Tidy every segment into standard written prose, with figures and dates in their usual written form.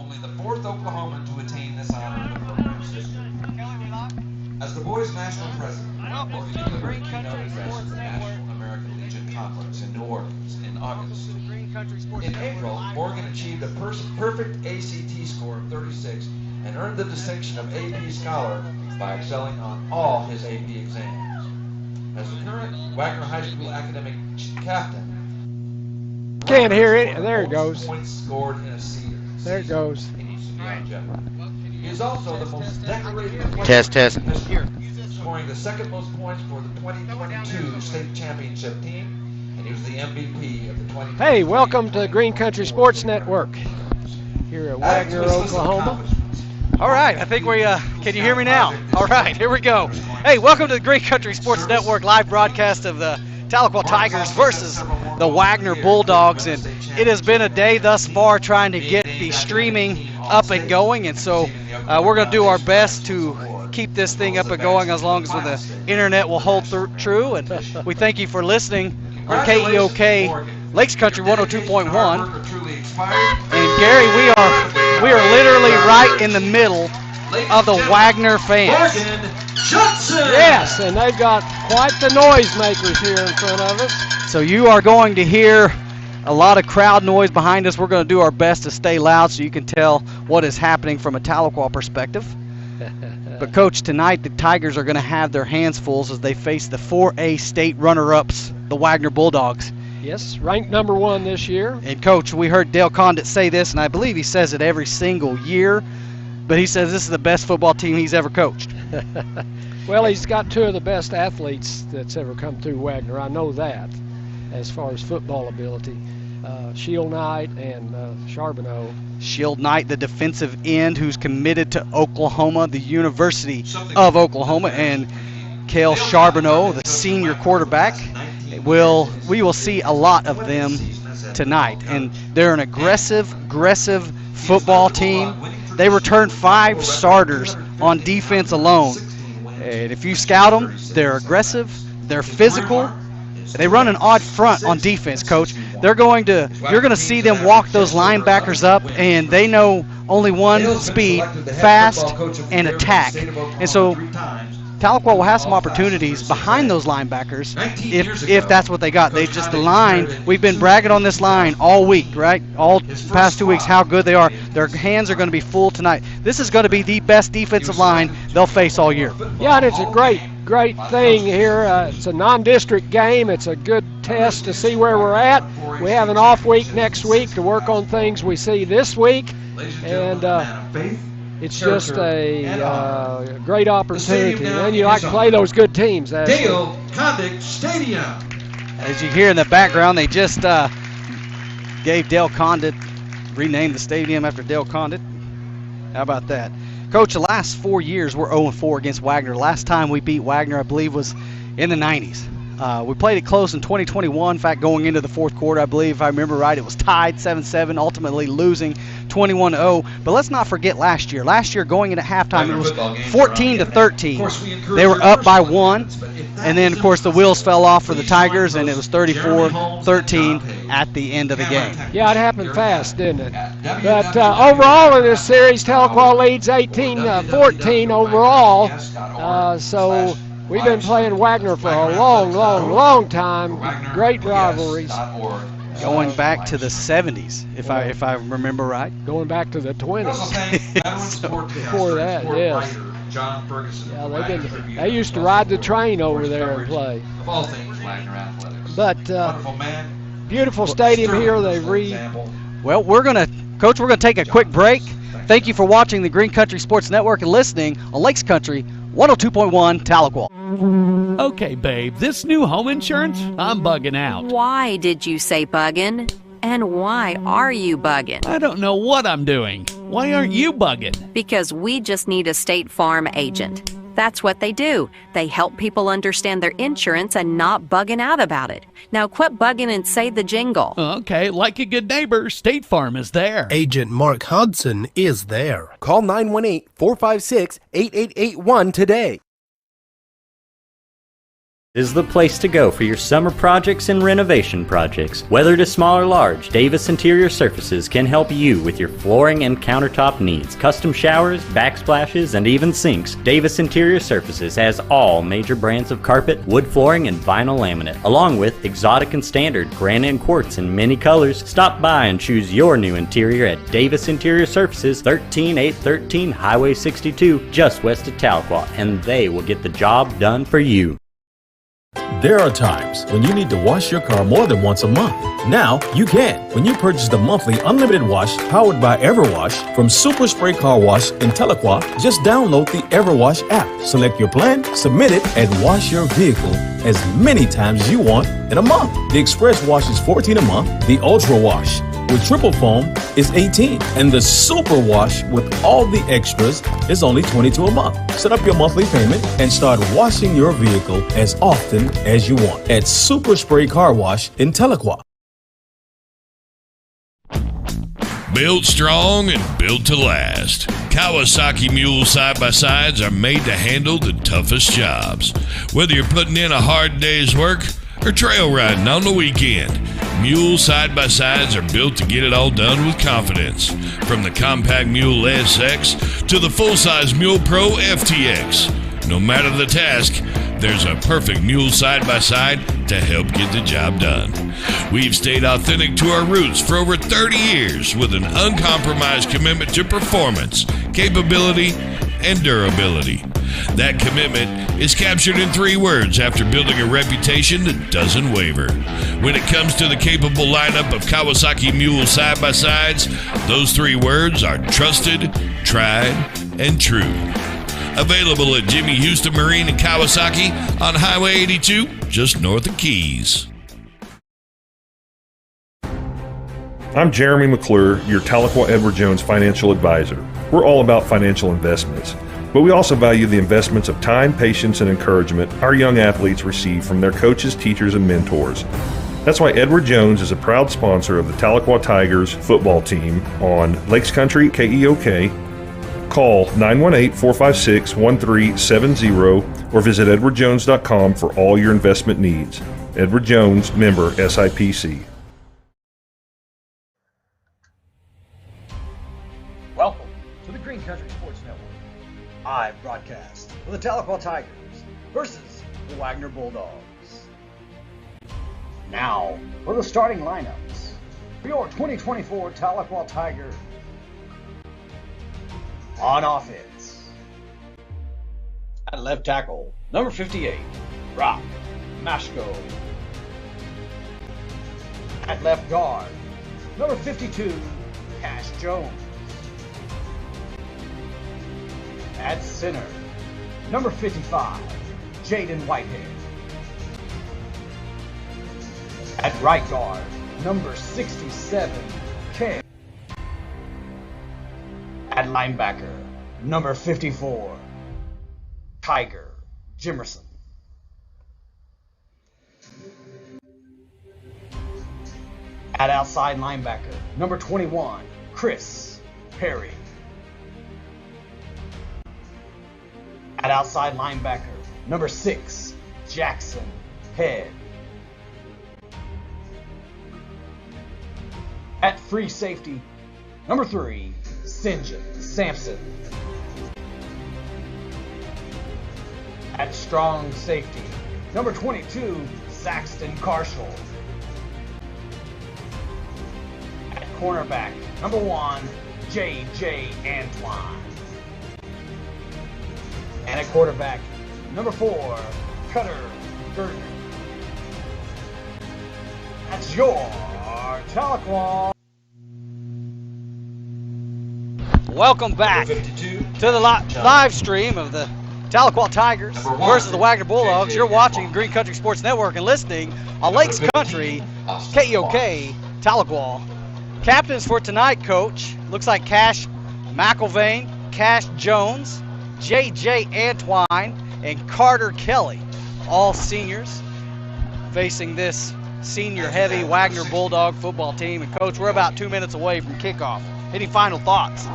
only the fourth Oklahoman to attain this honor in the program's history. As the boys' national president, Morgan delivered a keynote address at the National American Legion Conference in New Orleans in August. In April, Morgan achieved a perfect ACT score of 36 and earned the distinction of AP Scholar by excelling on all his AP exams. As the current Wagner High School academic captain, can't hear it. There it goes. Points scored in a season. There it goes. He needs to be on Jeopardy. He is also the most decorated player Test. in this year, scoring the second most points for the 2022 state championship team, and he was the MVP of the 2022. Hey, welcome to the Green Country Sports Network here at Wagner, Oklahoma. All right, I think we, can you hear me now? All right, here we go. Hey, welcome to the Green Country Sports Network live broadcast of the Tahlequah Tigers versus the Wagner Bulldogs. And it has been a day thus far trying to get the streaming up and going. And so we're going to do our best to keep this thing up and going as long as the internet will hold true. And we thank you for listening on KEOK Lakes Country 102.1. And Gary, we are literally right in the middle of the Wagner fans. Yes, and they've got quite the noisemakers here in front of us. So you are going to hear a lot of crowd noise behind us. We're going to do our best to stay loud so you can tell what is happening from a Tahlequah perspective. But, Coach, tonight the Tigers are going to have their hands full as they face the 4A state runner-ups, the Wagner Bulldogs. Yes, ranked number 1 this year. And, Coach, we heard Dale Condit say this, and I believe he says it every single year, but he says this is the best football team he's ever coached. Well, he's got 2 of the best athletes that's ever come through Wagner. I know that as far as football ability. Shield Knight and Charbonneau. Shield Knight, the defensive end who's committed to Oklahoma, the University of Oklahoma, and Cale Charbonneau, the senior quarterback. We will see a lot of them tonight, and they're an aggressive football team. They returned 5 starters on defense alone, and if you scout them, they're aggressive, they're physical. They run an odd front on defense, Coach. You're going to see them walk those linebackers up, and they know only one speed: fast and attack. And so Tahlequah will have some opportunities behind those linebackers if that's what they got. The line, we've been bragging on this line all week, right? All past 2 weeks, how good they are. Their hands are going to be full tonight. This is going to be the best defensive line they'll face all year. Yeah, and it's a great thing here. It's a non-district game. It's a good test to see where we're at. We have an off week next week to work on things we see this week. And it's just a great opportunity. And you like to play those good teams. Dale Condit Stadium. As you hear in the background, they just gave Dale Condit, renamed the stadium after Dale Condit. How about that? Coach, the last 4 years we're 0-4 against Wagner. Last time we beat Wagner, I believe, was in the 90s. We played it close in 2021. In fact, going into the fourth quarter, I believe, if I remember right, it was tied 7-7, ultimately losing 21-0. But let's not forget last year. Last year, going into halftime, it was 14-13. They were up by 1, and then, of course, the wheels fell off for the Tigers, and it was 34-13 at the end of the game. Yeah, it happened fast, didn't it? But overall in this series, Tahlequah leads 18-14 overall. So we've been playing Wagner for a long time. Great rivalries. Going back to the 70s, if I remember right. Going back to the 20s. Before that, yes. Yeah, they used to ride the train over there and play. But beautiful stadium here. Well, Coach, we're gonna take a quick break. Thank you for watching the Green Country Sports Network and listening on Lakes Country 102.1 Tahlequah. Okay, babe, this new home insurance, I'm bugging out. Why did you say bugging? And why are you bugging? I don't know what I'm doing. Why aren't you bugging? Because we just need a State Farm agent. That's what they do. They help people understand their insurance and not bugging out about it. Now quit bugging and say the jingle. Okay, like a good neighbor, State Farm is there. Agent Mark Hudson is there. Call 918-456-8881 today. Is the place to go for your summer projects and renovation projects. Whether it is small or large, Davis Interior Surfaces can help you with your flooring and countertop needs. Custom showers, backsplashes, and even sinks. Davis Interior Surfaces has all major brands of carpet, wood flooring, and vinyl laminate, along with exotic and standard granite and quartz in many colors. Stop by and choose your new interior at Davis Interior Surfaces, 13813 Highway 62, just west of Tahlequah, and they will get the job done for you. There are times when you need to wash your car more than once a month. Now you can when you purchase the monthly unlimited wash powered by EverWash from Super Spray Car Wash in Tahlequah. Just download the EverWash app, select your plan, submit it, and wash your vehicle as many times as you want in a month. The Express Wash is $14 a month. The Ultra Wash with triple foam is $18, and the Super Wash with all the extras is only $22 a month. Set up your monthly payment and start washing your vehicle as often as you want at Super Spray Car Wash in Tahlequah. Built strong and built to last. Kawasaki Mule side-by-sides are made to handle the toughest jobs. Whether you're putting in a hard day's work or trail riding on the weekend, Mule side-by-sides are built to get it all done with confidence. From the compact Mule SX to the full-size Mule Pro FTX. No matter the task, there's a perfect Mule side-by-side to help get the job done. We've stayed authentic to our roots for over 30 years with an uncompromised commitment to performance, capability, and durability. That commitment is captured in 3 words after building a reputation that doesn't waver. When it comes to the capable lineup of Kawasaki Mule side-by-sides, those 3 words are trusted, tried, and true. Available at Jimmy Houston Marine in Kawasaki on Highway 82, just north of Keys. I'm Jeremy McClure, your Tahlequah Edward Jones financial advisor. We're all about financial investments, but we also value the investments of time, patience, and encouragement our young athletes receive from their coaches, teachers, and mentors. That's why Edward Jones is a proud sponsor of the Tahlequah Tigers football team on Lakes Country KEOK. Call 918-456-1370 or visit edwardjones.com for all your investment needs. Edward Jones, member SIPC. Welcome to the Green Country Sports Network. Live broadcast for the Tahlequah Tigers versus the Wagner Bulldogs. Now for the starting lineups for your 2024 Tahlequah Tigers. On offense, at left tackle, number 58, Brock Mashko. At left guard, number 52, Cash Jones. At center, number 55, Jaden Whitehead. At right guard, number 67, K. At linebacker, number 54, Tiger Jimerson. At outside linebacker, number 21, Chris Perry. At outside linebacker, number 6, Jackson Head. At free safety, number 3, St. John Sampson. At strong safety, number 22, Saxton Carshall. At cornerback, number 1, J.J. Antoine. And at quarterback, number 4, Cutter Gardner. That's your Tahlequah. Welcome back to the live stream of the Tahlequah Tigers versus the Wagner Bulldogs. You're watching Green Country Sports Network and listening on Lakes Country, KEOK, Tahlequah. Captains for tonight, Coach. Looks like Cash McIlvain, Cash Jones, J.J. Antoine, and Carter Kelly. All seniors facing this senior-heavy Wagner Bulldog football team. And, Coach, we're about 2 minutes away from kickoff. Any final thoughts?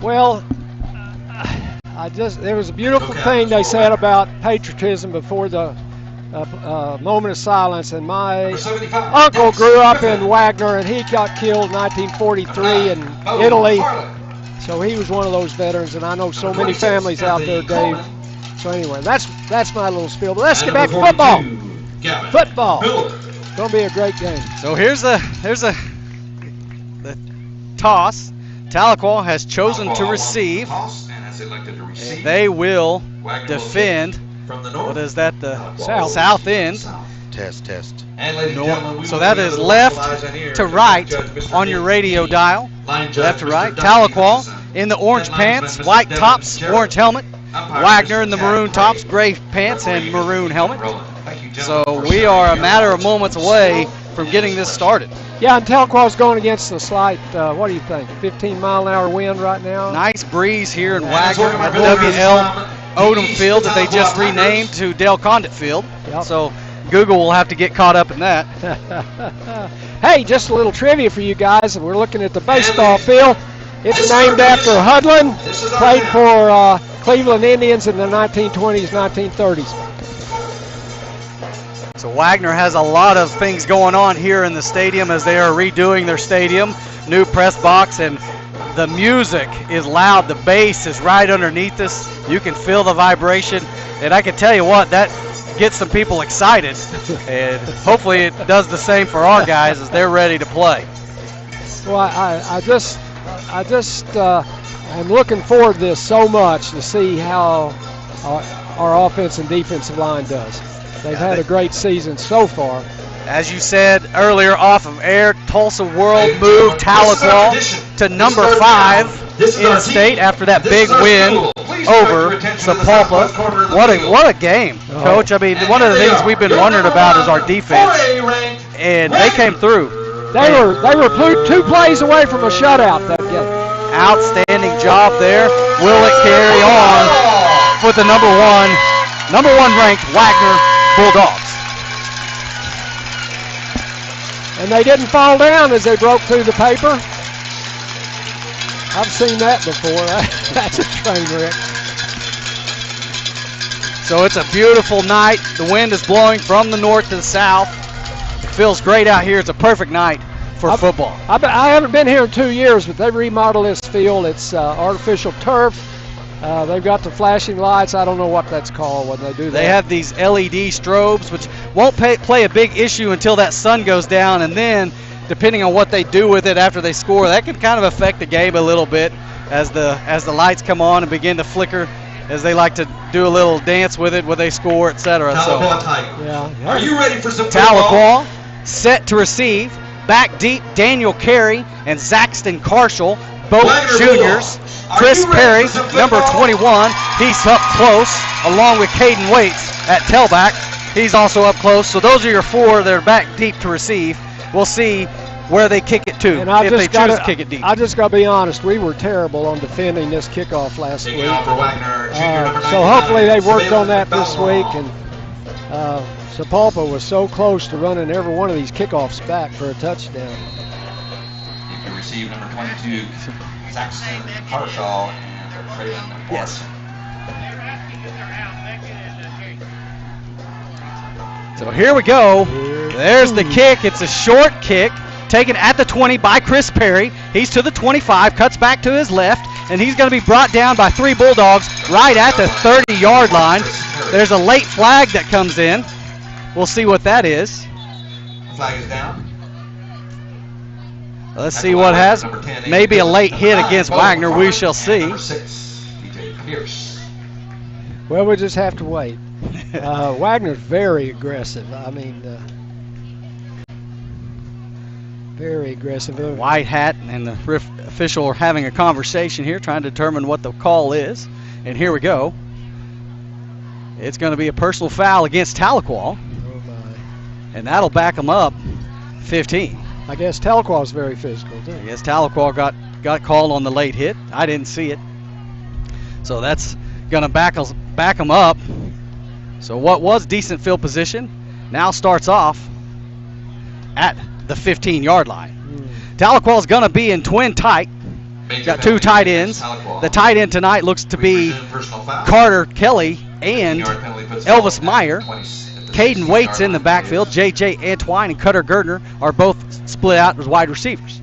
Well, there was a beautiful thing they said about patriotism before the a moment of silence. And my uncle grew up in Wagner, and he got killed in 1943 in Italy. So he was one of those veterans, and I know so many families out there, Dave. So anyway, that's my little spiel. But let's get back to football. Football. Gonna be a great game. So here's the toss. Tahlequah has chosen to receive. And they will defend. What is that? The south end. Test. So that is left to right on your radio dial. Left to right. Tahlequah in the orange pants, white tops, orange helmet. Wagner in the maroon tops, gray pants, and maroon helmet. So we are a matter of moments away from getting this started. Yeah, and Tahlequah's going against a slight, what do you think, 15-mile-an-hour wind right now? Nice breeze here in Wagner at the WL Odom Field that they just renamed to Dale Condit Field. Yep. So Google will have to get caught up in that. Hey, just a little trivia for you guys. We're looking at the baseball field. It's named after Hudlin, played for Cleveland Indians in the 1920s, 1930s. So Wagner has a lot of things going on here in the stadium as they are redoing their stadium. New press box, and the music is loud. The bass is right underneath us. You can feel the vibration. And I can tell you what, that gets some people excited. And hopefully it does the same for our guys as they're ready to play. Well, I just am looking forward to this so much to see how our offense and defensive line does. They've had a great season so far. As you said earlier off of air, Tulsa World moved Tahlequah to number 5 in state after that big win over Sapulpa. What a game, Coach. I mean, one of the things we've been wondering about is our defense, and they came through. They were 2 plays away from a shutout that game. Outstanding job there. Will it carry on for the number one ranked Wagner Bulldogs? And they didn't fall down as they broke through the paper. I've seen that before. That's a train wreck. So it's a beautiful night. The wind is blowing from the north to the south. It feels great out here. It's a perfect night for football. I haven't been here in 2 years, but they've remodeled this field. It's artificial turf. They've got the flashing lights. I don't know what that's called when they do that. They have these LED strobes, which won't play a big issue until that sun goes down, and then depending on what they do with it after they score, that can kind of affect the game a little bit as the lights come on and begin to flicker, as they like to do a little dance with it when they score, etc. So, Are you ready for some football? Tahlequah set to receive. Back deep, Daniel Carey and Zaxton Carshall, both juniors. Chris Perry, number 21, he's up close, along with Caden Waits at tailback. He's also up close. So those are your 4 that are back deep to receive. We'll see where they kick it to, if they choose to kick it deep. I just got to be honest, we were terrible on defending this kickoff last week. So hopefully they worked on that this week. And Sapulpa was so close to running every one of these kickoffs back for a touchdown. You can receive number 22, Zaxton Carshall, and Craven Morrison. So here we go. There's the kick. It's a short kick taken at the 20 by Chris Perry. He's to the 25, cuts back to his left, and he's going to be brought down by 3 Bulldogs right at the 30-yard line. There's a late flag that comes in. We'll see what that is. Flag is down. Let's see what has. Maybe a late hit against Wagner. We shall see. Well, we just have to wait. Wagner's very aggressive. I mean, very aggressive. White hat and the official are having a conversation here, trying to determine what the call is. And here we go. It's going to be a personal foul against Tahlequah. And that'll back them up 15. I guess Tahlequah's very physical, too. I guess Tahlequah got called on the late hit. I didn't see it. So that's going to back them up. So what was decent field position now starts off at the 15-yard line. Tahlequah's going to be in twin tight. Got 2 tight ends. The tight end tonight looks to be Carter Kelly and Elvis Meyer. Caden Waits in the backfield. J.J. Antwine and Cutter Gardner are both split out as wide receivers.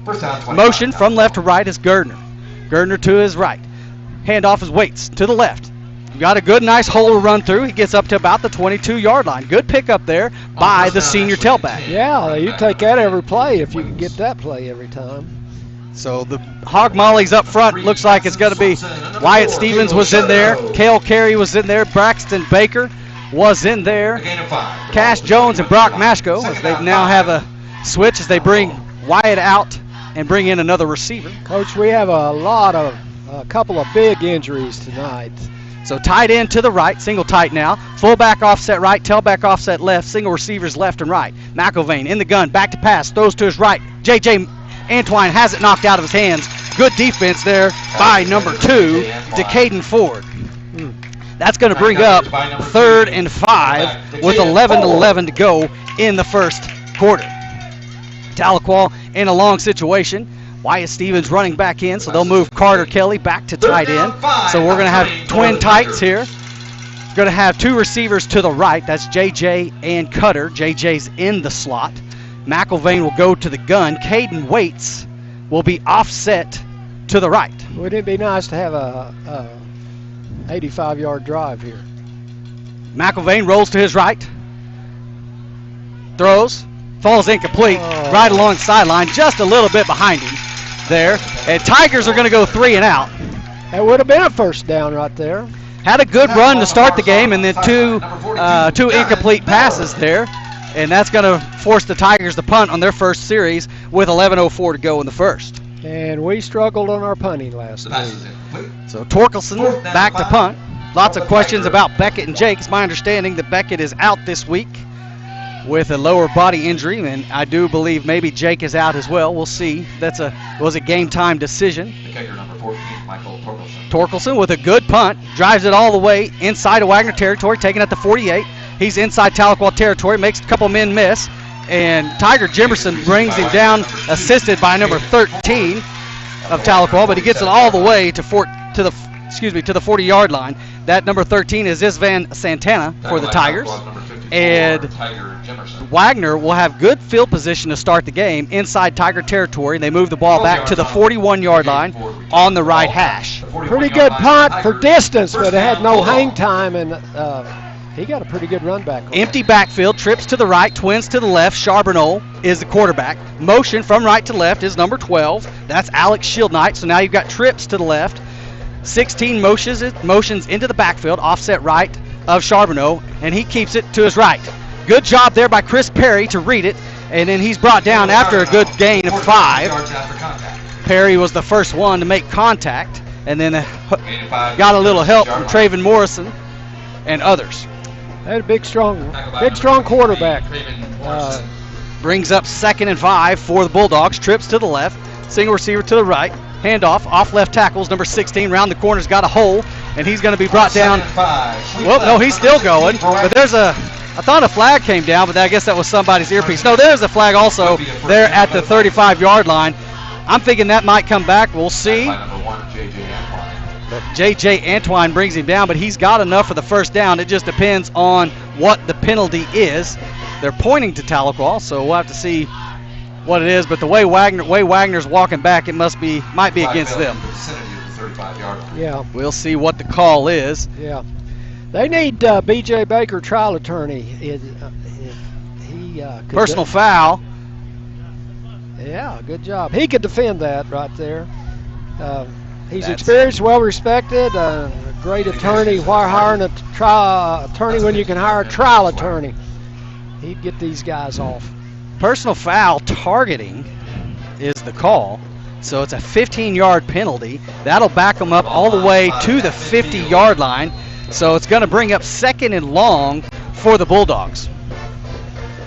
Motion from left to right is Gardner. Gardner to his right. Handoff is Waits to the left. Got a good, nice hole to run through. He gets up to about the 22-yard line. Good pickup there by the senior tailback. Yeah, you take that every play if you can get that play every time. So the Hog Mollies up front looks like it's going to be Wyatt Stevens was in there. Cale Carey was in there. Braxton Baker was in there. Cash Jones and Brock Mashko, as they now have a switch as they bring Wyatt out and bring in another receiver. Coach, we have a couple of big injuries tonight. So tight end to the right, single tight now. Fullback offset right, tailback offset left, single receivers left and right. McIlvain in the gun, back to pass, throws to his right. J.J. Antwine has it knocked out of his hands. Good defense there by number 2, Decaden Ford. That's going to bring up 3rd and 5 with 11:11 to go in the first quarter. Tahlequah in a long situation. Wyatt Stevens running back in, so they'll move Carter Kelly back to tight end. So we're going to have twin tights here. We're going to have 2 receivers to the right. That's J.J. and Cutter. J.J.'s in the slot. McIlvain will go to the gun. Caden Waits will be offset to the right. Wouldn't it be nice to have a 85-yard drive here? McIlvain rolls to his right. Throws. Falls incomplete. Right along the sideline. Just a little bit behind him there. And Tigers are going to go 3 and out. That would have been a first down right there. Had a good run to start the game, and then two incomplete passes there. And that's going to force the Tigers to punt on their first series with 11:04 to go in the first. And we struggled on our punting last week. So Torkelson back to punt. Lots of questions about Beckett and Jake. It's my understanding that Beckett is out this week with a lower body injury, and I do believe maybe Jake is out as well. We'll see. Was a game time decision. Torkelson with a good punt, drives it all the way inside of Wagner territory, taking it to 48. He's inside Tahlequah territory, makes a couple men miss, and Tiger Jimerson brings him down, assisted by number 13 of Tahlequah, but he gets it all the way to the 40-yard line. That number 13 is Isvan Santana for the Tigers. And Wagner will have good field position to start the game inside Tiger territory. They move the ball back to the 41-yard line on the right hash. Pretty good punt for distance, but it had no hang time, and he got a pretty good run back. Empty backfield, trips to the right, twins to the left. Charbonneau is the quarterback. Motion from right to left is number 12. That's Alex Shieldknight. So now you've got trips to the left. 16 motions into the backfield, offset right of Charbonneau, and he keeps it to his right. Good job there by Chris Perry to read it, and then he's brought down after a good gain of 5. Perry was the first one to make contact, and then got a little help from Traven Morrison and others. They had a big, strong quarterback. Brings up 2nd and 5 for the Bulldogs. Trips to the left, single receiver to the right. Handoff, off left tackles, number 16, round the corner's got a hole, and he's going to be brought down. Well, no, he's still going, but I thought a flag came down, but I guess that was somebody's earpiece. No, there's a flag also there at the 35-yard line. I'm thinking that might come back. We'll see. But J.J. Antwine brings him down, but he's got enough for the first down. It just depends on what the penalty is. They're pointing to Tahlequah, so we'll have to see what it is. But the way Wagner's walking back, it might be against them. Yeah. We'll see what the call is. Yeah. They need B.J. Baker, trial attorney. Personal foul. Yeah, good job. He could defend that right there. He's experienced, well-respected, great attorney. Why hiring a trial attorney when you can hire a trial attorney? He'd get these guys off. Personal foul targeting is the call. So it's a 15-yard penalty. That'll back them up all the way to the 50-yard line. So it's going to bring up 2nd and long for the Bulldogs.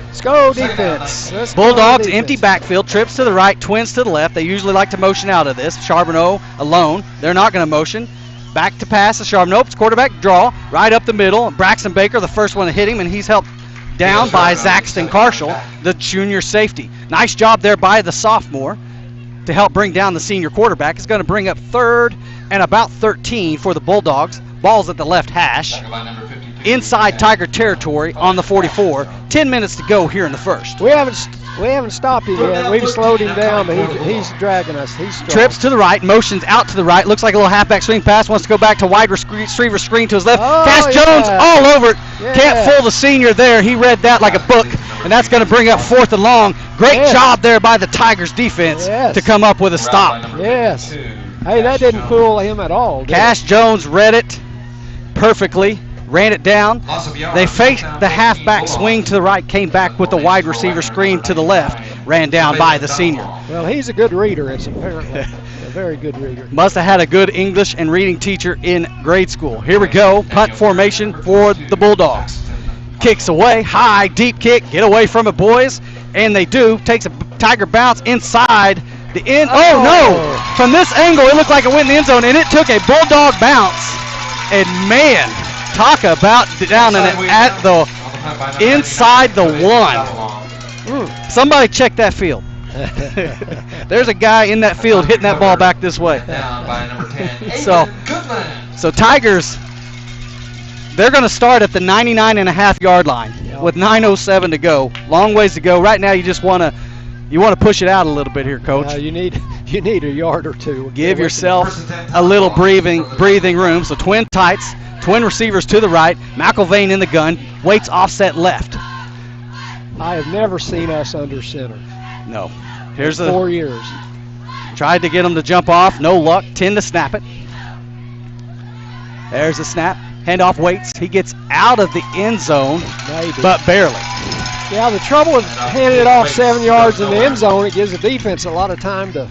Let's go defense. Bulldogs empty backfield, trips to the right, twins to the left. They usually like to motion out of this. Charbonneau alone. They're not going to motion. Back to pass to Charbonneau. It's quarterback draw right up the middle. Braxton Baker, the first one to hit him, and he's helped down by Zaxton Carshall, the junior safety. Nice job there by the sophomore to help bring down the senior quarterback. It's going to bring up 3rd and about 13 for the Bulldogs. Ball's at the left hash. inside Tiger territory on the 44. 10 minutes to go here in the first. We haven't stopped him yet. We've slowed him down, but he's dragging us. He's strong. Trips to the right, motions out to the right. Looks like a little halfback swing pass. Wants to go back to wide receiver screen to his left. Cass Jones all over it. Yeah. Can't fool the senior there. He read that like a book, and that's going to bring up 4th and long. Great job there by the Tigers defense to come up with a stop. Yes. Hey, that didn't fool him at all. Cass Jones read it perfectly. Ran it down. They faked the halfback swing to the right, came back with the wide receiver screen to the left, ran down by the senior. Well, he's a good reader, it's apparently. A very good reader. Must have had a good English and reading teacher in grade school. Here we go, punt formation for the Bulldogs. Kicks away, high, deep kick. Get away from it, boys. And they do. Takes a Tiger bounce inside the end. Oh, no! From this angle, it looked like it went in the end zone, and it took a Bulldog bounce. And, man, talk about down in it at the inside the 1. Somebody check that field. There's a guy in that field hitting that ball back this way. So Tigers, they're going to start at the 99.5-yard line with 9:07 to go. Long ways to go. Right now, you just want to push it out a little bit here, Coach. You need a yard or two. Give yourself a little breathing room. So twin tights, twin receivers to the right. McElvain in the gun. Waits offset left. I have never seen us under center. No. Here's 4 years. Tried to get him to jump off. No luck. 10 to snap it. There's the snap. Handoff Waits. He gets out of the end zone, but barely. Yeah, the trouble with handing it off 7 yards in the end zone, it gives the defense a lot of time to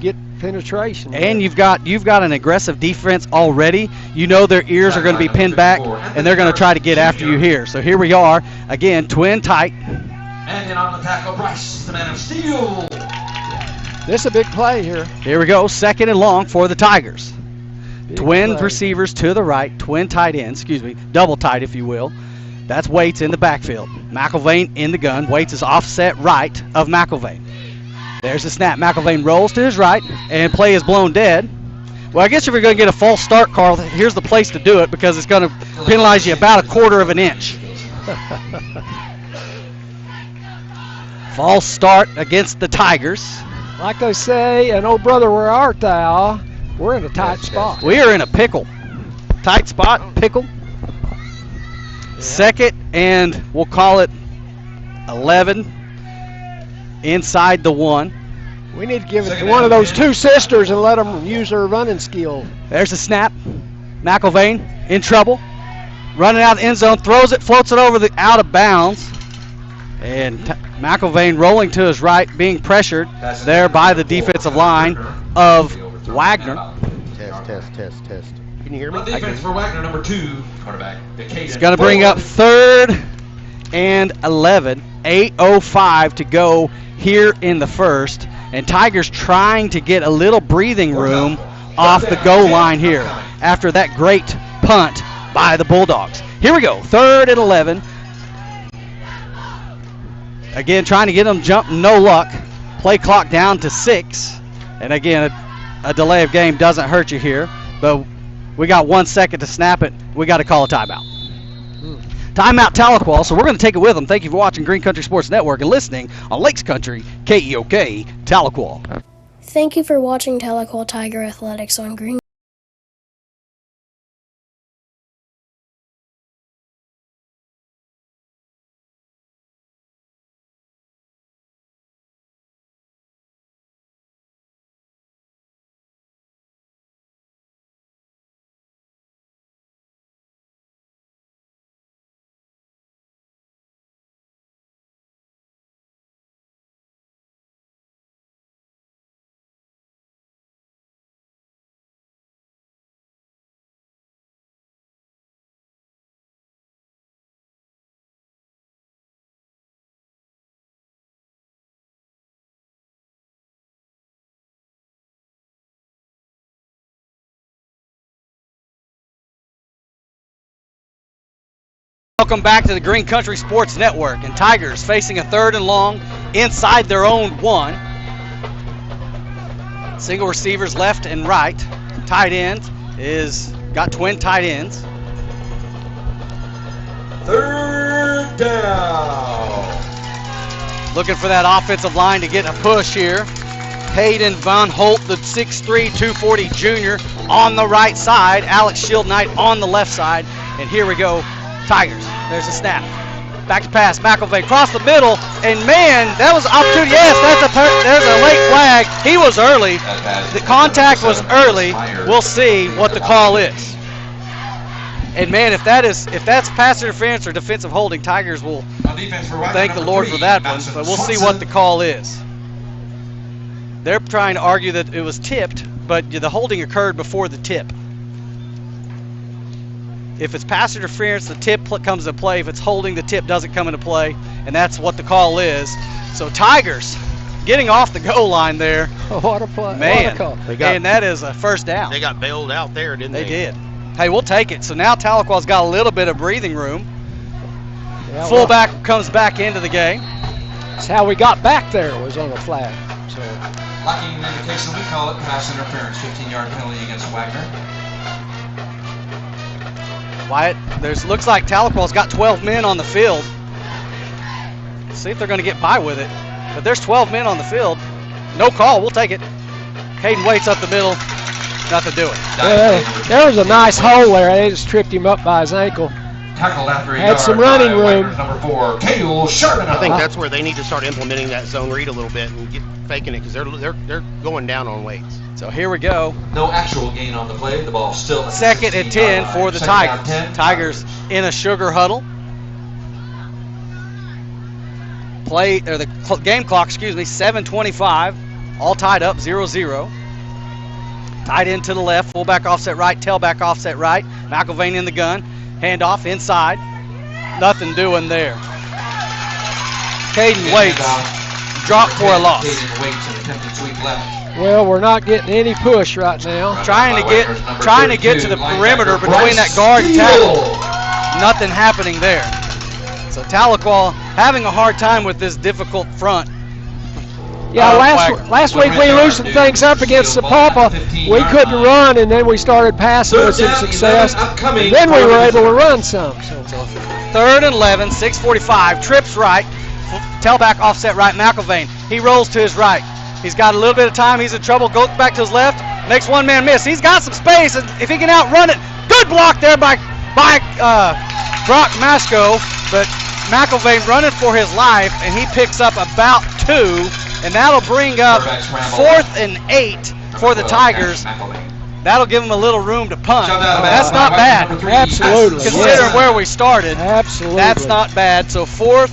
get penetration. And you've got an aggressive defense already. You know their ears are going to be pinned back, and they're going to try to get after you here. So here we are, again, twin tight. And in on the tackle, Bryce, the man of steel. This is a big play here. Here we go, 2nd and long for the Tigers. Big twin play. Receivers to the right, twin tight ends, double tight if you will. That's Waits in the backfield. McElvain in the gun. Waits is offset right of McElvain. There's the snap. McElvain rolls to his right, and play is blown dead. Well, I guess if you're going to get a false start, Carl, here's the place to do it because it's going to penalize you about 1/4 of an inch. False start against the Tigers. Like they say, and oh brother, where art thou? We're in a tight spot. We are in a pickle. Tight spot, pickle. 2nd and we'll call it 11 inside the 1. We need to give it to one of those two sisters and let them use their running skill. There's the snap. McElvain in trouble. Running out of the end zone, throws it, floats it over the out of bounds. And McElvain rolling to his right, being pressured there by the defensive line of Wagner. Test. Can you hear me? On defense for Wagner, number 2, quarterback. It's going to bring up 3rd and 11. 8:05 to go here in the first. And Tigers trying to get a little breathing room off the goal line here after that great punt by the Bulldogs. Here we go, 3rd and 11. Again, trying to get them jump, no luck. Play clock down to 6. And again, a delay of game doesn't hurt you here. But we got 1 second to snap it. We got to call a timeout. Timeout Tahlequah, so we're going to take it with them. Thank you for watching Green Country Sports Network and listening on Lakes Country, KEOK, Tahlequah. Thank you for watching Tahlequah Tiger Athletics on Green. Welcome back to the Green Country Sports Network. And Tigers facing a 3rd and long inside their own 1. Single receivers left and right. Tight end is got twin tight ends. third down. Looking for that offensive line to get a push here. Hayden Von Holt, the 6'3", 240 junior, on the right side. Alex Shield Knight on the left side. And here we go, Tigers. There's a snap. Back to pass, McElvain across the middle, and man, that was an opportunity. Yes, there's a late flag. He was early. The contact was early. We'll see what the call is. And man, if that's pass interference or defensive holding, Tigers will thank the Lord for that one. But we'll see what the call is. They're trying to argue that it was tipped, but the holding occurred before the tip. If it's pass interference, the tip comes into play. If it's holding, the tip doesn't come into play, and that's what the call is. So Tigers getting off the goal line there. What a play. Man, what a call. And that is a first down. They got bailed out there, didn't they? They did. Hey, we'll take it. So now Tahlequah's got a little bit of breathing room. Yeah, Fullback comes back into the game. That's how we got back there, was on a flag. So Lacking an indication, we call it pass interference. 15-yard penalty against Wagner. Wyatt, looks like Tahlequah's got 12 men on the field. Let's see if they're going to get by with it. But there's 12 men on the field. No call. We'll take it. Caden waits up the middle. Nothing doing. There was a nice hole there. They just tripped him up by his ankle. Tackled after Had some running room. Number 4, Cale Charbonneau. I think that's where they need to start implementing that zone read a little bit and faking it because they're going down on weights. So here we go. No actual gain on the play. The ball still at second and 10 for the Tigers. Tigers in a sugar huddle. The game clock, 7:25. All tied up, 0-0. Tight end to the left, fullback offset right, tailback offset right. McElvain in the gun. Handoff inside. Nothing doing there. Caden waits. Drop for a loss. Caden waits and attempted sweep left. Well, we're not getting any push right now. Trying to get to the perimeter between that guard and tackle. Nothing happening there. So Tahlequah having a hard time with this difficult front. Yeah, last week we loosened things up against Sapulpa. We couldn't run, and then we started passing with some success. And then we were able to run some. So 3rd and 11, 6:45. Trips right. Tailback offset right, McElvain. He rolls to his right. He's got a little bit of time. He's in trouble. Goes back to his left. Makes one man miss. He's got some space, and if he can outrun it, good block there by Brock Masco. But McElvain running for his life, and he picks up about 2. And that'll bring up 4th and 8 for the Tigers. That'll give them a little room to punt. That's not bad. Absolutely. Considering where we started. Absolutely. That's not bad. So 4th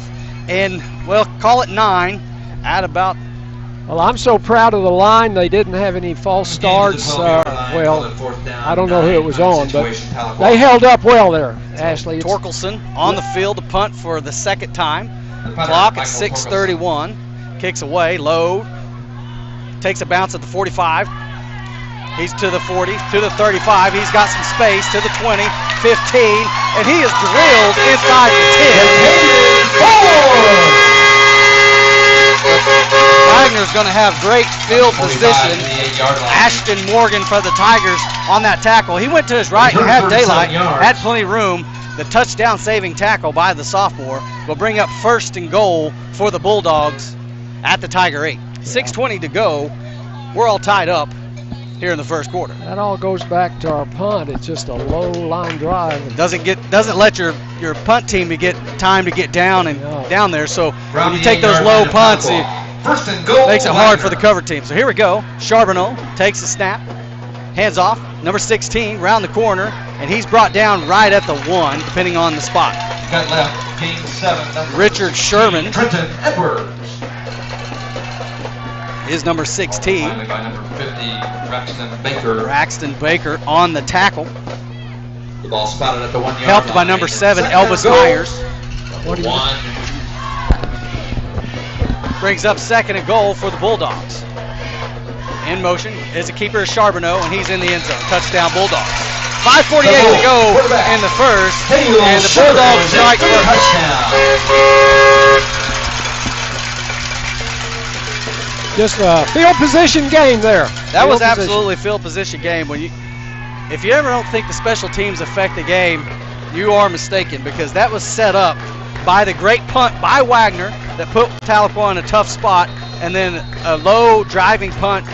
and, well, call it 9 at about. Well, I'm so proud of the line. They didn't have any false starts. Well, I don't know who it was on, but they held up well there, Ashley. Torkelson on the field to punt for the second time. Clock at 6:31. Kicks away, low, takes a bounce at the 45. He's to the 40, to the 35. He's got some space to the 20, 15, and he is drilled inside the 10. Wagner's going to have great field position. Ashton Morgan for the Tigers on that tackle. He went to his right and had daylight, had plenty of room. The touchdown saving tackle by the sophomore will bring up 1st and goal for the Bulldogs at the Tiger 8. 6:20 to go. We're all tied up here in the first quarter. That all goes back to our punt. It's just a low line drive. Doesn't let your punt team to get time to get down and down there. So when you take those low punts, it makes it hard for the cover team. So here we go. Charbonneau takes the snap, hands off. Number 16 round the corner, and he's brought down right at the 1, depending on the spot. Cut left, King 7. Richard Sherman. Trenton Edwards. Is number 16. Finally by number 50, Braxton Baker. Braxton Baker on the tackle. The ball spotted at the 1 yard line. Helped by number 7, Elvis Myers. Brings up 2nd and goal for the Bulldogs. In motion is a keeper, Charbonneau, and he's in the end zone. Touchdown, Bulldogs. 5:48 to go in the first, and the Bulldogs strike for a touchdown. Just a field position game there. That was absolutely field position game. If you ever don't think the special teams affect the game, You are mistaken, because that was set up by the great punt by Wagner that put Tahlequah in a tough spot, and then a low driving punt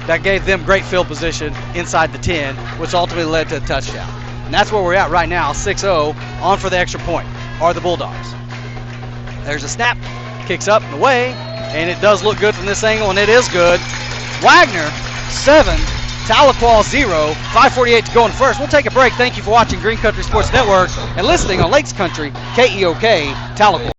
that gave them great field position inside the 10, which ultimately led to a touchdown. And that's where we're at right now, 6-0. On for the extra point are the Bulldogs. There's a snap, kicks up and away, and it does look good from this angle, and it is good. Wagner, 7, Tahlequah 0, 5:48 to go in first. We'll take a break. Thank you for watching Green Country Sports Network and listening on Lakes Country, KEOK, Tahlequah.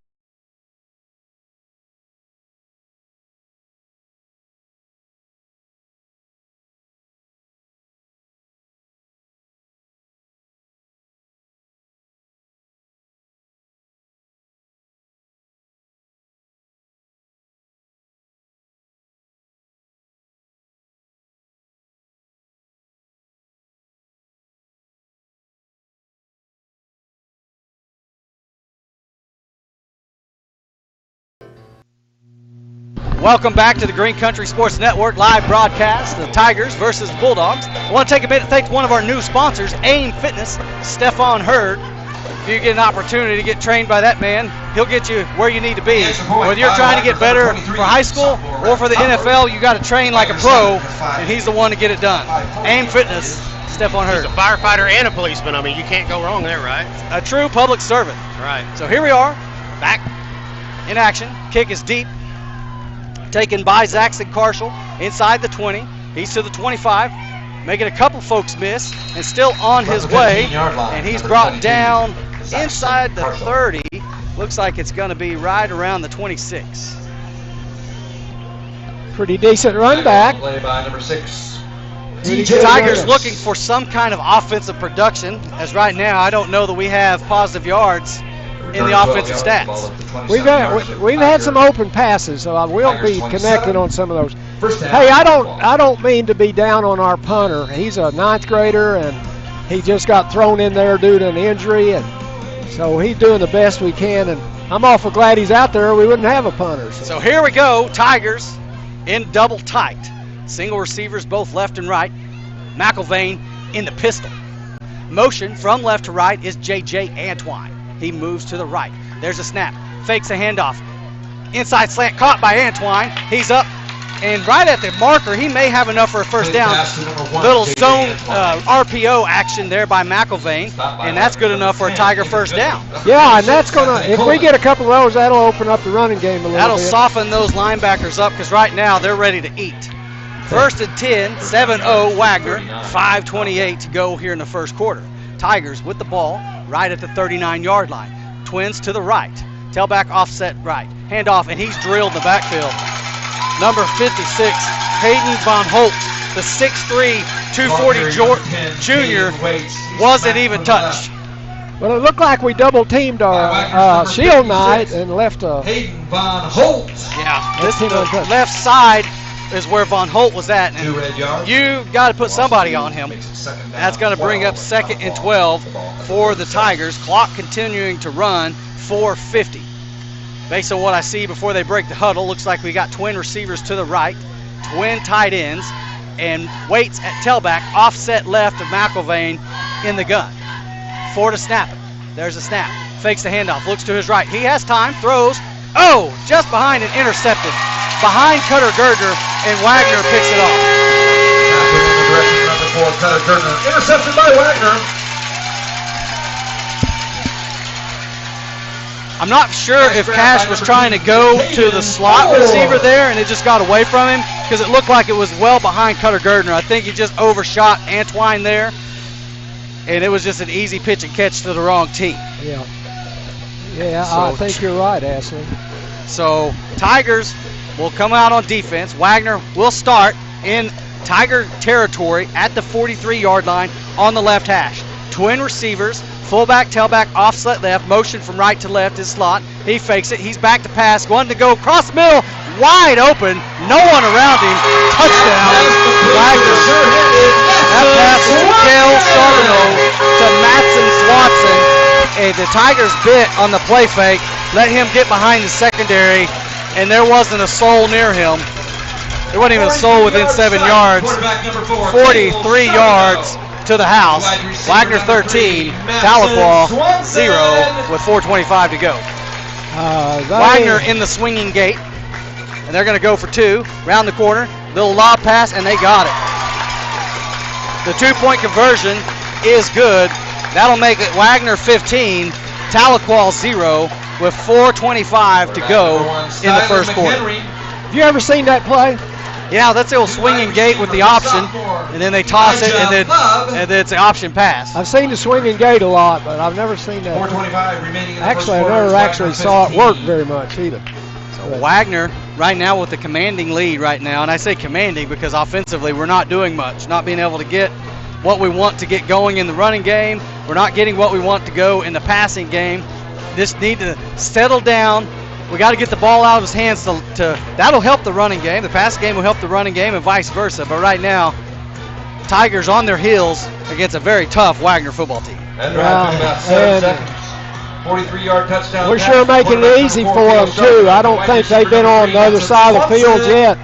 Welcome back to the Green Country Sports Network live broadcast, the Tigers versus the Bulldogs. I want to take a minute to thank one of our new sponsors, AIM Fitness, Stefan Hurd. If you get an opportunity to get trained by that man, he'll get you where you need to be. Whether you're trying to get better for high school or for the NFL, you got to train like a pro, and he's the one to get it done. AIM Fitness, Stefan Hurd. He's a firefighter and a policeman. I mean, you can't go wrong there, right? A true public servant. Right. So here we are, back in action. Kick is deep. Taken by Zaxton Carshall inside the 20. He's to the 25, making a couple folks miss, and still on his way. And he's brought down inside the 30. Looks like it's going to be right around the 26. Pretty decent run back. Play by number 6. Tigers looking for some kind of offensive production, as right now I don't know that we have positive yards in the offensive stats. We've had some open passes, so we'll be connecting on some of those. Hey, I don't mean to be down on our punter. He's a 9th grader, and he just got thrown in there due to an injury, and so he's doing the best we can. And I'm awful glad he's out there, or we wouldn't have a punter. So here we go, Tigers in double tight. Single receivers both left and right. McElvain in the pistol. Motion from left to right is J.J. Antwine. He moves to the right. There's a snap. Fakes a handoff. Inside slant caught by Antwine. He's up. And right at the marker, he may have enough for a first down. Little zone RPO action there by McElvain. And that's good enough for a Tiger first down. Yeah, and that's going to, if we get a couple of those, that'll open up the running game a little That'll bit. soften those linebackers up, because right now they're ready to eat. First and 10, 7-0 Wagner. 5:28 to go here in the first quarter. Tigers with the ball right at the 39-yard line. Twins to the right. Tailback offset right. Handoff, and he's drilled in the backfield. Number 56, Hayden Von Holt, the 6'3", 240 junior, wasn't even touched. Well, it looked like we double teamed our shield knight and left a Hayden Von Holt. Yeah, this the left side is where Von Holt was at, and you got to put somebody on him. That's going to bring up 2nd and 12 for the Tigers. Clock continuing to run, 4:50. Based on what I see before they break the huddle, looks like we got twin receivers to the right, twin tight ends, and Waits at tailback, offset left of McElvain in the gun. 4 to snap it. There's a snap. Fakes the handoff, looks to his right. He has time, throws. Oh, just behind and intercepted. Behind Cutter Gardner, and Wagner picks it off. Number 4, Cutter Gardner, intercepted by Wagner. I'm not sure if Cash was trying to go to the slot receiver there and it just got away from him, because it looked like it was well behind Cutter Gardner. I think he just overshot Antwine there, and it was just an easy pitch and catch to the wrong team. Yeah, so, I think you're right, Ashley. So Tigers will come out on defense. Wagner will start in Tiger territory at the 43-yard line on the left hash. Twin receivers. Fullback, tailback, offset left, motion from right to left is slot. He fakes it. He's back to pass. One to go. Cross the middle. Wide open. No one around him. Touchdown. Wagner. That pass is from Kale Charbonneau to Matson Swanson. And the Tigers bit on the play fake. Let him get behind the secondary, and there wasn't a soul near him. There wasn't even a soul within 7 yards. 43 yards. to the house. Wagner 13, Tahlequah 0 with 4:25 to go. Wagner in the swinging gate, and they're going to go for 2. Round the corner, little lob pass, and they got it. The 2-point conversion is good. That'll make it Wagner 15, Tahlequah 0 with 4:25 to go in the first quarter. Have you ever seen that play? Yeah, that's the old swinging gate with the option, and then they toss it, and then it's an option pass. I've seen the swinging gate a lot, but I've never seen that. 4:25 remaining in the Actually, first I quarter. never actually saw it work very much either. So Wagner right now with the commanding lead right now, and I say commanding because offensively we're not doing much, not being able to get what we want to get going in the running game. We're not getting what we want to go in the passing game. Just need to settle down. We got to get the ball out of his hands to that'll help the running game. The passing game will help the running game and vice versa. But right now, Tigers on their heels against a very tough Wagner football team. And about 7 seconds. 43-yard touchdown. We're sure making it easy for them too. I don't think they've been on the other side of the field yet.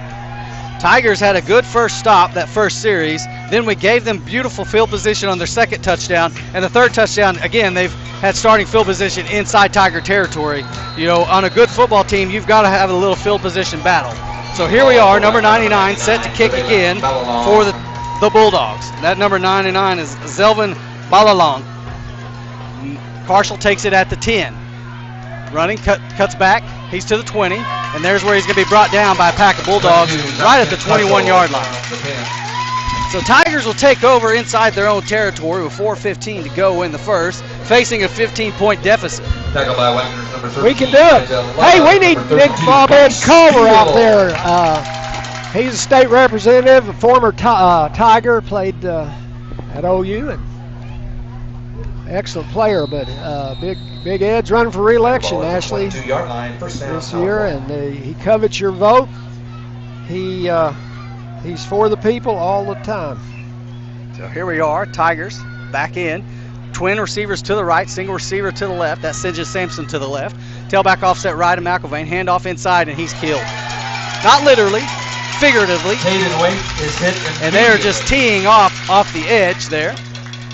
Tigers had a good first stop that first series. Then we gave them beautiful field position on their second touchdown. And the third touchdown, again, they've had starting field position inside Tiger territory. You know, on a good football team, you've got to have a little field position battle. So here we are, number 99, set to kick again for the Bulldogs. That number 99 is Zelvin Balalong. Marshall takes it at the 10. Running, cuts back. He's to the 20, and there's where he's going to be brought down by a pack of Bulldogs right at the 21-yard line. So Tigers will take over inside their own territory with 4:15 to go in the first, facing a 15-point deficit. Tackled by Wagner's number 13. We can do it. Hey, we need Big Bob Ed Culver out there. He's a state representative, a former Tiger, played at OU, and excellent player, but Big Ed's running for re-election, Ashley, this year, and he covets your vote. He's for the people all the time. So here we are, Tigers back in. Twin receivers to the right, single receiver to the left. That's Sidges Sampson to the left. Tailback offset right of McIlvain. Handoff inside, and he's killed. Not literally, figuratively. And they're just teeing off the edge there.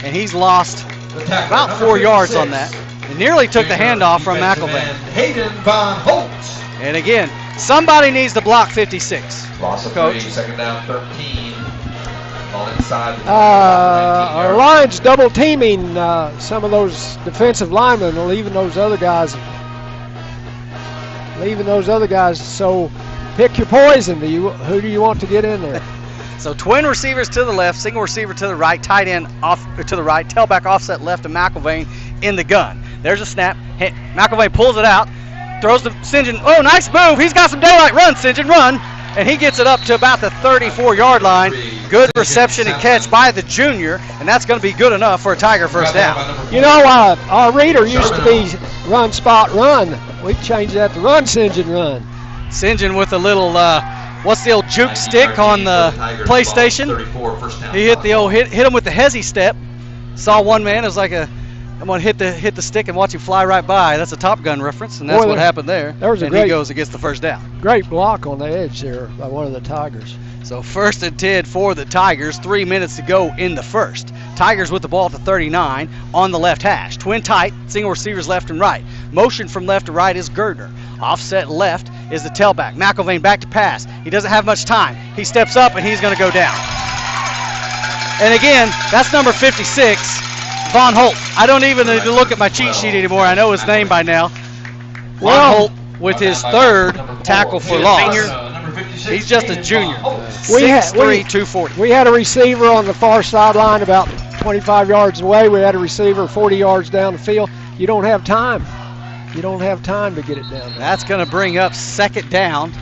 And he's lost about 4 yards on that. And nearly took the handoff from McIlvain. And again, somebody needs to block 56. Loss of 3, second down 13. Ball inside. Our line's double teaming some of those defensive linemen, leaving those other guys. So pick your poison. Who do you want to get in there? So twin receivers to the left, single receiver to the right, tight end off to the right, tailback offset left to McIlvain in the gun. There's a snap. McIlvain pulls it out, throws to St. John. Oh, nice move. He's got some daylight. Run, St. John, run. And he gets it up to about the 34-yard line. Good reception and catch by the junior, and that's going to be good enough for a Tiger first down. You know, our reader used to be run, spot, run. We've changed that to run, St. John, run. St. John with a little, what's the old juke stick on the PlayStation? He hit the old hit him with the hezzy step. Saw one man, it was like I'm going to hit the stick and watch him fly right by. That's a Top Gun reference, and that's what happened there. He goes and gets the first down. Great block on the edge there by one of the Tigers. So 1st and 10 for the Tigers, 3 minutes to go in the first. Tigers with the ball at the 39 on the left hash. Twin tight, single receivers left and right. Motion from left to right is Gardner. Offset left is the tailback. McIlvain back to pass. He doesn't have much time. He steps up and he's going to go down. And again, that's number 56. Von Holt. I don't even need to look at my cheat sheet anymore. I know his name by now. Von Holt with his 3rd tackle for loss. He's just a junior. 6'3", 240. We had a receiver on the far sideline about 25 yards away. We had a receiver 40 yards down the field. You don't have time. You don't have time to get it down there. That's going to bring up 2nd down.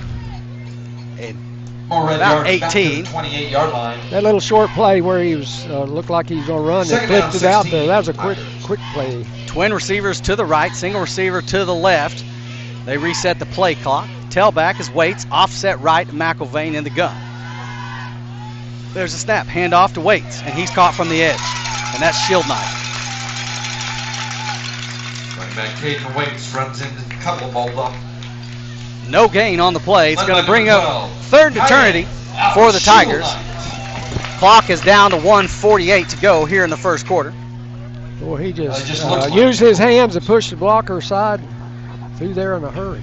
About 18. 28-yard line. That little short play where he was looked like he was going to run and flipped it out there. That was a quick play. Twin receivers to the right, single receiver to the left. They reset the play clock. Tailback is Waits, offset right, McIlvain in the gun. There's a snap, handoff to Waits, and he's caught from the edge, and that's Shield Knife. Running back Caden Waits runs into a couple of Bulldogs. No gain on the play. It's going to bring up 3rd and eternity for the Tigers. Clock is down to 1:48 to go here in the first quarter. Boy, he just used his hands to push the blocker aside, through there in a hurry.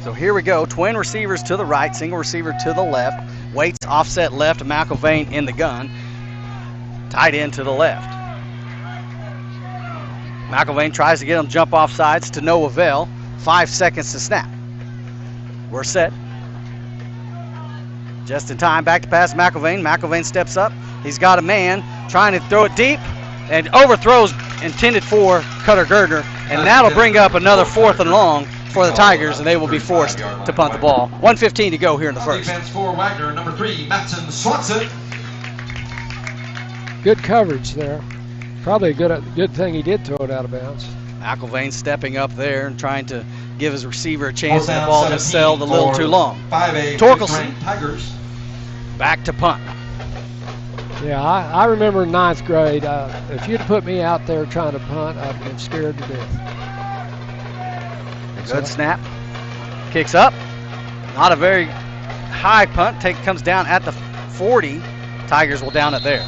So here we go. Twin receivers to the right, single receiver to the left. Waits offset left to McElvain in the gun. Tight end to the left. McElvain tries to get him jump off sides to no avail. 5 seconds to snap. We're set. Just in time, back to pass McElvain. McElvain steps up. He's got a man trying to throw it deep and overthrows intended for Cutter Gardner. And that'll bring up another 4th and long for the Tigers, and they will be forced to punt the ball. 1:15 to go here in the first. Defense for Wagner, number 3, Matson Swanson. Good coverage there. Probably a good thing he did throw it out of bounds. McElvain stepping up there and trying to give his receiver a chance, and the ball just sailed a little too long. Torkelson Tigers. Back to punt. Yeah, I remember in 9th grade, if you'd put me out there trying to punt, I'd have been scared to death. Good snap. Kicks up. Not a very high punt. Comes down at the 40. Tigers will down it there.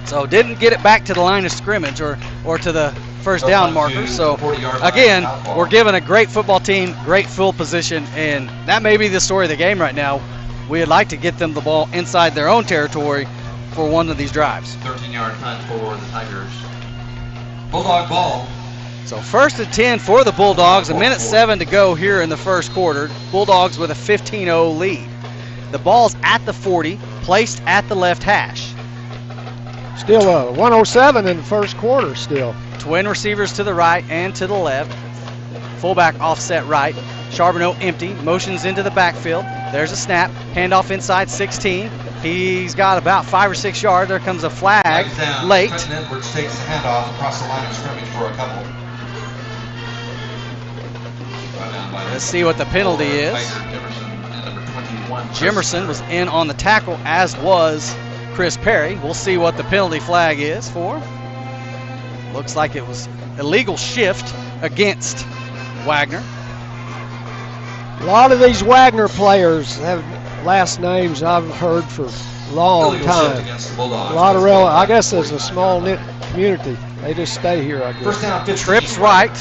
So didn't get it back to the line of scrimmage or to the first down marker. So again, we're given a great football team, great field position, and that may be the story of the game right now. We'd like to get them the ball inside their own territory for one of these drives. 13-yard punt for the Tigers. Bulldog ball. So 1st and 10 for the Bulldogs. 1:07 to go here in the first quarter. Bulldogs with a 15-0 lead. The ball's at the 40, placed at the left hash. Still 1:07 in the first quarter still. Twin receivers to the right and to the left. Fullback offset right. Charbonneau empty, motions into the backfield. There's a snap, handoff inside 16. He's got about 5 or 6 yards. There comes a flag late. Edwards takes the handoff across the line of scrimmage for a couple. Let's see what the penalty is. Jimerson was in on the tackle, as was Chris Perry. We'll see what the penalty flag is for. Looks like it was illegal shift against Wagner. A lot of these Wagner players have last names I've heard for a long time. A lot of I guess there's a small knit community. They just stay here, I guess. Trips right.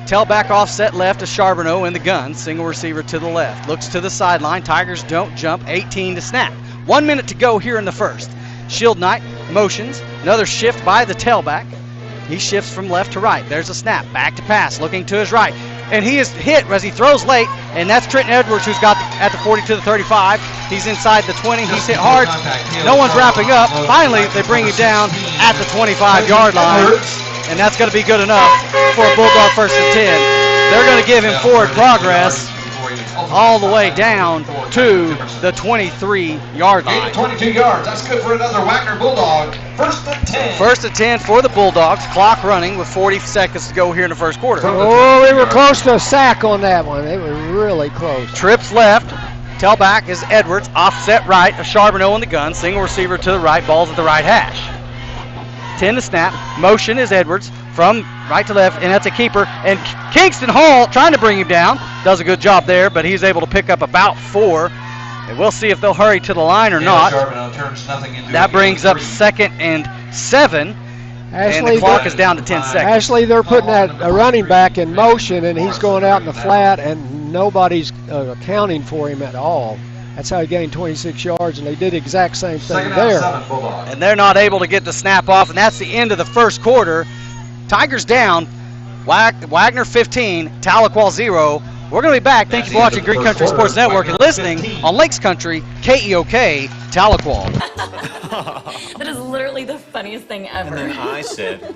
Tailback offset left to Charbonneau in the gun. Single receiver to the left. Looks to the sideline. Tigers don't jump. 18 to snap. 1 minute to go here in the first. Shield Knight motions. Another shift by the tailback. He shifts from left to right. There's a snap. Back to pass. Looking to his right. And he is hit as he throws late. And that's Trenton Edwards, who's got at the 40 to the 35. He's inside the 20. He's hit hard. No one's wrapping up. Finally, they bring him down at the 25-yard line. And that's going to be good enough for a Bulldog 1st and 10. They're going to give him forward progress all the way down to the 23-yard line. 22 yards. That's good for another Wagner Bulldog. 1st and 10. 1st and 10 for the Bulldogs. Clock running with 40 seconds to go here in the first quarter. Oh, we were close to a sack on that one. They were really close. Trips left. Tailback is Edwards. Offset right of Charbonneau in the gun. Single receiver to the right. Ball's at the right hash. 10 to snap. Motion is Edwards from right to left, and that's a keeper. And Kingston Hall trying to bring him down. Does a good job there, but he's able to pick up about 4. And we'll see if they'll hurry to the line or not. That brings up 2nd and 7. And the clock is down to 10 seconds. Actually, they're putting a running back in motion, and he's going out in the flat, and nobody's accounting for him at all. That's how he gained 26 yards, and they did the exact same thing there. And they're not able to get the snap off, and that's the end of the first quarter. Tigers down, Wagner 15, Tahlequah 0. We're going to be back. Thank you for watching Green Country Sports Network and listening on Lakes Country, KEOK, Tahlequah. That is literally the funniest thing ever. And then I said,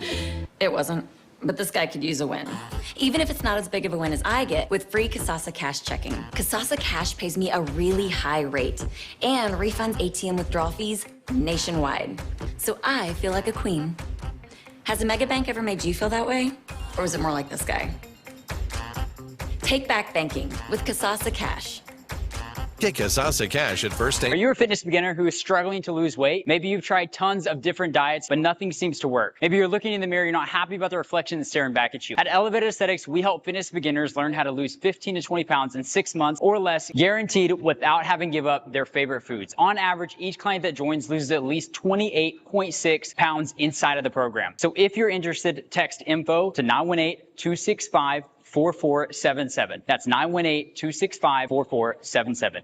it wasn't. But this guy could use a win. Even if it's not as big of a win as I get with free Kasasa Cash checking. Kasasa Cash pays me a really high rate and refunds ATM withdrawal fees nationwide. So I feel like a queen. Has a mega bank ever made you feel that way? Or was it more like this guy? Take back banking with Kasasa Cash. Get Casasa Cash at First State. Are you a fitness beginner who is struggling to lose weight? Maybe you've tried tons of different diets, but nothing seems to work. Maybe you're looking in the mirror, you're not happy about the reflection that's staring back at you. At Elevated Aesthetics, we help fitness beginners learn how to lose 15 to 20 pounds in 6 months or less, guaranteed without having to give up their favorite foods. On average, each client that joins loses at least 28.6 pounds inside of the program. So if you're interested, text info to 918-265-4477. That's 918-265-4477.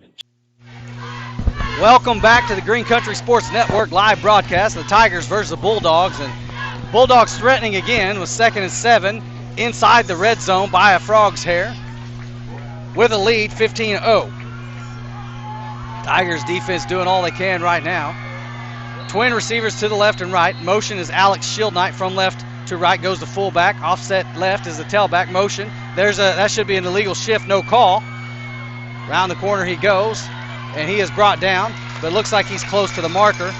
Welcome back to the Green Country Sports Network live broadcast of the Tigers versus the Bulldogs. And Bulldogs threatening again with 2nd and 7 inside the red zone by a frog's hair with a lead 15-0. Tigers defense doing all they can right now. Twin receivers to the left and right. Motion is Alex Shieldknight from left to right, goes to fullback. Offset left is the tailback motion. That should be an illegal shift, no call. Around the corner he goes, and he is brought down, but it looks like he's close to the marker,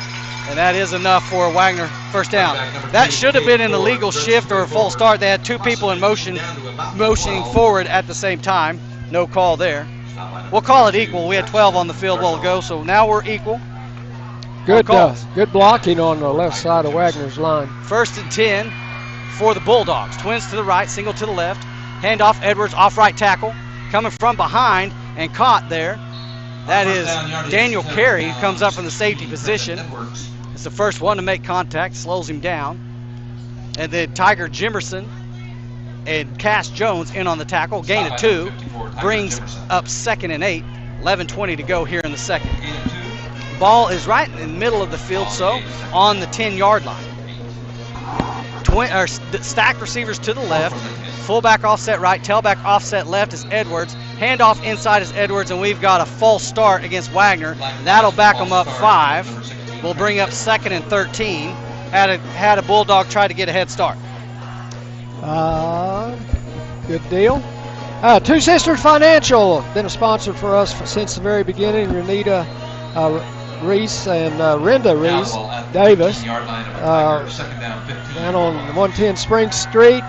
and that is enough for a Wagner first down. That should have been an illegal shift or a false start. They had two people in motion, motioning forward at the same time. No call there. We'll call it equal. We had 12 on the field a while ago, so now we're equal. Good blocking on the left side of Wagner's line. 1st and 10 for the Bulldogs. Twins to the right, single to the left. Handoff, Edwards off right tackle. Coming from behind and caught there. That is Daniel Carey, who comes up from the safety position. It's the first one to make contact, slows him down. And then Tiger Jimerson and Cass Jones in on the tackle. Gain of 2, brings up 2nd and 8. 11:20 to go here in the second. Ball is right in the middle of the field, so on the 10-yard line. Stacked receivers to the left. Fullback offset right, tailback offset left is Edwards. Handoff inside is Edwards, and we've got a false start against Wagner. That'll back them up 5. We'll bring up 2nd and 13. Had a Bulldog try to get a head start. Good deal. Two Sisters Financial, been a sponsor for us since the very beginning. Renita Reese and Renda Reese Davis. Down on 110 Spring Street.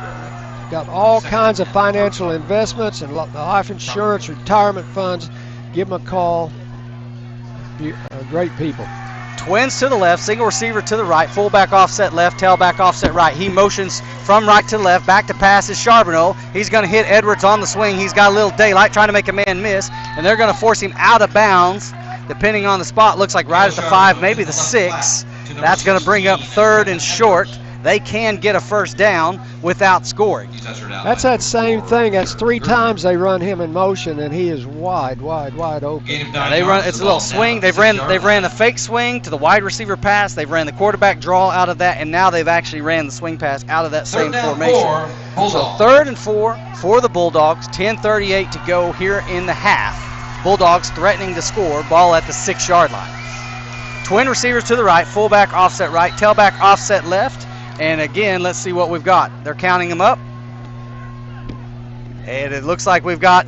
Got all kinds of financial investments and life insurance, retirement funds. Give them a call. Great people. Twins to the left, single receiver to the right, fullback offset left, tailback offset right. He motions from right to left, back to pass is Charbonneau. He's going to hit Edwards on the swing. He's got a little daylight trying to make a man miss, and they're going to force him out of bounds. Depending on the spot, looks like right at the 5, maybe the 6. That's going to bring up 3rd and short. They can get a first down without scoring. That's that same thing. That's 3 times they run him in motion, and he is wide open. They run. It's a little swing. They've ran the fake swing to the wide receiver pass. They've ran the quarterback draw out of that, and now they've actually ran the swing pass out of that same formation. So 3rd and 4 for the Bulldogs. 10:38 to go here in the half. Bulldogs threatening to score. Ball at the 6-yard line. Twin receivers to the right, fullback offset right, tailback offset left. And again, let's see what we've got. They're counting them up. And it looks like we've got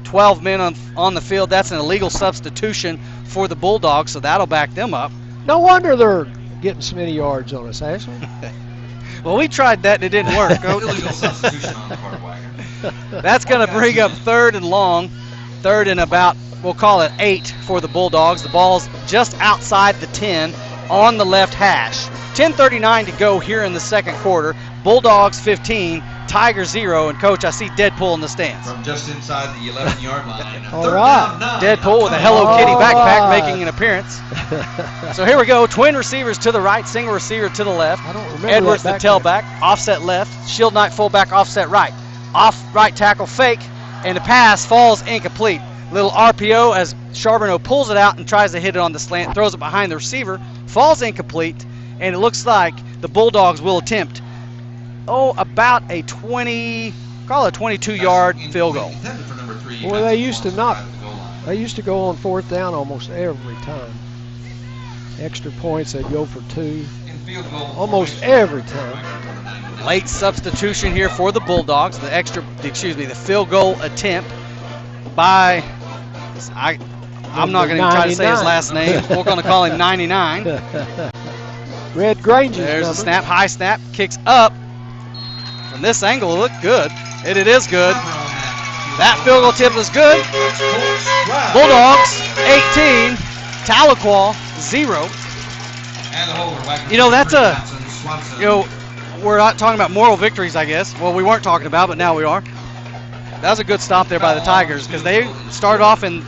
12 men on the field. That's an illegal substitution for the Bulldogs, so that'll back them up. No wonder they're getting so many yards on us, Ashley. Well, we tried that and it didn't work. Illegal substitution on the part of Wagner. That's going to bring up 3rd and long. 3rd and about, we'll call it 8 for the Bulldogs. The ball's just outside the 10 on the left hash. 10:39 to go here in the second quarter. Bulldogs 15, Tigers 0. And Coach, I see Deadpool in the stands. From just inside the 11-yard line. All right. Deadpool with a Hello Kitty backpack making an appearance. So here we go. Twin receivers to the right, single receiver to the left. I don't remember Edwards the that tailback, offset left. Shieldknight fullback, offset right. Off right tackle fake, and the pass falls incomplete. Little RPO as Charbonneau pulls it out and tries to hit it on the slant, throws it behind the receiver, falls incomplete, and it looks like the Bulldogs will attempt, about a 22-yard field goal. Boy, they used to go on 4th down almost every time. Extra points, they'd go for 2. Almost every time. Late substitution here for the Bulldogs. The field goal attempt by, I'm not going to try to say his last name. We're going to call him 99. Red Granger. There's a snap, high snap, kicks up. From this angle, it looked good. It is good. That field goal attempt is good. Bulldogs 18, Tahlequah 0. You know, that's we're not talking about moral victories, I guess. Well, we weren't talking about, but now we are. That was a good stop there by the Tigers because they started off in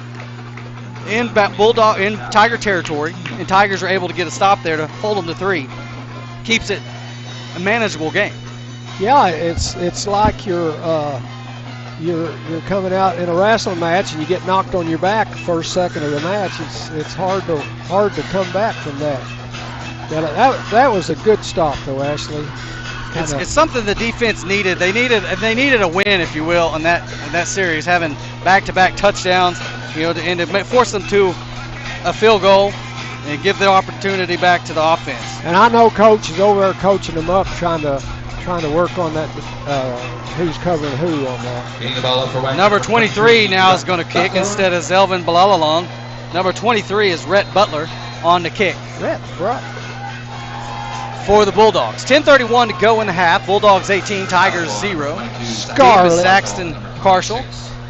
Tiger territory, and Tigers are able to get a stop there to hold them to 3. Keeps it a manageable game. Yeah, it's like you're coming out in a wrestling match and you get knocked on your back the first second of the match. It's hard to come back from that. That was a good stop though, Ashley. It's something the defense needed. They needed a win, if you will, in that series, having back-to-back touchdowns, and to force them to a field goal and give the opportunity back to the offense. And I know Coach is over there coaching them up, trying to work on that. Who's covering who on that? Number 23 now is going to kick instead of Zelvin Balalalong. Number 23 is Rhett Butler on the kick. Rhett, right. For the Bulldogs. 10:31 to go in the half. Bulldogs 18, Tigers 0. Scarlet. Saxton Carshall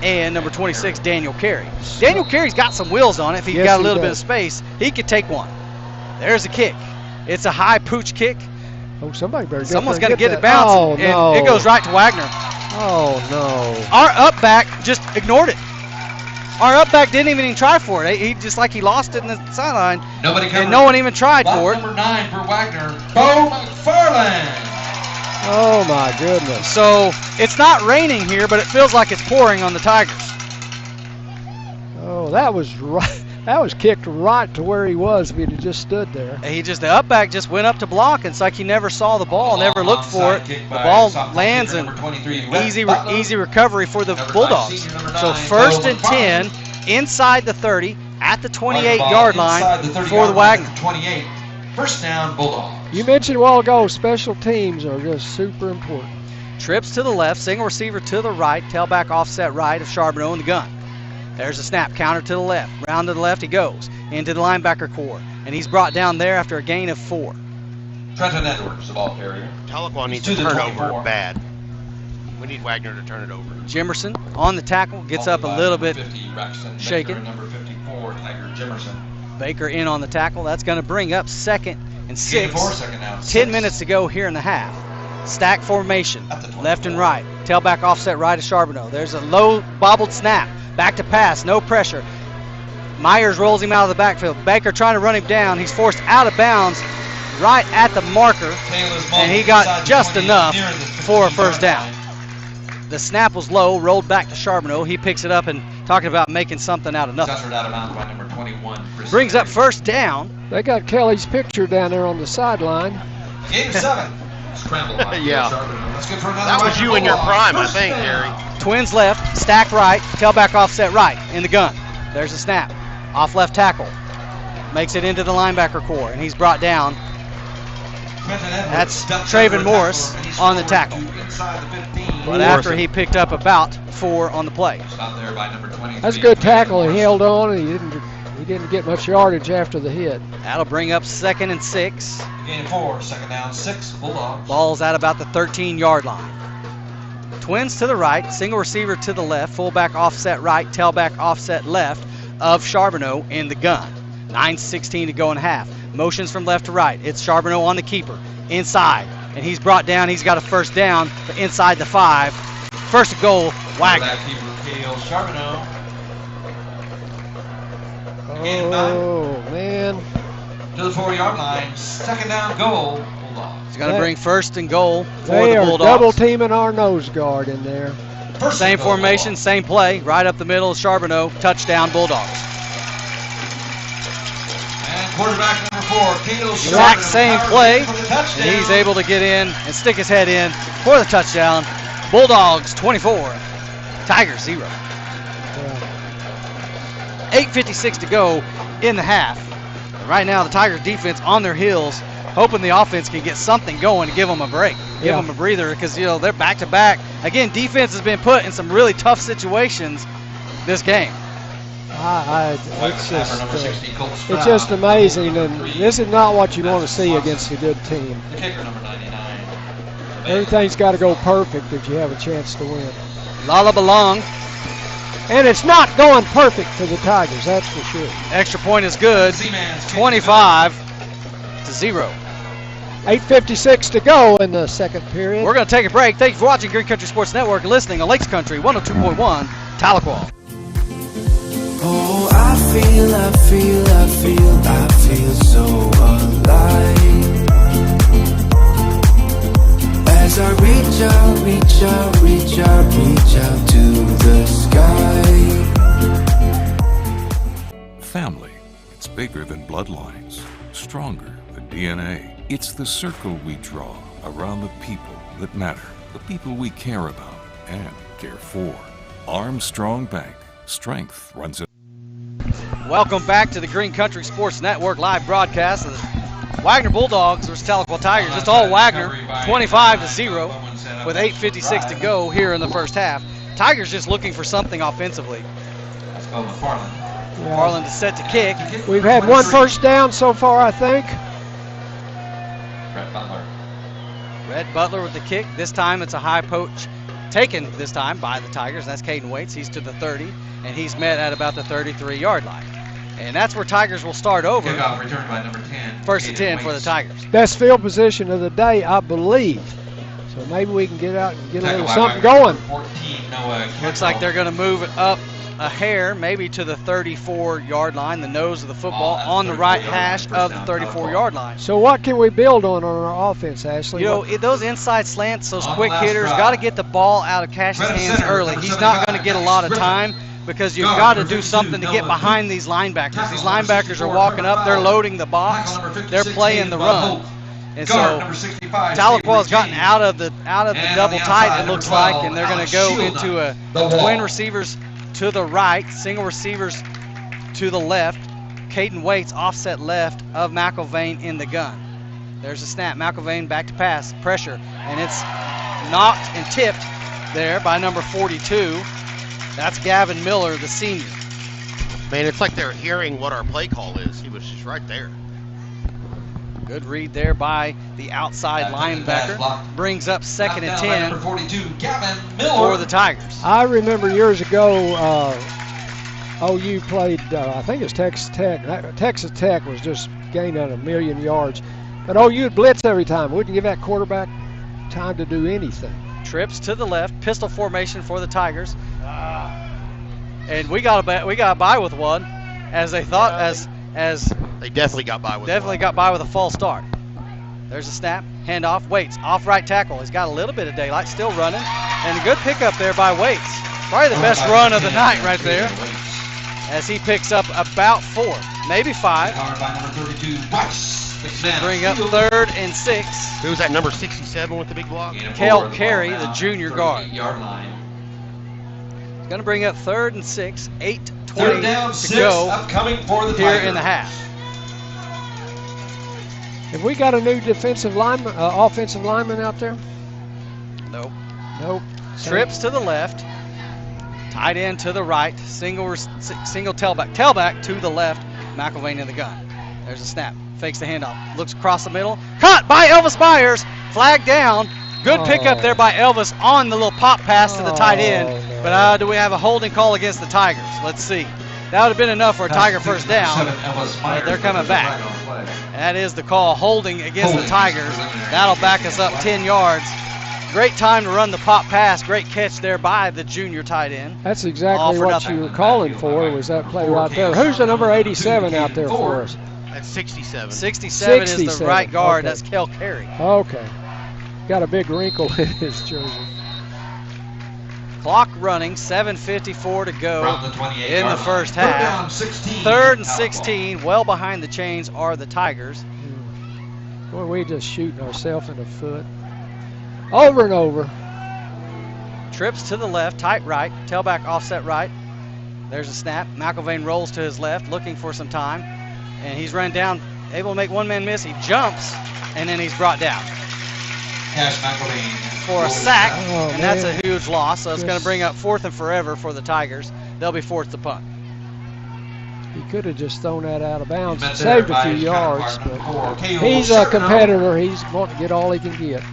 and number 26, Daniel Carey. Daniel Carey's got some wheels on it. If he's got a little bit of space, he could take one. There's a kick. It's a high pooch kick. Oh, someone's going to get it bouncing, and it goes right to Wagner. Oh, no. Our up back just ignored it. Our up back didn't even try for it. He just like he lost it in the sideline. And no one even tried for it. Number 9 for Wagner, Bo McFarland. Oh my goodness. So it's not raining here, but it feels like it's pouring on the Tigers. Oh, that was right. That was kicked right to where he was if he'd just stood there. The up back just went up to block, and it's like he never saw the ball, never looked for it. The ball lands, and easy recovery for the Bulldogs. So 1st and 10 inside the 30 at the 28-yard line for the Wagner. 28. First down, Bulldogs. You mentioned a while ago, special teams are just super important. Trips to the left, single receiver to the right, tailback offset right of Charbonneau in the gun. There's a snap, counter to the left. Round to the left he goes, into the linebacker core. And he's brought down there after a gain of 4. Trenton Edwards, the ball carrier. Tahlequah needs to turn over bad. We need Wagner to turn it over. Jimerson on the tackle, gets up a little bit shaken. Number 54, Tiger Jimerson. Baker in on the tackle. That's going to bring up 2nd and 6. 10 minutes to go here in the half. Stack formation, left and right. Tailback offset right of Charbonneau. There's a low bobbled snap. Back to pass, no pressure. Myers rolls him out of the backfield. Baker trying to run him down. He's forced out of bounds right at the marker, and he got just enough for a first down. The snap was low, rolled back to Charbonneau. He picks it up and talking about making something out of nothing. Out of bounds by number 21. Brings up first down. They got Kelly's picture down there on the sideline. Game 7. Scramble. Yeah. That was you in your prime, I think, Gary. Twins left, stack right, tailback offset right in the gun. There's a snap. Off left tackle. Makes it into the linebacker core, and he's brought down. That's Traven Morris on the tackle. But after he picked up about 4 on the play. That's a good tackle. He held on, and he didn't get much yardage after the hit. That'll bring up 2nd and 6. Gain 4, 2nd down, 6, Bulldogs. Ball's at about the 13-yard line. Twins to the right, single receiver to the left, fullback offset right, tailback offset left of Charbonneau in the gun. 9:16 to go in half. Motions from left to right. It's Charbonneau on the keeper, inside, and he's brought down. He's got a first down, but inside the 5. First and goal, Wagner. Charbonneau. Oh, man. To the 4-yard line, 2nd down, goal. He's going to bring 1st and goal for they the are Bulldogs. Double teaming our nose guard in there. Same formation, same play. Right up the middle, Charbonneau. Touchdown, Bulldogs. And quarterback number 4, Kale Exact same play. And he's able to get in and stick his head in for the touchdown. Bulldogs 24, Tigers 0. 8:56 to go in the half. And right now, the Tigers defense on their heels, hoping the offense can get something going to give them a break, give them a breather, because they're back to back. Again, defense has been put in some really tough situations this game. It's just amazing, and this is not what you want to see against a good team. The kicker, number 99. Everything's got to go perfect if you have a chance to win. Lala Belong. And it's not going perfect for the Tigers, that's for sure. Extra point is good. 25-0. 8:56 to go in the second period. We're going to take a break. Thank you for watching Green Country Sports Network and listening on Lakes Country 102.1 Tahlequah. Oh, I feel so alive. As I reach out to the sky. Family, it's bigger than bloodlines, stronger than DNA. It's the circle we draw around the people that matter, the people we care about and care for. Armstrong Bank, strength runs it. Welcome back to the Green Country Sports Network live broadcast of the Wagner Bulldogs versus Tahlequah Tigers. It's all Wagner, 25-0 with 8:56 to go here in the first half. Tigers just looking for something offensively. Let's go McFarland. Farland is set to kick. We've had one first down so far, I think. Red Butler with the kick. This time it's a high poach taken this time by the Tigers. That's Caden Waits. He's to the 30, and he's met at about the 33-yard line. And that's where Tigers will start over. Kickoff returned by number 10. First and 10 for the Tigers. Best field position of the day, I believe. So maybe we can get out and get a little something going. 14, Looks like they're going to move it up a hair, maybe to the 34-yard line, the nose of the football on the right hash of the 34-yard line. So what can we build on our offense, Ashley? You know, those inside slants, those quick hitters, got to get the ball out of Cash's hands early. He's not going to get a lot of time because you've got to do something to get behind these linebackers. These linebackers are walking up, they're loading the box, they're playing the run. And so Tahlequah's gotten out of the double tight, it looks like, and they're going to go into a twin receivers to the right, single receivers to the left. Caden Waits offset left of McIlvain in the gun. There's a snap. McIlvain back to pass. Pressure. And it's knocked and tipped there by number 42. That's Gavin Miller, the senior. Man, it's like they're hearing what our play call is. He was just right there. Good read there by the outside linebacker. Brings up second and 10 number 42, Gavin Miller. for the Tigers. I remember years ago, OU played, I think it's Texas Tech. Texas Tech was just gaining 1,000,000 yards. But OU would blitz every time. Wouldn't give that quarterback time to do anything. Trips to the left, pistol formation for the Tigers. And we got a bye with one, as they thought, as they definitely got by with a false start. There's a snap, handoff, Waits, off right tackle. He's got a little bit of daylight, still running, and a good pickup there by Waits. Probably the best run of the night right there, as he picks up about 4, maybe 5. Bring up 3rd and 6. Who's that number 67 with the big block? Cale Carey, the junior guard. Going to bring up 3rd and 6, 8:20 to go here in the half. Have we got a new offensive lineman out there? Nope. Nope. Trips to the left, tight end to the right, single tailback. Tailback to the left, McIlvain in the gun. There's a snap, fakes the handoff, looks across the middle, caught by Elvis Myers, flag down. Good pickup there by Elvis on the little pop pass to the tight end. No. But do we have a holding call against the Tigers? Let's see. That would have been enough for a Tiger first down. But they're coming back. That is the call, holding against the Tigers. That'll back us up 10 yards. Great time to run the pop pass. Great catch there by the junior tight end. That's exactly what you were calling for, was that play right there. Who's the number 87 out there for us? That's 67. 67 is the right guard. Okay. That's Cale Carey. Okay. Got a big wrinkle in his jersey. Clock running, 7:54 to go in the first half. 3rd and 16, well behind the chains are the Tigers. Boy, we just shooting ourselves in the foot. Over and over. Trips to the left, tight right, tailback offset right. There's a snap. McIlvain rolls to his left, looking for some time. And he's run down, able to make one man miss. He jumps, and then he's brought down for a sack, and that's a huge loss. So it's going to bring up 4th and forever for the Tigers. They'll be forced to punt. He could have just thrown that out of bounds and saved a few yards, but he's a competitor. He's wanting to get all he can get.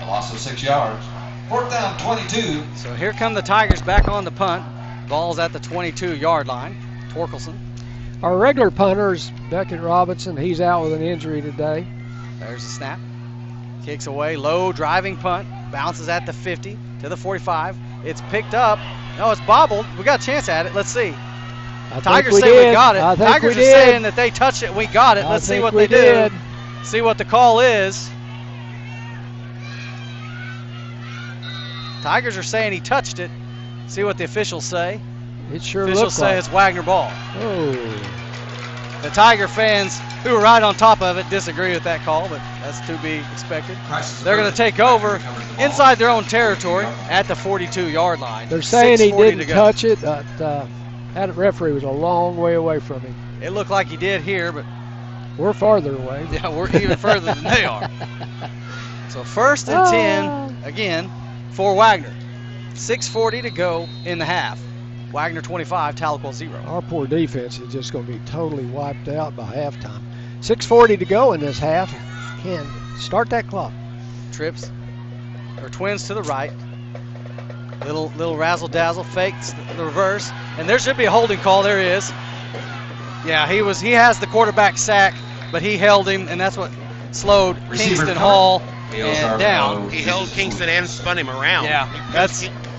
A loss of 6 yards. 4th down, 22. So here come the Tigers back on the punt. Ball's at the 22-yard line. Torkelson. Our regular punter is Beckett Robinson. He's out with an injury today. There's the snap. Kicks away, low driving punt. Bounces at the 50 to the 45. It's picked up. No, it's bobbled. We got a chance at it. Let's see. Tigers say we got it. Tigers are saying that they touched it. We got it. Let's see what they do. See what the call is. Tigers are saying he touched it. See what the officials say. It sure officials looks say like it's Wagner ball. Oh. The Tiger fans who were right on top of it disagree with that call, but that's to be expected. They're going to take over inside their own territory at the 42-yard line. They're saying he didn't touch it. That referee was a long way away from him. It looked like he did here, but we're farther away. Yeah, we're even further than they are. So 1st and 10 again for Wagner. 6:40 to go in the half. Wagner 25, Tahlequah 0. Our poor defense is just going to be totally wiped out by halftime. 6:40 to go in this half. Can start that clock. Trips or twins to the right. Little razzle dazzle, fakes the reverse, and there should be a holding call. There is. Yeah, he has the quarterback sack, but he held him, and that's what slowed Kingston Hall and down. He held Kingston and spun him around. Yeah,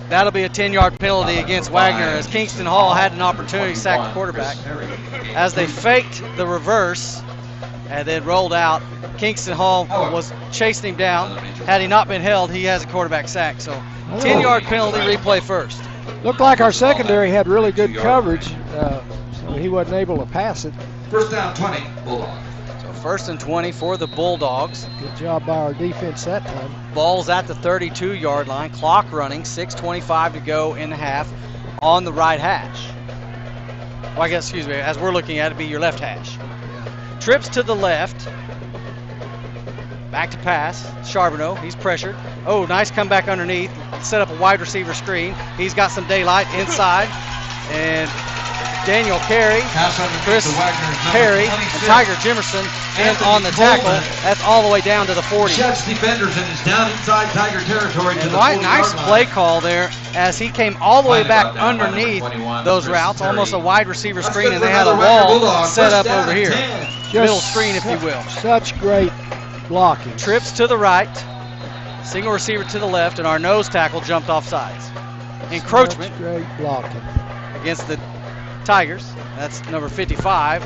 that'll be a 10-yard penalty against Wagner, as Kingston Hall had an opportunity to sack the quarterback. As they faked the reverse and then rolled out, Kingston Hall was chasing him down. Had he not been held, he has a quarterback sack. So 10-yard penalty, replay first. Looked like our secondary had really good coverage, so he wasn't able to pass it. 1st down, 20, Bulldogs. So 1st and 20 for the Bulldogs. Good job by our defense that time. Ball's at the 32-yard line. Clock running. 6:25 to go in the half on the right hash. Well, I guess, excuse me, as we're looking at it, be your left hash. Trips to the left. Back to pass. Charbonneau, he's pressured. Oh, nice comeback underneath. Set up a wide receiver screen. He's got some daylight inside. And Daniel Carey, Chris Perry, and Tiger Jimerson in on the tackle. That's all the way down to the 40. Sheds defenders and is down inside Tiger territory to the 40-yard nice line. play call there as he came all the way back underneath those routes, almost a wide receiver screen, and they had a wall set up over here. Middle screen, if you will. Such great blocking. Trips to the right, single receiver to the left, and our nose tackle jumped off sides. Encroachment. Such great blocking. Against the Tigers. That's number 55.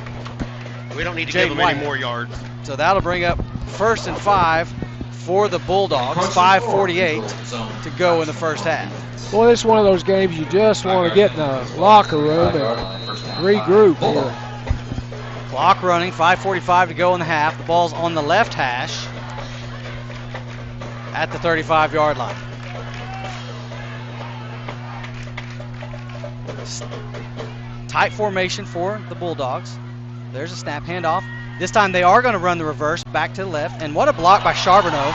We don't need to give them any more yards. So that'll bring up 1st and 5 for the Bulldogs. 5:48 to go in the first half. Boy, this is one of those games you just want to get in the locker room and regroup here. Clock running, 5:45 to go in the half. The ball's on the left hash at the 35-yard line. Tight formation for the Bulldogs. There's a snap handoff. This time they are going to run the reverse back to the left. And what a block by Charbonneau.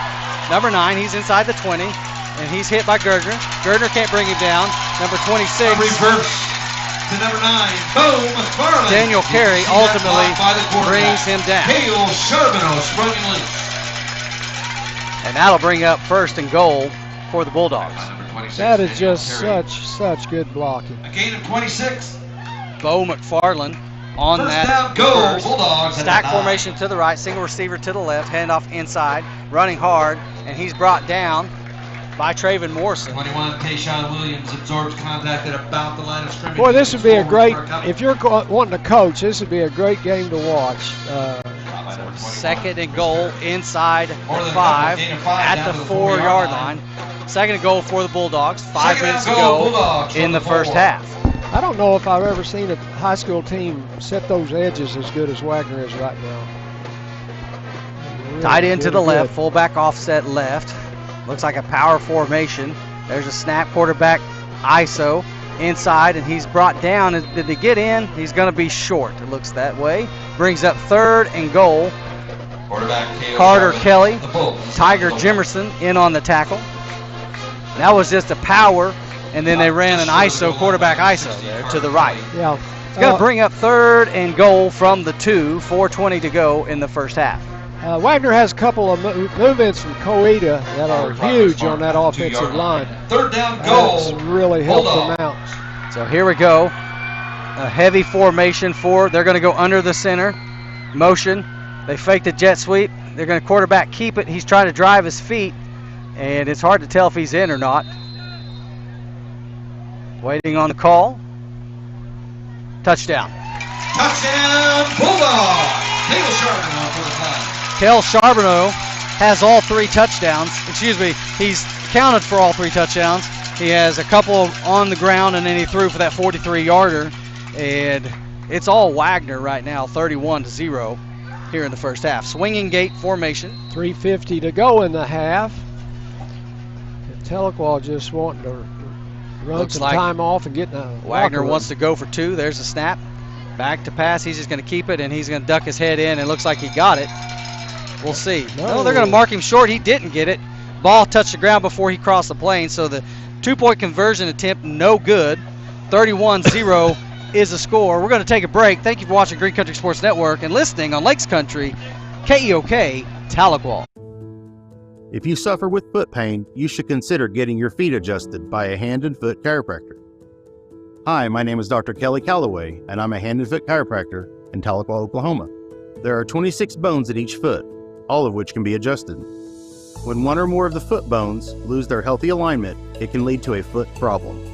Number 9, he's inside the 20. And he's hit by Gardner. Gardner can't bring him down. Number 26. Reverse to number 9. Boom. McFarland. Daniel Carey ultimately brings him down. Cale Charbonneau sprung him loose. And that'll bring up 1st and goal for the Bulldogs. That is just such good blocking. A gain of 26. Bo McFarland on First that down, go, reverse. Bulldogs. Stack formation to the right, single receiver to the left, handoff inside, running hard, and he's brought down by Traven Morrison. 21, Tayshawn Williams absorbs contact at about the line of scrimmage. Boy, this would be a great, if you're wanting to coach, this would be a great game to watch. 2nd and goal inside the 5 at the 4-yard line. 2nd and goal for the Bulldogs. 5 minutes to go in the first half. I don't know if I've ever seen a high school team set those edges as good as Wagner is right now. Really, Tight end to the really left, good. fullback offset left. Looks like a power formation. There's a snap, quarterback ISO inside, and he's brought down. Did they get in? He's going to be short. It looks that way. Brings up 3rd and goal. Quarterback Carter Kelly, Tiger Jimerson in on the tackle. That was just a power. And then they ran an ISO, quarterback ISO there to the right. Yeah. It's going to bring up 3rd and goal from the 2, 4:20 to go in the first half. Wagner has a couple of movements from Coeta that are huge on that offensive line. Third down goal. That's really helped them out. So here we go. A heavy formation for, they're going to go under the center. Motion. They fake the jet sweep. They're going to quarterback keep it. He's trying to drive his feet, and it's hard to tell if he's in or not. Waiting on the call. Touchdown. Touchdown, Bulldogs. Cale Charbonneau for the time. Cale Charbonneau has all 3 touchdowns. Excuse me, he's counted for all 3 touchdowns. He has a couple on the ground, and then he threw for that 43-yarder. And it's all Wagner right now, 31-0 here in the first half. Swinging gate formation. 3:50 to go in the half. And Tahlequah just wanting to run Looks some like time off and get in a Wagner locker wants to go for 2. There's a snap. Back to pass. He's just going to keep it, and he's going to duck his head in. It looks like he got it. We'll see. No, they're going to mark him short. He didn't get it. Ball touched the ground before he crossed the plane, so the 2-point conversion attempt, no good. 31-0 is the score. We're going to take a break. Thank you for watching Green Country Sports Network and listening on Lakes Country, KEOK, Tahlequah. If you suffer with foot pain, you should consider getting your feet adjusted by a hand and foot chiropractor. Hi, my name is Dr. Kelly Calloway, and I'm a hand and foot chiropractor in Tahlequah, Oklahoma. There are 26 bones in each foot, all of which can be adjusted. When one or more of the foot bones lose their healthy alignment, it can lead to a foot problem.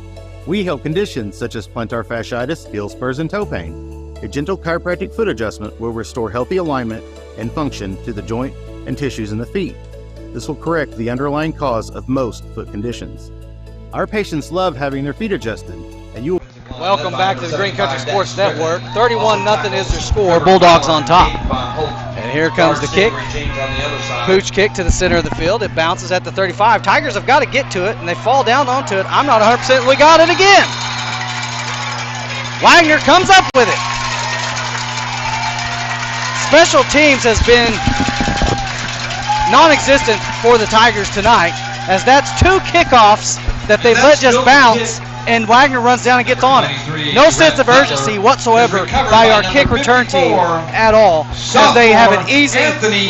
We help conditions such as plantar fasciitis, heel spurs, and toe pain. A gentle chiropractic foot adjustment will restore healthy alignment and function to the joint and tissues in the feet. This will correct the underlying cause of most foot conditions. Our patients love having their feet adjusted, and you. Welcome back to the Green Country Sports Network. 31-0 is their score. Bulldogs on top. And here comes the kick. Pooch kick to the center of the field. It bounces at the 35. Tigers have got to get to it, and they fall down onto it. I'm not 100%. We got it again. Wagner comes up with it. Special teams has been non-existent for the Tigers tonight, as that's 2 kickoffs that they let just bounce, and Wagner runs down and gets on it. No sense of urgency whatsoever by our kick return team at all, as they have an easy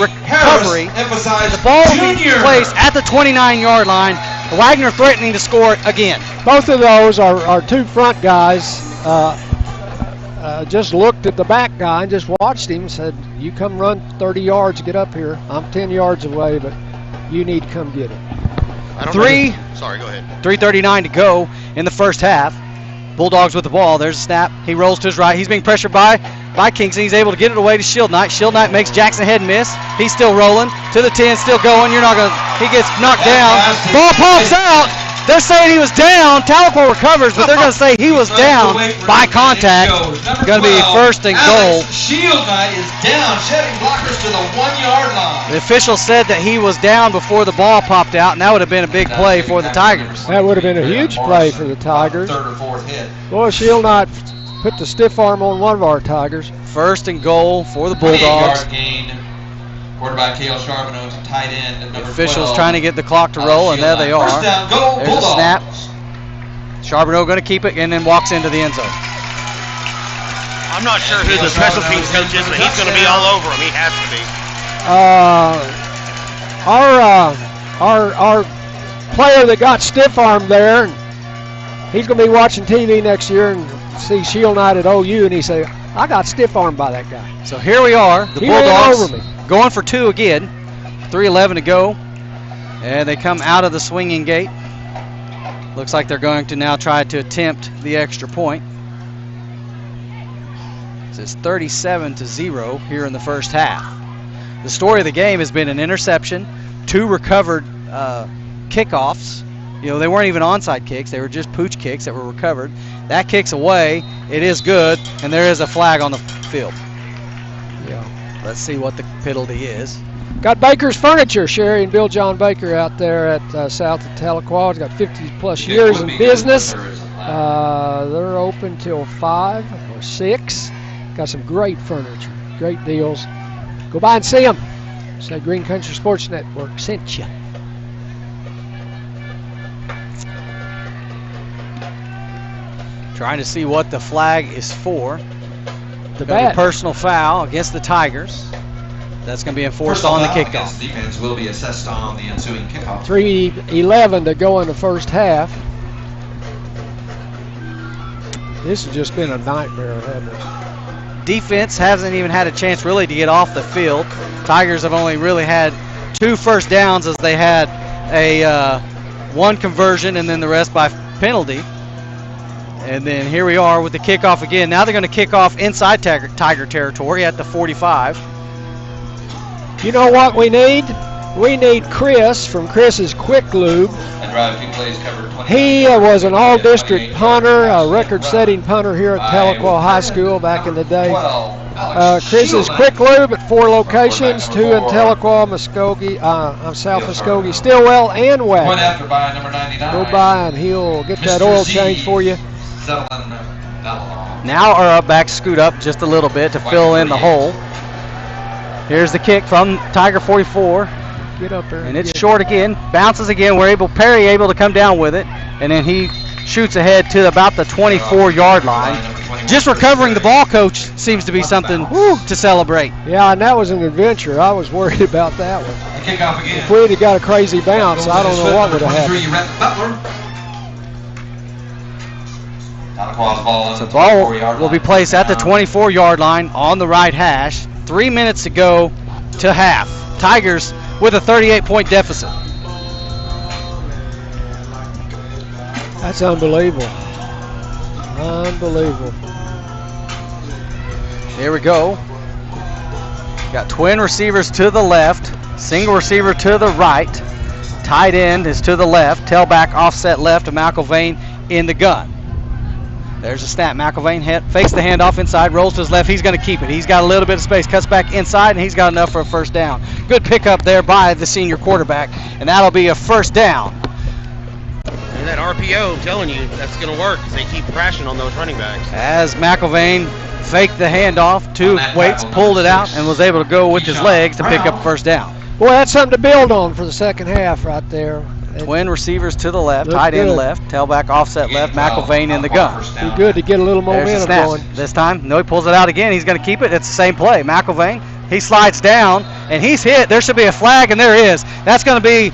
recovery. The ball is placed at the 29-yard line. Wagner threatening to score again. Both of those are 2 front guys. Just looked at the back guy and just watched him, said, you come run 30 yards, get up here. I'm 10 yards away, but you need to come get it. Sorry, go ahead. 3:39 to go in the first half. Bulldogs with the ball. There's a snap. He rolls to his right. He's being pressured by Kingston. He's able to get it away to Shield Knight. Shield Knight makes Jackson Head miss. He's still rolling to the 10, still going. He gets knocked down. Ball pops out. They're saying he was down. Tahlequah recovers, but they're going to say he was down by contact. Going to be first and goal. Shield Knight is down, shedding blockers to the 1-yard line. The official said that he was down before the ball popped out, and that would have been a big play for the Tigers. That would have been a huge play for the Tigers. Third or fourth hit. Boy, Shield Knight put the stiff arm on one of our Tigers. First and goal for the Bulldogs. 28-yard gain. Quarterback Cale Charbonneau to tight end. And Officials trying to get the clock to roll, and there they are. First down, go There's a snap. Charbonneau going to keep it and then walks into the end zone. I'm not sure who the special teams coach is, but he's going to be all over him. He has to be. Our player that got stiff armed there, he's going to be watching TV next year and see Shield Knight at OU, and he say, I got stiff armed by that guy. So here we are, the Bulldogs going for 2 again. 3:11 to go, and they come out of the swinging gate. Looks like they're going to now try to attempt the extra point. It's 37-0 here in the first half. The story of the game has been an interception, 2 recovered kickoffs. They weren't even onside kicks. They were just pooch kicks that were recovered. That kick's away. It is good, and there is a flag on the field. Yeah. Let's see what the penalty is. Got Baker's Furniture, Sherry and Bill John Baker out there at south of Tahlequah. He's got 50-plus years in business. They're open till 5 or 6. Got some great furniture, great deals. Go by and see them. Say Green Country Sports Network sent you. Trying to see what the flag is for. The bat. Personal foul against the Tigers. That's going to be enforced on the kickoff. Defense will be assessed on the ensuing kickoff. 3:11 to go in the first half. This has just been a nightmare, hasn't it? Defense hasn't even had a chance really to get off the field. Tigers have only really had 2 first downs as they had a 1 conversion and then the rest by penalty. And then here we are with the kickoff again. Now they're going to kick off inside Tiger territory at the 45. You know what we need? We need Chris from Chris's Quick Lube. And drive 2 plays covered 20. He was an all-district punter, a record-setting punter here at Tahlequah High School back in the day. Chris's Quick Lube at 4 locations, 2 in Tahlequah, South Muskogee, Stillwell, and Wagner. Point after by number 99. Go by and he'll get that oil change for you. Now our up backs scoot up just a little bit to fill in the hole. Here's the kick from Tiger 44. Get up there. And it's short again. Bounces again. Perry able to come down with it. And then he shoots ahead to about the 24-yard line. Just recovering the ball, coach, seems to be something to celebrate. Yeah, and that was an adventure. I was worried about that one. Kickoff again. If we'd have got a crazy bounce, I don't know what would have happened. So the ball will be placed at the 24-yard line on the right hash. 3 minutes to go to half. Tigers with a 38-point deficit. That's unbelievable. Unbelievable. Here we go. Got twin receivers to the left, single receiver to the right. Tight end is to the left. Tailback offset left to McElvain in the gun. There's a snap. McElvain fakes the handoff inside, rolls to his left. He's going to keep it. He's got a little bit of space, cuts back inside, and he's got enough for a first down. Good pickup there by the senior quarterback, and that'll be a first down. And that RPO, I'm telling you, that's going to work because they keep crashing on those running backs. As McElvain faked the handoff to Waits, pulled it out, and was able to go with his legs to pick up first down. Boy, that's something to build on for the second half right there. Twin receivers to the left, tight end left, tailback offset left, McElvain in the gun. Be good to get a little momentum going. This time, no, he pulls it out again. He's going to keep it. It's the same play. McElvain, he slides down, and he's hit. There should be a flag, and there is. That's going to be,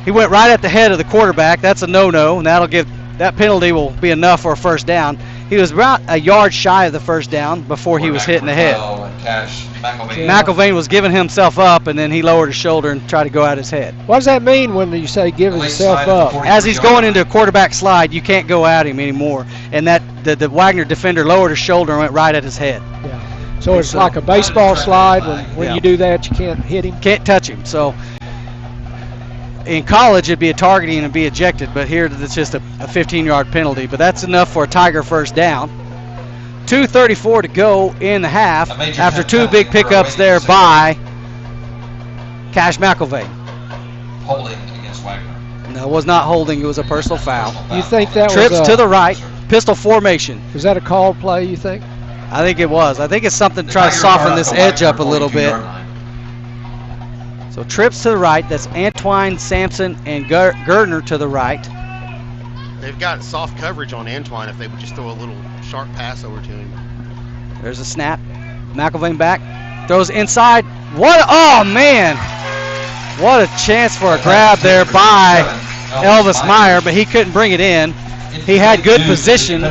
he went right at the head of the quarterback. That's a no-no, and that penalty will be enough for a first down. He was about a yard shy of the first down before he was hit in the head. McElvain was giving himself up, and then he lowered his shoulder and tried to go at his head. What does that mean when you say give himself up? As he's going into a quarterback slide, you can't go at him anymore. And the Wagner defender lowered his shoulder and went right at his head. Yeah. So it's like a baseball slide. When you do that, you can't hit him? Can't touch him. So in college, it'd be a targeting and be ejected, but here it's just a 15-yard penalty. But that's enough for a Tiger first down. 2:34 to go in the half after 2 big pickups there by Cash McElvain. Holding against Wagner. No, it was not holding. It was a personal foul. You think that Trips was to the right, pistol formation. Was that a called play, you think? I think it was. I think it's something to try to soften this edge up a little bit. So trips to the right. That's Antwine, Sampson, and Gardner to the right. They've got soft coverage on Antwine if they would just throw a little sharp pass over to him. There's a snap. McElvain back. Throws inside. Oh, man. What a chance for a grab there by Elvis Meyer, but he couldn't bring it in. He had good position,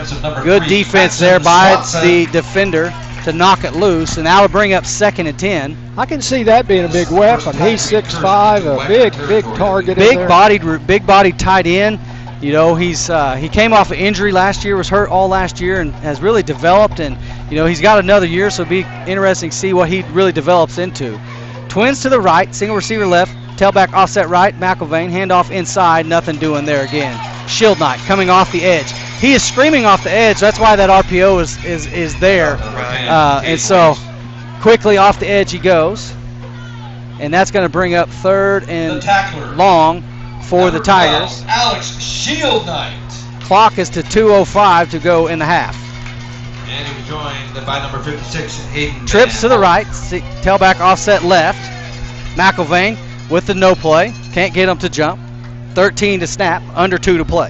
good defense there by the defender to knock it loose, and that would bring up 2nd and 10. I can see that being a big weapon. He's 6'5", a big target. Big bodied tight end. You know, he came off an injury last year, was hurt all last year, and has really developed. And you know, he's got another year, so it'll be interesting to see what he really develops into. Twins to the right, single receiver left, tailback offset right, McElvain, handoff inside, nothing doing there again. Shield Knight coming off the edge. He is screaming off the edge. That's why that RPO is there. And so quickly off the edge he goes. And that's going to bring up 3rd and long for the Tigers. Alex Shield Knight. Clock is to 2:05 to go in the half. And he was joined by number 56, Hayden. Trips to the right, tailback offset left. McElvain with the no play. Can't get him to jump. 13 to snap, under 2 to play.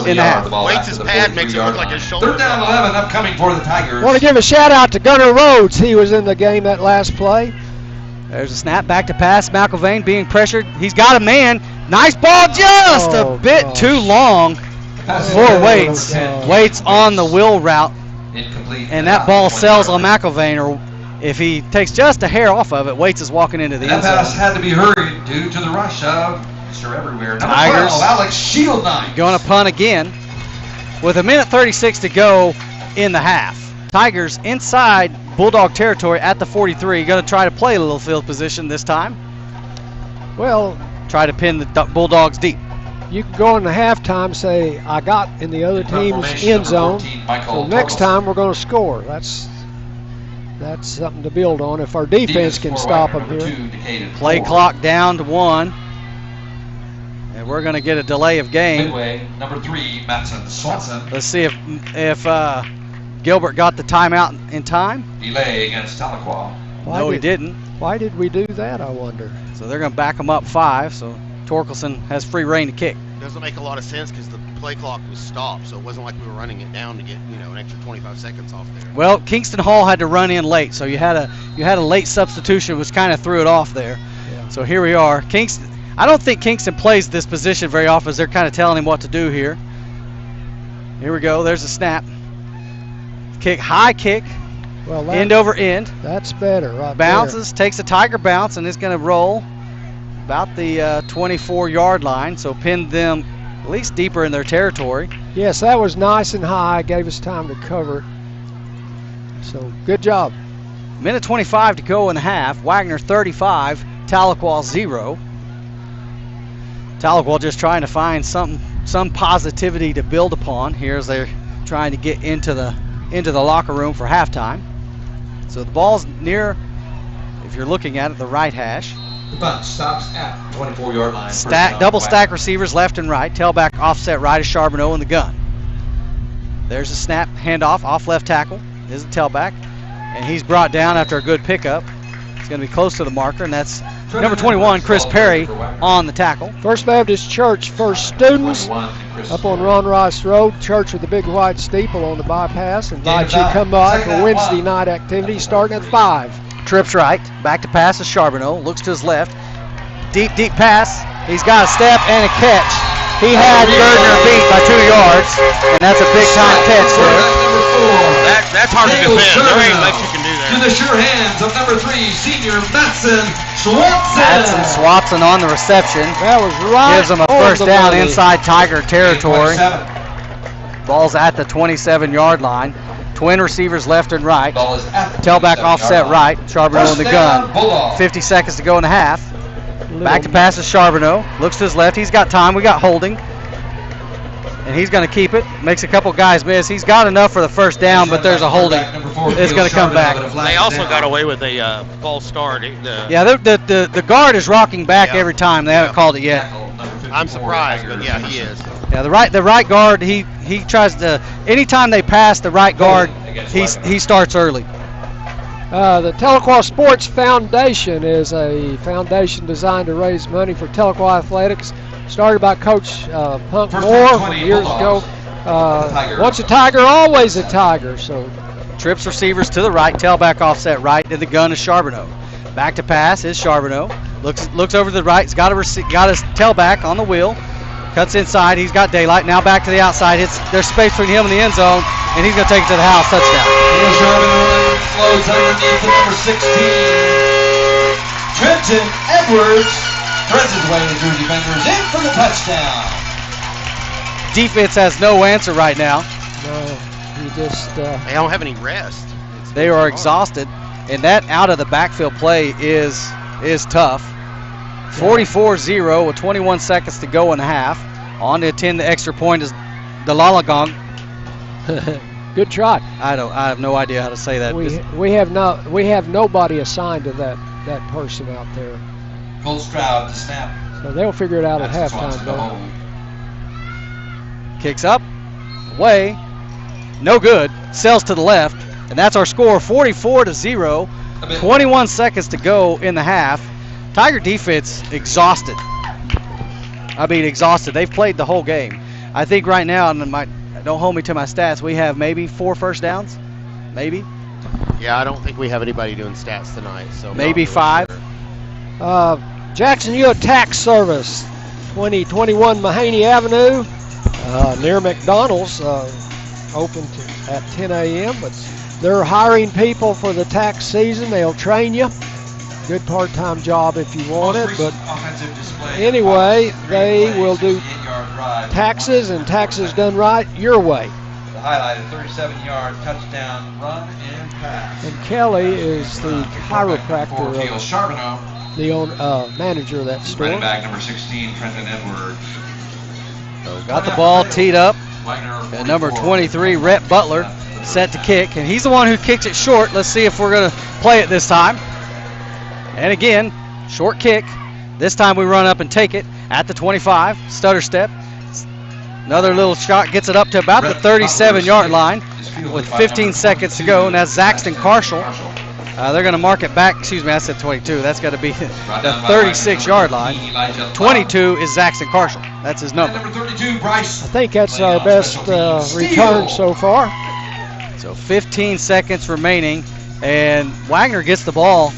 In the half. Waits' pad makes it look like his shoulder. 3rd down 11 upcoming for the Tigers. I want to give a shout out to Gunnar Rhodes. He was in the game that last play. There's a snap, back to pass. McIlvain being pressured. He's got a man. Nice ball, just a bit too long for Waits. Waits on the wheel route. And that ball sells on McIlvain, or if he takes just a hair off of it, Waits is walking into the end zone. That pass had to be hurried due to the rush of Mr. Everywhere. Number Tigers 12, Alex Shieldknight. going to punt again with 1:36 to go in the half. Tigers inside Bulldog territory at the 43. Going to try to play a little field position this time. Well, try to pin the Bulldogs deep. You can go in the halftime, say, I got in the other team's end zone. So next time we're going to score. That's something to build on if our defense can stop them here. Play clock down to 1. And we're going to get a delay of game. Midway, number 3, Matson Swanson. Let's see if Gilbert got the timeout in time. Delay against Tahlequah. No, he didn't. Why did we do that, I wonder? So they're going to back them up 5. So Torkelson has free reign to kick. Doesn't make a lot of sense because the play clock was stopped, so it wasn't like we were running it down to get an extra 25 seconds off there. Well, Kingston Hall had to run in late, so you had a late substitution, which kind of threw it off there. Yeah. So here we are. Kingston. I don't think Kingston plays this position very often, as they're kind of telling him what to do here. Here we go. There's a snap. Kick, high kick. Well, end over end. That's better. Right Bounces, there. takes a Tiger bounce, and is going to roll about the 24-yard line. So pinned them at least deeper in their territory. Yes, that was nice and high. Gave us time to cover it. So good job. 1:25 to go in the half. Wagner 35, Tahlequah 0. Tahlequah just trying to find some positivity to build upon here as they're trying to get into the locker room for halftime. So the ball's near, if you're looking at it, the right hash. The punt stops at 24-yard line. Double stack receivers left and right. Tailback offset right is Charbonneau in the gun. There's a snap, handoff, off left tackle. Is a tailback. And he's brought down after a good pickup. He's going to be close to the marker, and that's number 21, Chris Perry, on the tackle. First Baptist Church First Students up on Ron Rice Road. Church with the big white steeple on the bypass. Invite you to come by for Wednesday night activity starting at 5. Trips right. Back to pass is Charbonneau. Looks to his left. Deep pass. He's got a step and a catch. He had Gardner beat by 2 yards, and that's a big-time catch there. That's hard to defend. There ain't much you can do there. To the sure hands of number 3, senior Matson Swanson. Matson Swanson on the reception. That was right. Gives him a first down inside Tiger territory. Ball's at the 27-yard line. Twin receivers left and right. Tailback offset right. Charbonneau in the gun. 50 seconds to go in the half. Back to pass is Charbonneau. Looks to his left. He's got time. We got holding. And he's going to keep it. Makes a couple guys miss. He's got enough for the first down, but there's a holding. It's going to come back. They also got away with a false start. Yeah, the guard is rocking back every time. They haven't called it yet. I'm surprised, but yeah, he is. Yeah, the right guard, he tries to, anytime they pass the right guard, he starts early. The Tahlequah Sports Foundation is a foundation designed to raise money for Tahlequah athletics. Started by Coach Punk Moore from years ago. Once a Tiger, always a Tiger. So, trips receivers to the right, tailback offset right, and the gun is Charbonneau. Back to pass is Charbonneau. Looks over to the right. He's got his tailback on the wheel. Cuts inside. He's got daylight. Now back to the outside. There's space between him and the end zone, and he's going to take it to the house. Touchdown. Charbonneau flows underneath the number 16. Trenton Edwards threads his way through defenders in for the touchdown. Defense has no answer right now. No, he just. They don't have any rest. They are exhausted, and that out of the backfield play is tough. 44-0 with 21 seconds to go in the half. On to attend the extra point is the Lalagong. Good try. I have no idea how to say that. We have nobody assigned to that person out there. Cole Stroud to snap. So they'll figure it out at halftime. Kicks up, away, no good. Sells to the left, and that's our score. 44-0. 21 seconds to go in the half. Tiger defense exhausted. Exhausted. They've played the whole game. I think right now, and don't hold me to my stats, we have maybe 4 first downs. Maybe. Yeah, I don't think we have anybody doing stats tonight. So maybe 5. Sure. Jackson Hewitt Tax Service, 2021 Mahaney Avenue, near McDonald's, open at 10 a.m. But they're hiring people for the tax season. They'll train you. Good part-time job if you want it. But anyway, they will do taxes, and taxes done right your way. The highlight, a 37-yard touchdown run and pass. And Kelly is the chiropractor, the manager of that store. Running back number 16, Trenton Edwards. So got the ball teed up. And number 23, Rhett Butler, set to kick. And he's the one who kicked it short. Let's see if we're going to play it this time. And again, short kick. This time we run up and take it at the 25. Stutter step. Another little shot gets it up to about the 37-yard line with 15 seconds to go. And that's Zaxton Carshall. They're going to mark it back. Excuse me, I said 22. That's got to be the 36-yard line. 22 is Zaxton Carshall. That's his number. Number 32, Bryce. I think that's our best return so far. So 15 seconds remaining, and Wagner gets the ball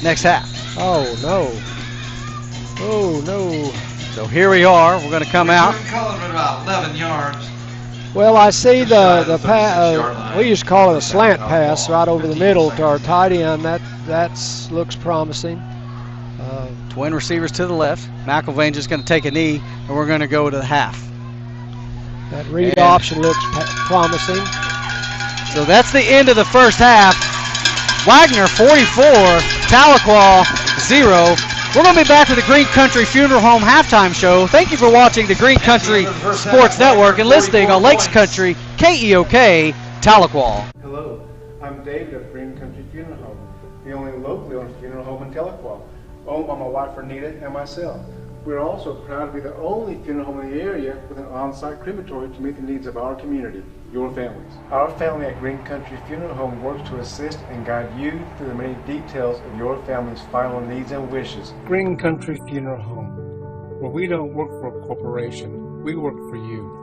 next half. Oh, no. Oh, no. So here we are. We're going to come out. About 11 yards. Well, I see the pass. We used to call it a slant pass right over the middle to our tight end. That looks promising. Twin receivers to the left. McIlvain just going to take a knee, and we're going to go to the half. That read option looks promising. So that's the end of the first half. Wagner 44, Tahlequah 0. We're going to be back with the Green Country Funeral Home halftime show. Thank you for watching the Green Country Sports Network and listening on Lakes Country, KEOK, Tahlequah. Hello, I'm David of Green Country Funeral Home, the only locally owned funeral home in Tahlequah, owned by my wife Renita and myself. We're also proud to be the only funeral home in the area with an on-site crematory to meet the needs of our community, your families. Our family at Green Country Funeral Home works to assist and guide you through the many details of your family's final needs and wishes. Green Country Funeral Home, where we don't work for a corporation, we work for you.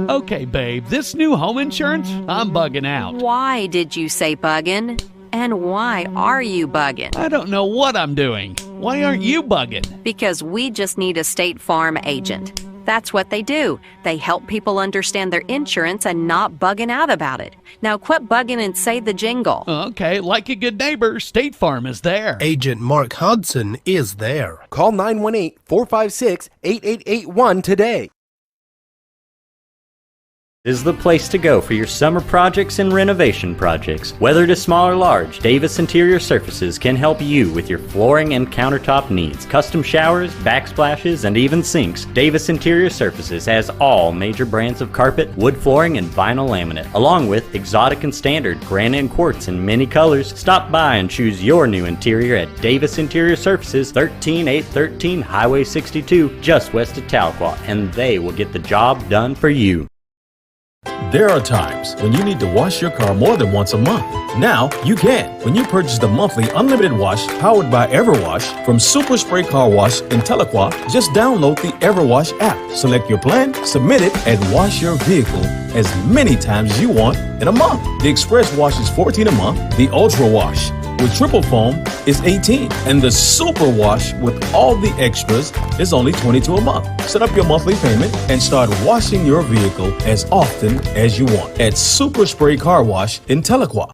Okay, babe, this new home insurance, I'm bugging out. Why did you say bugging? And why are you bugging? I don't know what I'm doing. Why aren't you bugging? Because we just need a State Farm agent. That's what they do. They help people understand their insurance and not bugging out about it. Now quit bugging and say the jingle. Okay, like a good neighbor, State Farm is there. Agent Mark Hudson is there. Call 918-456-8881 today. Is the place to go for your summer projects and renovation projects. Whether it is small or large, Davis Interior Surfaces can help you with your flooring and countertop needs. Custom showers, backsplashes, and even sinks. Davis Interior Surfaces has all major brands of carpet, wood flooring, and vinyl laminate, along with exotic and standard granite and quartz in many colors. Stop by and choose your new interior at Davis Interior Surfaces, 13813 Highway 62, just west of Tahlequah, and they will get the job done for you. There are times when you need to wash your car more than once a month. Now you can when you purchase the monthly unlimited wash powered by Everwash from Super Spray Car Wash in Tahlequah. Just download the Everwash app, select your plan, submit it, and wash your vehicle as many times as you want in a month. The Express Wash is $14 a month. The Ultra Wash with triple foam is $18, and the Super Wash with all the extras is only $22 a month. Set up your monthly payment and start washing your vehicle as often as you want at Super Spray Car Wash in Tahlequah.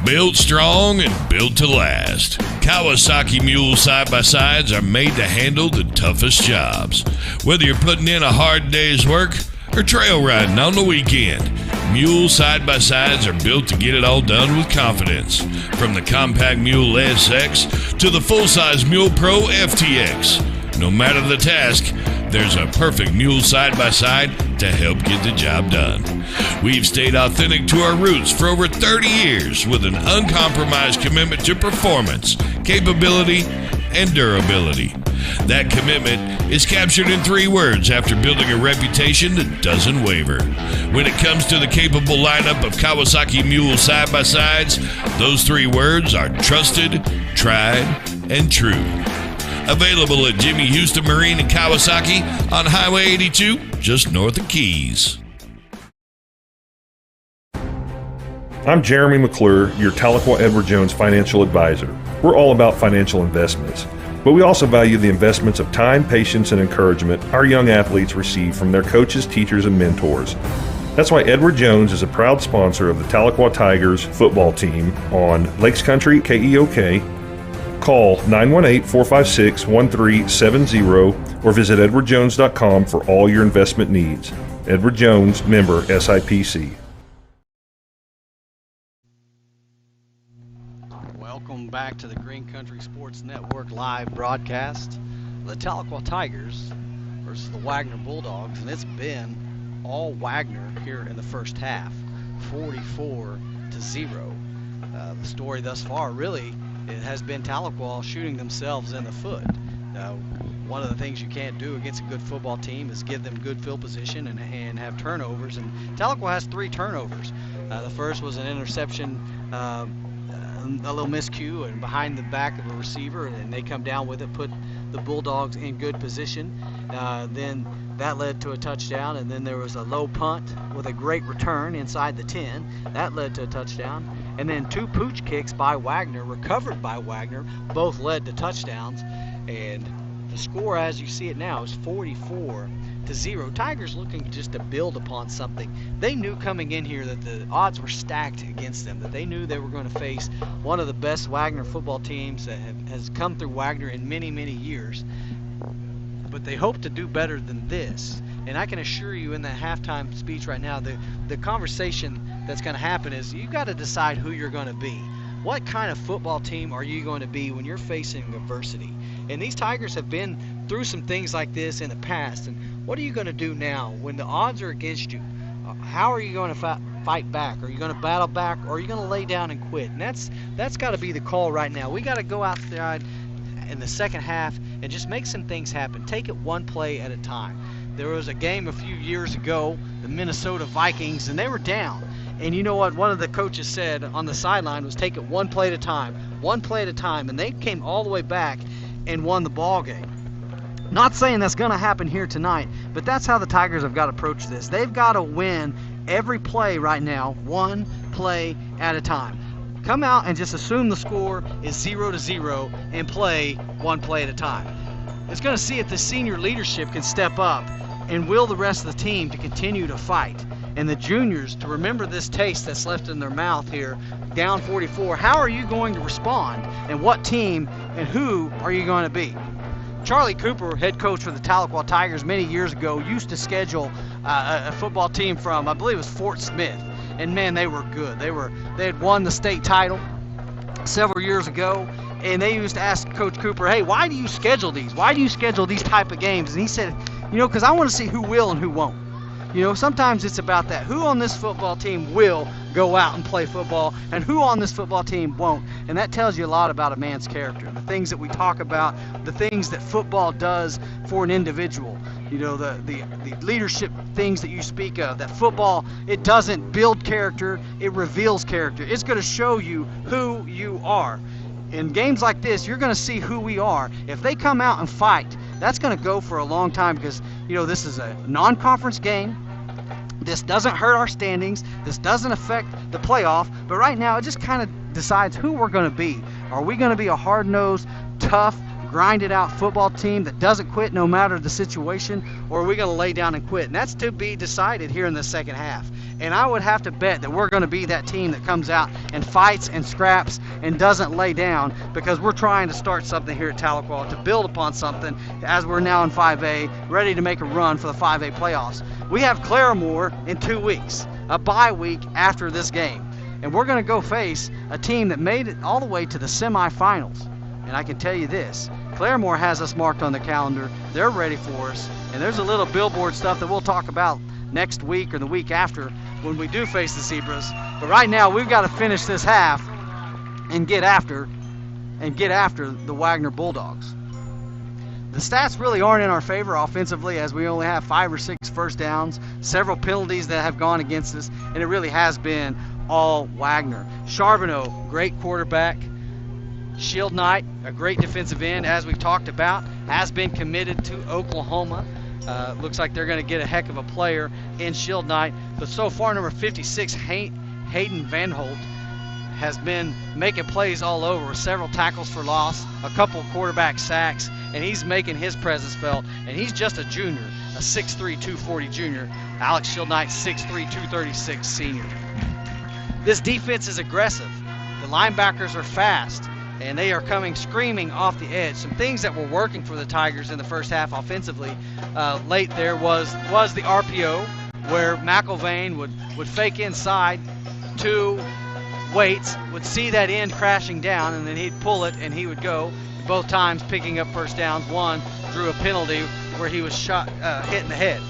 Built strong and built to last. Kawasaki Mule side-by-sides are made to handle the toughest jobs. Whether you're putting in a hard day's work or trail riding on the weekend, Mule side-by-sides are built to get it all done with confidence. From the compact Mule SX to the full-size Mule Pro FTX. No matter the task, there's a perfect Mule side-by-side to help get the job done. We've stayed authentic to our roots for over 30 years with an uncompromised commitment to performance, capability, and durability. That commitment is captured in 3 words after building a reputation that doesn't waver. When it comes to the capable lineup of Kawasaki Mule side-by-sides, those 3 words are trusted, tried, and true. Available at Jimmy Houston Marine in Kawasaki on Highway 82, just north of Keys. I'm Jeremy McClure, your Tahlequah Edward Jones financial advisor. We're all about financial investments, but we also value the investments of time, patience, and encouragement our young athletes receive from their coaches, teachers, and mentors. That's why Edward Jones is a proud sponsor of the Tahlequah Tigers football team on Lakes Country KEOK. Call 918-456-1370 or visit edwardjones.com for all your investment needs. Edward Jones, member SIPC. Welcome back to the Green Country Sports Network live broadcast. The Tahlequah Tigers versus the Wagner Bulldogs, and it's been all Wagner here in the first half, 44-0. The story thus far, really, it has been Tahlequah shooting themselves in the foot. One of the things you can't do against a good football team is give them good field position and have turnovers, and Tahlequah has 3 turnovers. The first was an interception, a little miscue and behind the back of a receiver, and they come down with it, put the Bulldogs in good position. Then that led to a touchdown, and then there was a low punt with a great return inside the 10. That led to a touchdown. And then 2 pooch kicks by Wagner, recovered by Wagner, both led to touchdowns. And the score, as you see it now, is 44-0. Tigers looking just to build upon something. They knew coming in here that the odds were stacked against them, that they knew they were going to face one of the best Wagner football teams that has come through Wagner in many, many years. But they hope to do better than this. And I can assure you in that halftime speech right now, the conversation that's going to happen is you got to decide who you're going to be. What kind of football team are you going to be when you're facing adversity? And these Tigers have been through some things like this in the past. And what are you going to do now when the odds are against you? How are you going to fight back? Are you going to battle back, or are you going to lay down and quit? And that's got to be the call right now. We got to go outside in the second half and just make some things happen. Take it one play at a time. There was a game a few years ago, the Minnesota Vikings, and they were down. And you know what one of the coaches said on the sideline was, take it one play at a time, and they came all the way back and won the ball game. Not saying that's going to happen here tonight, but that's how the Tigers have got to approach this. They've got to win every play right now, one play at a time. Come out and just assume the score is 0-0 and play one play at a time. It's going to see if the senior leadership can step up and will the rest of the team to continue to fight. And the juniors to remember this taste that's left in their mouth here, down 44. How are you going to respond? And what team and who are you going to be? Charlie Cooper, head coach for the Tahlequah Tigers many years ago, used to schedule a football team from, I believe it was Fort Smith. And man, they were good. They had won the state title several years ago. And they used to ask Coach Cooper, hey, why do you schedule these? Why do you schedule these type of games? And he said, because I want to see who will and who won't. Sometimes it's about that. Who on this football team will go out and play football, and who on this football team won't? And that tells you a lot about a man's character. The things that we talk about, the things that football does for an individual. The leadership things that you speak of. That football, it doesn't build character, it reveals character. It's going to show you who you are. In games like this, you're going to see who we are. If they come out and fight, that's going to go for a long time because, this is a non-conference game. This doesn't hurt our standings. This doesn't affect the playoff. But right now, it just kind of decides who we're going to be. Are we going to be a hard-nosed, tough, grinded-out football team that doesn't quit no matter the situation, or are we going to lay down and quit? And that's to be decided here in the second half. And I would have to bet that we're going to be that team that comes out and fights and scraps and doesn't lay down, because we're trying to start something here at Tahlequah, to build upon something as we're now in 5A, ready to make a run for the 5A playoffs. We have Claremore in 2 weeks, a bye week after this game. And we're going to go face a team that made it all the way to the semifinals. And I can tell you this, Claremore has us marked on the calendar. They're ready for us. And there's a little billboard stuff that we'll talk about next week or the week after when we do face the Zebras. But right now, we've got to finish this half and get after the Wagner Bulldogs. The stats really aren't in our favor offensively, as we only have 5 or 6 first downs, several penalties that have gone against us, and it really has been all Wagner. Charbonneau, great quarterback. Shield Knight, a great defensive end, as we've talked about, has been committed to Oklahoma. Looks like they're going to get a heck of a player in Shield Knight. But so far, number 56, Hayden Van Holt, has been making plays all over, several tackles for loss, a couple quarterback sacks, and he's making his presence felt. And he's just a junior, a 6'3", 240 junior. Alex Shield Knight, 6'3", 236 senior. This defense is aggressive. The linebackers are fast, and they are coming screaming off the edge. Some things that were working for the Tigers in the first half offensively late there was the RPO, where McIlvain would fake inside to Waits, would see that end crashing down, and then he'd pull it and he would go, both times picking up first downs. One drew a penalty where he was shot, hit in the head,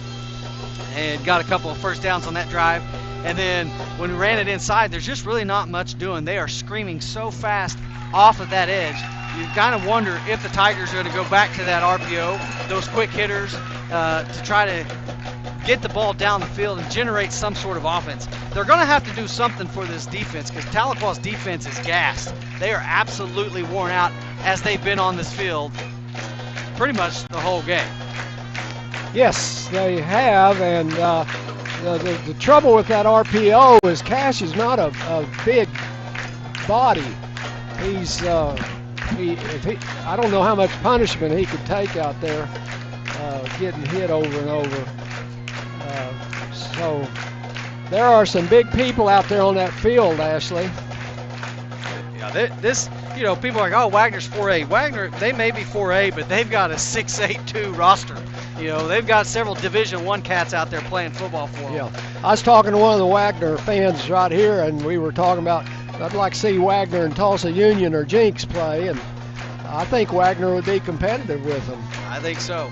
and got a couple of first downs on that drive. And then when we ran it inside, there's just really not much doing. They are screaming so fast off of that edge. You kind of wonder if the Tigers are going to go back to that RPO, those quick hitters, to try to get the ball down the field and generate some sort of offense. They're going to have to do something for this defense, because Tahlequah's defense is gassed. They are absolutely worn out, as they've been on this field pretty much the whole game. Yes, they have, and the trouble with that RPO is Cash is not a big body. He's I don't know how much punishment he could take out there, getting hit over and over. So there are some big people out there on that field, Ashley. Yeah, this, people are like, oh, Wagner's 4A. Wagner, they may be 4A, but they've got a 6'8" roster. They've got several Division I cats out there playing football for them. Yeah, I was talking to one of the Wagner fans right here, and we were talking about, I'd like to see Wagner and Tulsa Union or Jinx play, and I think Wagner would be competitive with them. I think so.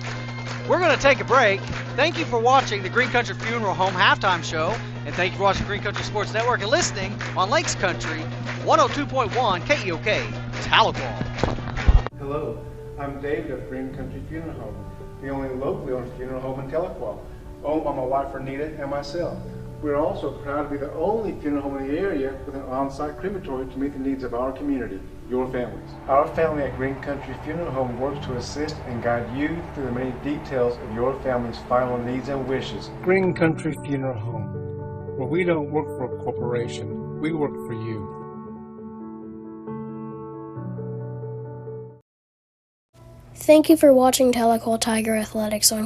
We're going to take a break. Thank you for watching the Green Country Funeral Home halftime show, and thank you for watching Green Country Sports Network and listening on Lakes Country 102.1 KEOK Tahlequah. Hello, I'm David of Green Country Funeral Home, the only locally owned funeral home in Tahlequah, owned by my wife Renita and myself. We're also proud to be the only funeral home in the area with an on-site crematory to meet the needs of our community, your families. Our family at Green Country Funeral Home works to assist and guide you through the many details of your family's final needs and wishes. Green Country Funeral Home, where we don't work for a corporation, we work for you. Thank you for watching Tahlequah Tiger Athletics on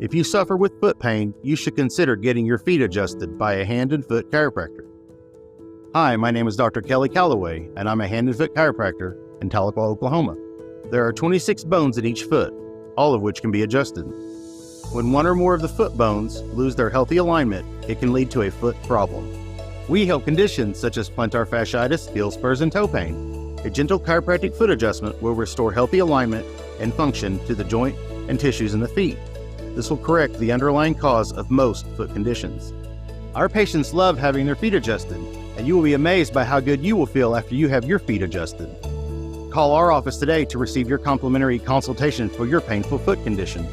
If you suffer with foot pain, you should consider getting your feet adjusted by a hand and foot chiropractor. Hi, my name is Dr. Kelly Calloway, and I'm a hand and foot chiropractor in Tahlequah, Oklahoma. There are 26 bones in each foot, all of which can be adjusted. When one or more of the foot bones lose their healthy alignment, it can lead to a foot problem. We help conditions such as plantar fasciitis, heel spurs, and toe pain. A gentle chiropractic foot adjustment will restore healthy alignment and function to the joint and tissues in the feet. This will correct the underlying cause of most foot conditions. Our patients love having their feet adjusted, and you will be amazed by how good you will feel after you have your feet adjusted. Call our office today to receive your complimentary consultation for your painful foot condition.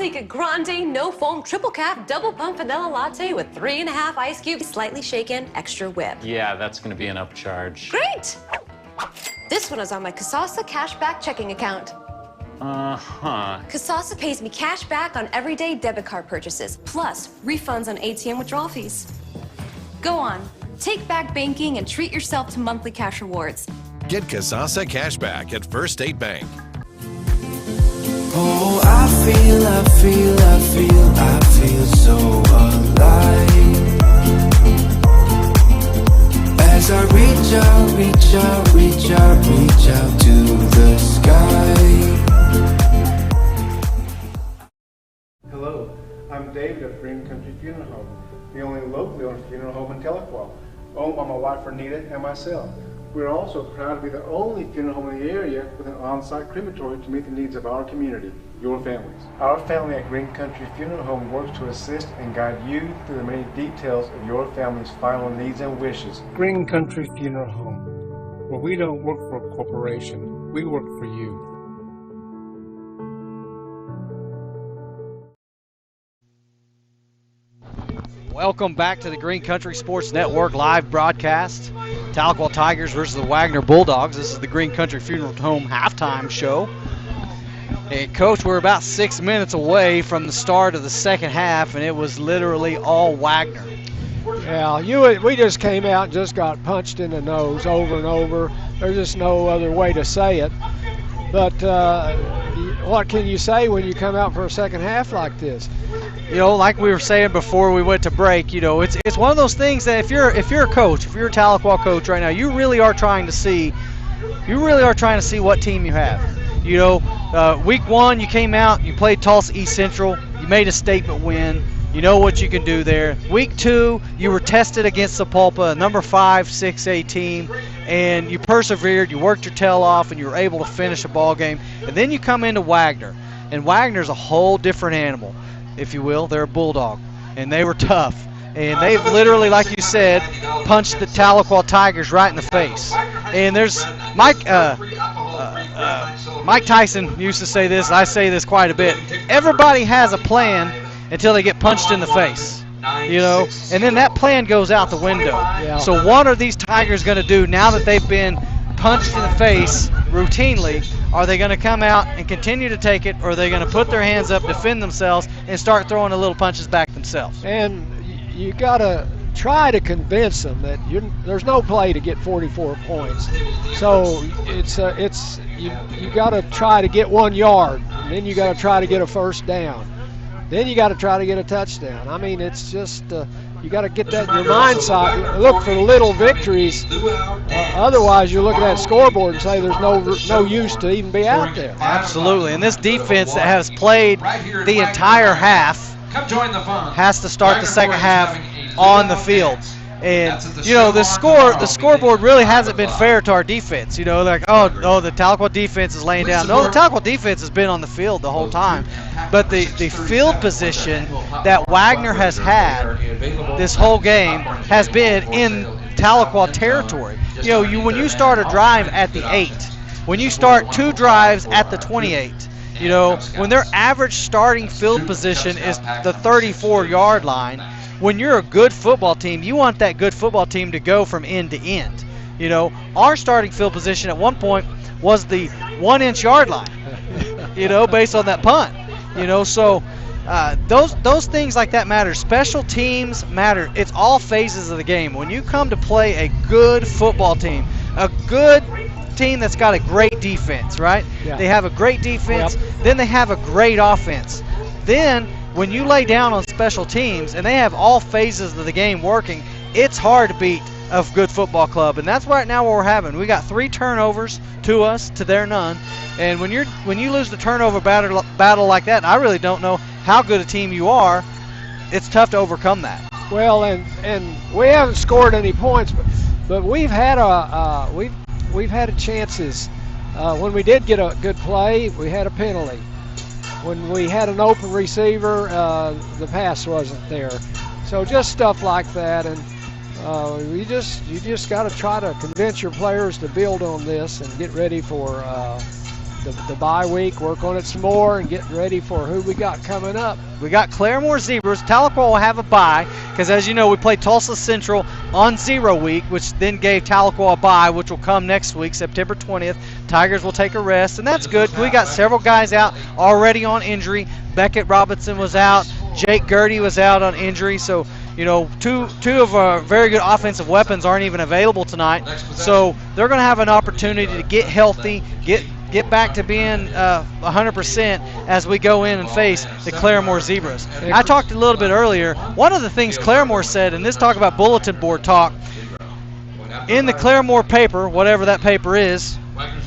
take a grande, no foam, triple cap, double pump vanilla latte with 3.5 ice cubes, slightly shaken, extra whip. Yeah, that's going to be an upcharge. Great! This one is on my Kasasa cashback checking account. Kasasa pays me cash back on everyday debit card purchases, plus refunds on ATM withdrawal fees. Go on, take back banking and treat yourself to monthly cash rewards. Get Kasasa Cashback at First State Bank. Oh, I feel so alive. As I reach out to the sky. Hello, I'm David of Green Country Funeral Home, the only locally owned funeral home in Tahlequah, owned by my wife Renita and myself. We're also proud to be the only funeral home in the area with an on-site crematory to meet the needs of our community, your families. Our family at Green Country Funeral Home works to assist and guide you through the many details of your family's final needs and wishes. Green Country Funeral Home, where we don't work for a corporation, we work for you. Welcome back to the Green Country Sports Network live broadcast. Tahlequah Tigers versus the Wagner Bulldogs. This is the Green Country Funeral Home halftime show. And Coach, we're about 6 minutes away from the start of the second half, and it was literally all Wagner. Yeah, we just came out and just got punched in the nose over and over. There's just no other way to say it. But what can you say when you come out for a second half like this? You know, like we were saying before we went to break, you know, it's one of those things that if you're a coach, if you're a Tahlequah coach right now, you really are trying to see what team you have. You know, week one you came out, you played Tulsa East Central, you made a statement win. You know what you can do there. Week two, you were tested against Sapulpa, a number 5 6A team, and you persevered, you worked your tail off, and you were able to finish a ball game. And then you come into Wagner, and Wagner's a whole different animal, if you will. They're a Bulldog, and they were tough. And they've literally, like you said, punched the Tahlequah Tigers right in the face. And there's Mike Tyson used to say this, I say this quite a bit. Everybody has a plan until they get punched in the face, you know, and then that plan goes out the window. Yeah. So what are these Tigers going to do now that they've been punched in the face routinely? Are they going to come out and continue to take it, or are they going to put their hands up, defend themselves, and start throwing the little punches back themselves? And you got to try to convince them that there's no play to get 44 points. So you got to try to get 1 yard, and then you got to try to get a first down. Then you got to try to get a touchdown. I mean, it's just you got to get that in your mindset. Look for little victories. Otherwise, you look at that scoreboard and say there's no use to even be out there. Absolutely. And this defense that has played the entire half has to start the second half on the field. And, you know, the scoreboard really hasn't been fair to our defense. You know, like, oh, the Tahlequah defense is laying down. No, the Tahlequah defense has been on the field the whole time. But the field position that Wagner has had this whole game has been in Tahlequah territory. You know, when you start a drive at the 8, when you start 2 drives at the 28, you know, when their average starting field position is the 34-yard line, when you're a good football team, you want that good football team to go from end to end. You know, our starting field position at one point was the 1-inch yard line, you know, based on that punt. You know, so those things like that matter. Special teams matter. It's all phases of the game. When you come to play a good football team, a good team that's got a great defense, right? Yeah. They have a great defense, then they have a great offense. Then when you lay down on special teams and they have all phases of the game working, it's hard to beat a good football club. And that's right now what we're having. We got 3 turnovers to us, to their none. And when you lose the turnover battle like that, and I really don't know how good a team you are, it's tough to overcome that. Well, and we haven't scored any points, but we've had we've had chances. When we did get a good play, we had a penalty. When we had an open receiver, the pass wasn't there. So just stuff like that, and you just got to try to convince your players to build on this and get ready for the bye week, work on it some more, and get ready for who we got coming up. We got Claremore Zebras. Tahlequah will have a bye because, as you know, we played Tulsa Central on 0 week, which then gave Tahlequah a bye, which will come next week, September 20th. Tigers will take a rest, and that's good. We got several guys out already on injury. Beckett Robinson was out. Jake Gertie was out on injury. So, you know, two of our very good offensive weapons aren't even available tonight. So they're going to have an opportunity to get healthy, get back to being 100% as we go in and face the Claremore Zebras. I talked a little bit earlier. One of the things Claremore said, and this talk about bulletin board talk, in the Claremore paper, whatever that paper is,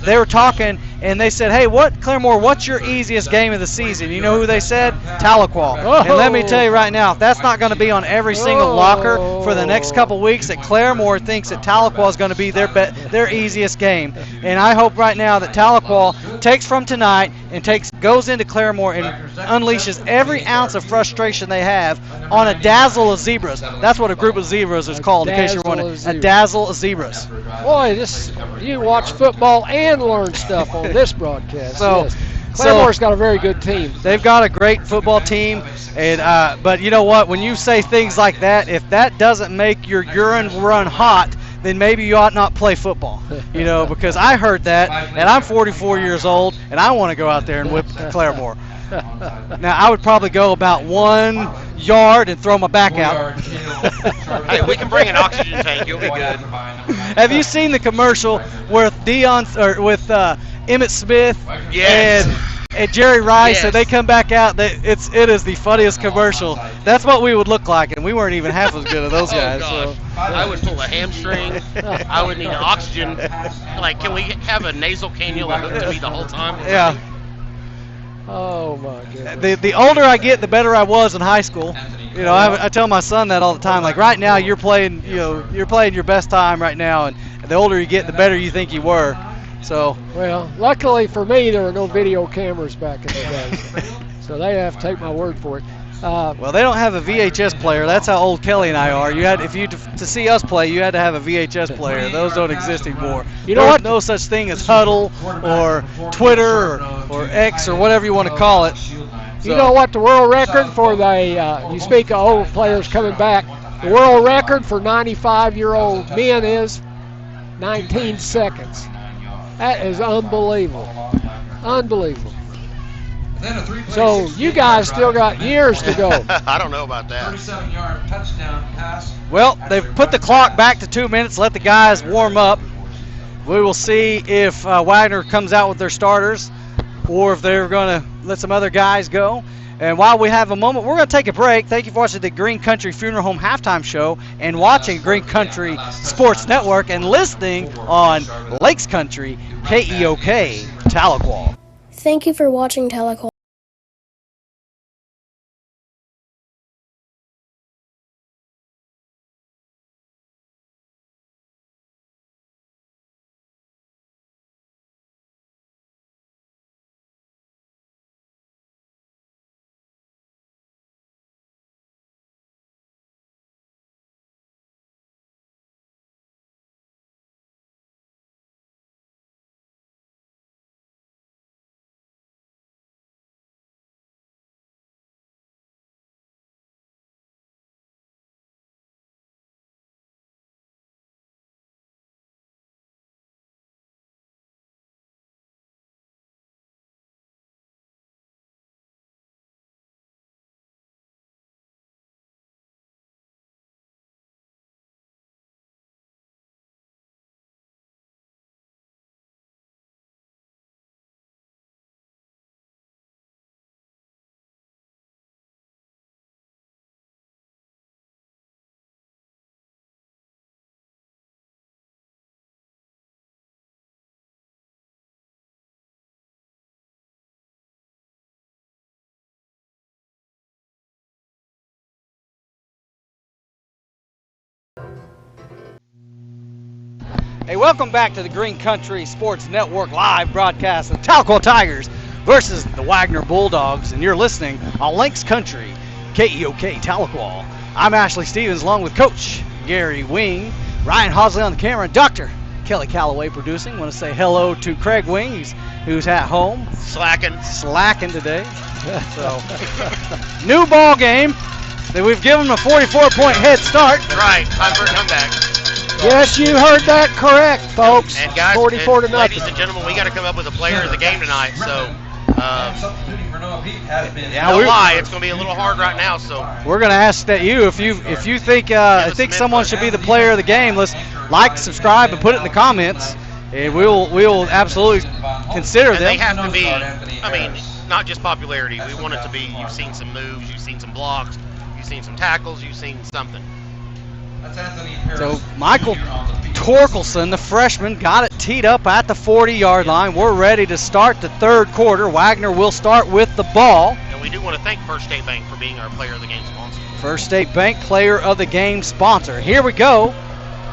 they were talking and they said, hey, Claremore, what's your easiest game of the season? You know who they said? Tahlequah. Oh. And let me tell you right now, if that's not going to be on every single locker for the next couple weeks, that Claremore thinks that Tahlequah is going to be their easiest game. And I hope right now that Tahlequah takes from tonight and goes into Claremore and unleashes every ounce of frustration they have on a dazzle of zebras. That's what a group of zebras is called, in case you're wondering. A dazzle of zebras. Boy, you watch football and learn stuff on this broadcast. So, yes. Claremore's got a very good team. They've got a great football team, and but you know what? When you say things like that, if that doesn't make your urine run hot, then maybe you ought not play football. You know, because I heard that, and I'm 44 years old, and I want to go out there and whip Claremore. Now, I would probably go about 1 yard and throw my back out. Hey, we can bring an oxygen tank. You'll be good. Have you seen the commercial with Emmett Smith and Jerry Rice, Yes. and they come back out? It is the funniest commercial. That's what we would look like, and we weren't even half as good as those guys. Oh, God. I would pull a hamstring. I would need oxygen. Like, can we have a nasal cannula hooked to me the whole time? Yeah. Oh my goodness. The older I get, the better I was in high school. You know, I tell my son that all the time. Like, right now, you're playing your best time right now, and the older you get, the better you think you were. So. Well, luckily for me, there were no video cameras back in the day, so they have to take my word for it. Well, they don't have a VHS player. That's how old Kelly and I are. To see us play, you had to have a VHS player. Those don't exist anymore. You know what? No such thing as Huddle or Twitter or X or whatever you want to call it. You know what the world record for you speak of old players coming back, the world record for 95-year-old men is 19 seconds. That is unbelievable. Unbelievable. So you guys still got years to go. I don't know about that. 37-yard touchdown pass. Well, they've put the clock back to 2 minutes, let the guys warm up. We will see if Wagner comes out with their starters or if they're going to let some other guys go. And while we have a moment, we're going to take a break. Thank you for watching the Green Country Funeral Home Halftime Show and watching Green Country Sports Network and listening on Lakes Country, KEOK, Tahlequah. Thank you for watching Tahlequah. Hey, welcome back to the Green Country Sports Network live broadcast of Tahlequah Tigers versus the Wagner Bulldogs, and you're listening on Lakes Country, KEOK Tahlequah. I'm Ashley Stevens along with Coach Gary Wing, Ryan Hosley on the camera, and Dr. Kelly Calloway producing. Want to say hello to Craig Wing. He's who's at home. Slacking today. So, new ball game. We've given them a 44-point head start. Right, time for a comeback. Yes, you heard that correct, folks. And guys, 44 to nothing. ladies and gentlemen, we got to come up with a player of the game tonight. So, it's going to be a little hard right now. So we're going to ask that if you think someone should be the player of the game, let's like, subscribe, and put it in the comments, and we'll absolutely consider them. They have to be. I mean, not just popularity. We want it to be. You've seen some moves. You've seen some blocks. You've seen some tackles. You've seen something. So Michael Torkelson, the freshman, got it teed up at the 40-yard line. We're ready to start the third quarter. Wagner will start with the ball. And we do want to thank First State Bank for being our player of the game sponsor. First State Bank player of the game sponsor. Here we go.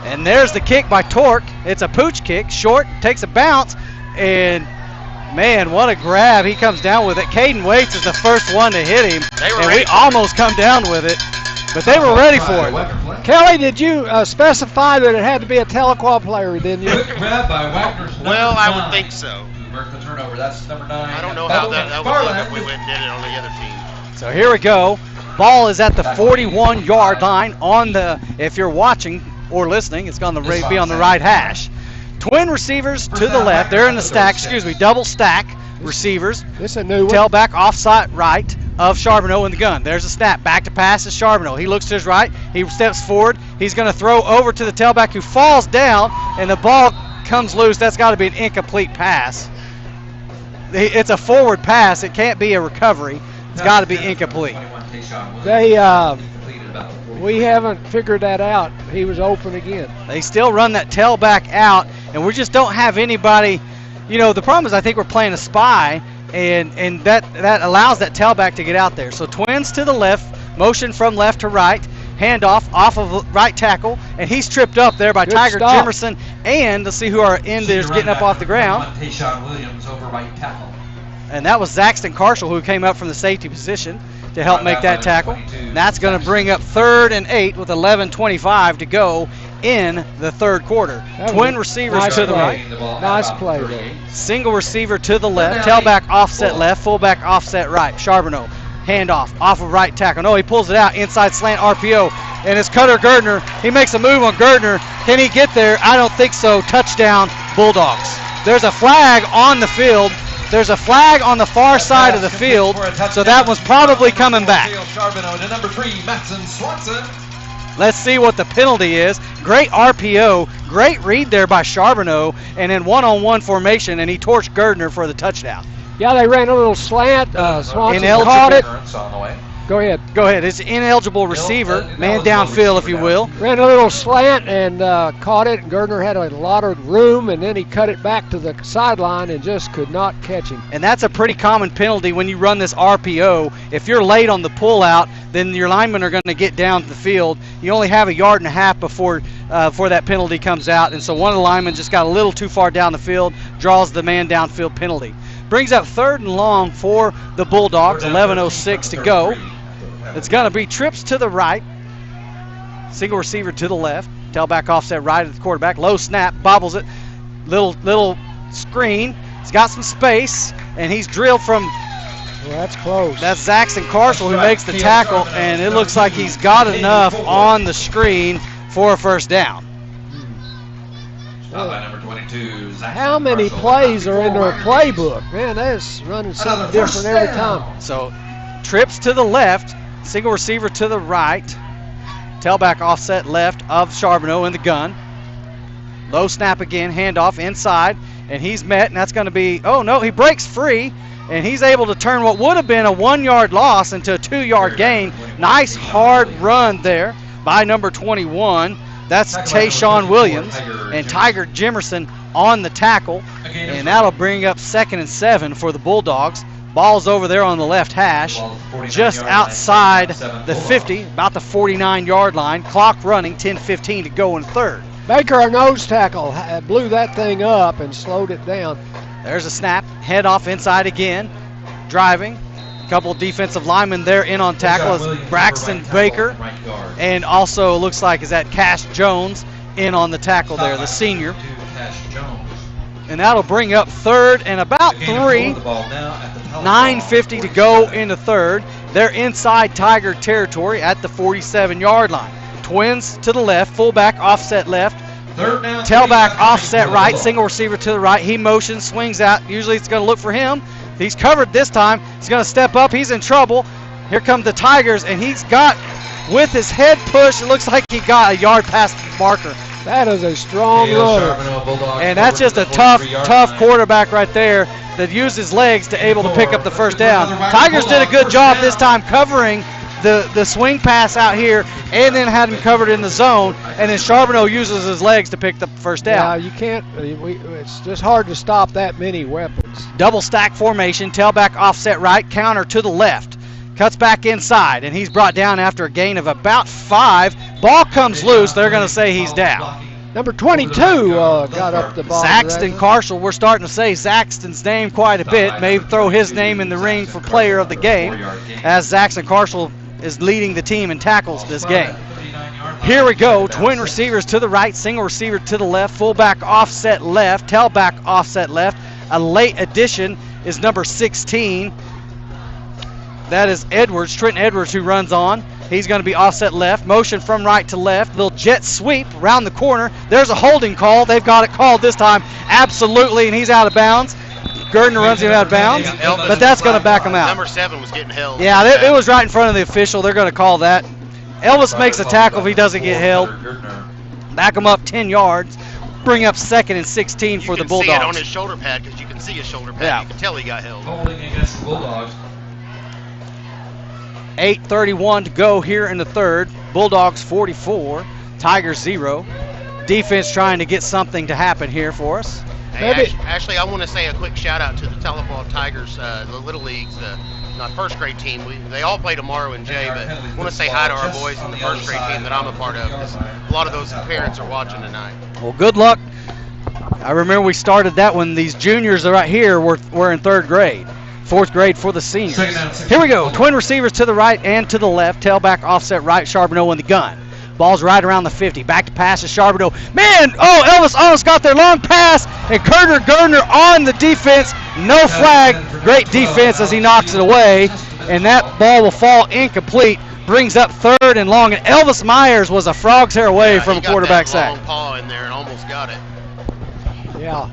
And there's the kick by Torque. It's a pooch kick, short, takes a bounce, and man, what a grab. He comes down with it. Caden Waits is the first one to hit him, and we almost come down with it. But they were ready for it. Kelly, did you specify that it had to be a Tahlequah player, didn't you? Well, I would think so. The turnover. That's number 9. I don't know how that would look if we went and did it on the other team. So here we go. Ball is at the 41-yard line on the, if you're watching or listening, it's going to be on the right hash. Twin receivers to the left. They're in the stack, double stack receivers. This is a new one. Tailback offside right of Charbonneau in the gun. There's a snap. Back to pass is Charbonneau. He looks to his right. He steps forward. He's going to throw over to the tailback who falls down, and the ball comes loose. That's got to be an incomplete pass. It's a forward pass. It can't be a recovery. It's got to be incomplete. We haven't figured that out. He was open again. They still run that tailback out, and we just don't have anybody. You know, the problem is I think we're playing a spy, and that allows that tailback to get out there. So Twins to the left, motion from left to right, handoff off of right tackle, and he's tripped up there by Tiger Jimerson, and let's see who our end is getting up off the ground. Williams over right tackle. And that was Zaxton Carshall who came up from the safety position to help make that tackle. That's going to bring up 3rd and 8 with 11:25 to go in the third quarter. Twin receivers to the right. Nice play there. Single receiver to the left. Tailback offset left. Fullback offset right. Charbonneau. Handoff off of right tackle. No, he pulls it out. Inside slant RPO. And it's Cutter Gardner. He makes a move on Gardner. Can he get there? I don't think so. Touchdown, Bulldogs. There's a flag on the field. There's a flag on the far side of the field, so that was probably coming back. Let's see what the penalty is. Great RPO, great read there by Charbonneau, and in one-on-one formation, and he torched Gardner for the touchdown. Yeah, they ran a little slant. Swanson caught it. Go ahead. It's an ineligible receiver, man downfield, if you will. Ran a little slant and caught it, and Gardner had a lot of room, and then he cut it back to the sideline and just could not catch him. And that's a pretty common penalty when you run this RPO. If you're late on the pullout, then your linemen are going to get down the field. You only have 1.5 yards before that penalty comes out, and so one of the linemen just got a little too far down the field, draws the man downfield penalty. Brings up 3rd and long for the Bulldogs, 11:06 to go. It's going to be trips to the right, single receiver to the left, tailback offset right at the quarterback, low snap, bobbles it, little screen. He's got some space, and he's drilled from. Well, that's close. That's Zaxton Carshall who makes the tackle, and it looks like he's got enough on the screen for a first down. By number 22, how many plays are in their playbook? Man, that's running something different every time. So trips to the left, single receiver to the right, tailback offset left of Charbonneau in the gun. Low snap again, handoff inside, and he's met, and that's going to be, oh no, he breaks free, and he's able to turn what would have been a 1-yard loss into a 2-yard gain. Nice hard run there by number 21. That's Tayshawn Williams, and Tiger Jimerson on the tackle, and that'll bring up 2nd and 7 for the Bulldogs. Ball's over there on the left hash, just outside the 50, about the 49-yard line. Clock running, 10:15 to go in third. Baker, our nose tackle, blew that thing up and slowed it down. There's a snap, head off inside again, driving. A couple of defensive linemen there in on tackle is Braxton Baker, and also looks like is that Cash Jones in on the tackle there, the senior. And that'll bring up third and about 3. 9:50 to go in the third. They're inside Tiger territory at the 47-yard line. Twins to the left, fullback offset left. Tailback offset right, single receiver to the right. He motions, swings out. Usually it's going to look for him. He's covered this time. He's going to step up. He's in trouble. Here come the Tigers, and he's got, with his head pushed, it looks like he got a yard past the marker. That is a strong runner. And that's just a tough quarterback right there that used his legs to able to pick up the first down. Tigers did a good job this time covering the swing pass out here and then had him covered in the zone, and then Charbonneau uses his legs to pick the first down. Yeah, you can't, it's just hard to stop that many weapons. Double stack formation, tailback offset right, counter to the left. Cuts back inside, and he's brought down after a gain of about 5. Ball comes loose. They're going to say he's down. Number 22 got up the ball. Saxton Carshall, we're starting to say Saxton's name quite a bit. May throw his name in the ring for player of the game, as Saxton Carshall is leading the team in tackles this game. Here we go. Twin receivers to the right, single receiver to the left, fullback offset left, tailback offset left. A late addition is number 16. That is Edwards, Trenton Edwards, who runs on. He's going to be offset left. Motion from right to left. Little jet sweep around the corner. There's a holding call. They've got it called this time. Absolutely, and he's out of bounds. Gardner runs him out of bounds, but that's going to back him out. Number 7 was getting held. Yeah, it was right in front of the official. They're going to call that. Elvis makes a tackle if he doesn't get held. Back him up 10 yards. Bring up 2nd and 16 for the Bulldogs. You can see it on his shoulder pad because you can see his shoulder pad. Yeah. You can tell he got held. Holding against the Bulldogs. 8:31 to go here in the third. Bulldogs 44, Tigers 0. Defense trying to get something to happen here for us. Hey, actually, I want to say a quick shout out to the Tahlequah Tigers, the Little Leagues, not first grade team. They all play tomorrow in Jay, but I want to say hi to our boys in the first grade team that I'm a part of, because a lot of those parents are watching tonight. Well, good luck. I remember we started that when these juniors right here were in 3rd grade. 4th grade for the seniors. Here we go. Twin receivers to the right and to the left. Tailback offset right. Charbonneau in the gun. Ball's right around the 50. Back to pass to Charbonneau. Man, Elvis almost got their long pass. And Gardner on the defense. No flag. Great defense as he knocks it away. And that ball will fall incomplete. Brings up 3rd and long. And Elvis Myers was a frog's hair away from a quarterback sack. Long paw in there and almost got it. Yeah.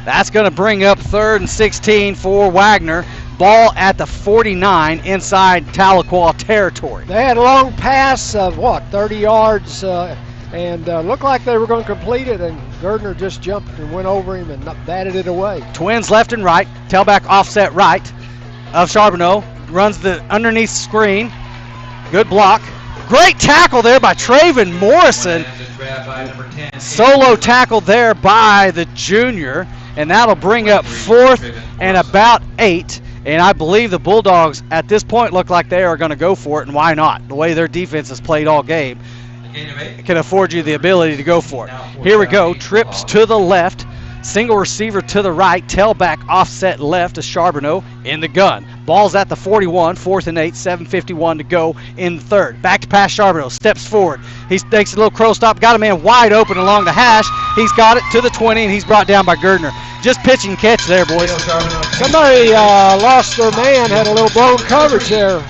That's going to bring up 3rd and 16 for Wagner. Ball at the 49 inside Tahlequah territory. They had a long pass of, 30 yards, and looked like they were going to complete it, and Gardner just jumped and went over him and batted it away. Twins left and right. Tailback offset right of Charbonneau. Runs the underneath screen. Good block. Great tackle there by Traven Morrison. Solo tackle there by the junior, and that'll bring up 4th and about 8. And I believe the Bulldogs at this point look like they are going to go for it, and why not? The way their defense has played all game can afford you the ability to go for it. Here we go. Trips to the left. Single receiver to the right. Tailback offset left to Charbonneau in the gun. Ball's at the 41. 4th and 8. 7:51 to go in the third. Back to pass Charbonneau. Steps forward. He takes a little crow stop. Got a man wide open along the hash. He's got it to the 20, and he's brought down by Gardner. Just pitch and catch there, boys. Somebody lost their man. Had a little blown coverage there.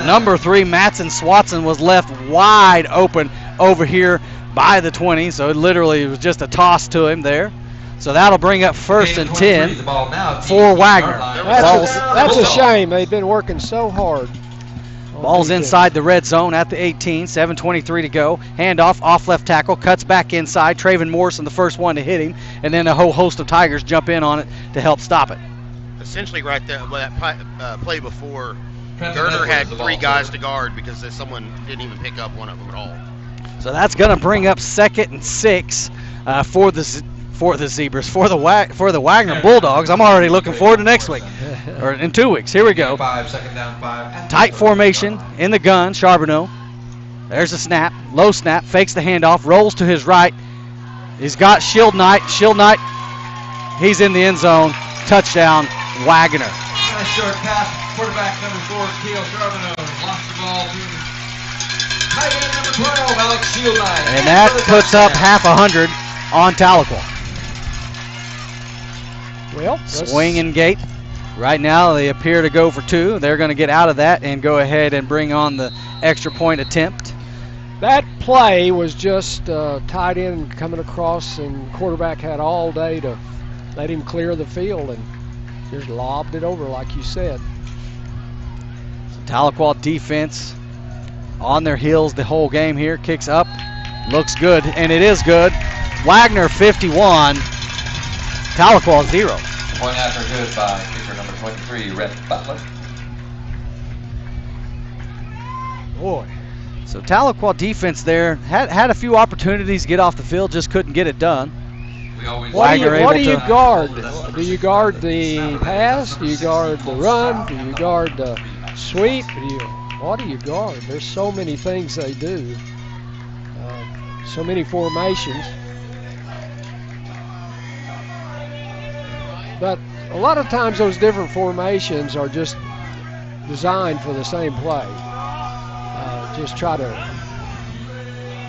Number 3, Matson Swatson, was left wide open over here by the 20, so it literally was just a toss to him there. So that'll bring up 1st and 10 for Wagner. That's a shame. They've been working so hard. Ball's inside the red zone at the 18, 7:23 to go. Handoff, off left tackle, cuts back inside. Traven Morrison, the first one to hit him, and then a whole host of Tigers jump in on it to help stop it. Essentially right there, that play before, Gardner had 3 guys to guard because someone didn't even pick up one of them at all. So that's going to bring up 2nd and 6 for the Zebras, for the Wagner Bulldogs. I'm already looking forward to next week, or in 2 weeks. Here we go. 2nd down 5. Tight formation in the gun. Charbonneau. There's a snap, low snap, fakes the handoff, rolls to his right. He's got Shield Knight. He's in the end zone. Touchdown, Wagner. Nice short pass. Quarterback number 4, Kale Charbonneau, lost the ball to tight end number 12, Alex Shield Knight. And that puts up half 100 on Tahlequah. Well, swinging gate. Right now they appear to go for 2. They're going to get out of that and go ahead and bring on the extra point attempt. That play was just tight end coming across, and quarterback had all day to let him clear the field and just lobbed it over like you said. Tahlequah defense on their heels the whole game here. Kicks up, looks good, and it is good. Wagner 51, Tahlequah 0. Point after good by kicker number 23, Rhett Butler. Boy. So Tahlequah defense there had a few opportunities to get off the field, just couldn't get it done. What do you guard? Do you guard the pass? Do you guard the run? Do you guard the sweep? What do you guard? There's so many things they do. So many formations. But a lot of times those different formations are just designed for the same play. Just try to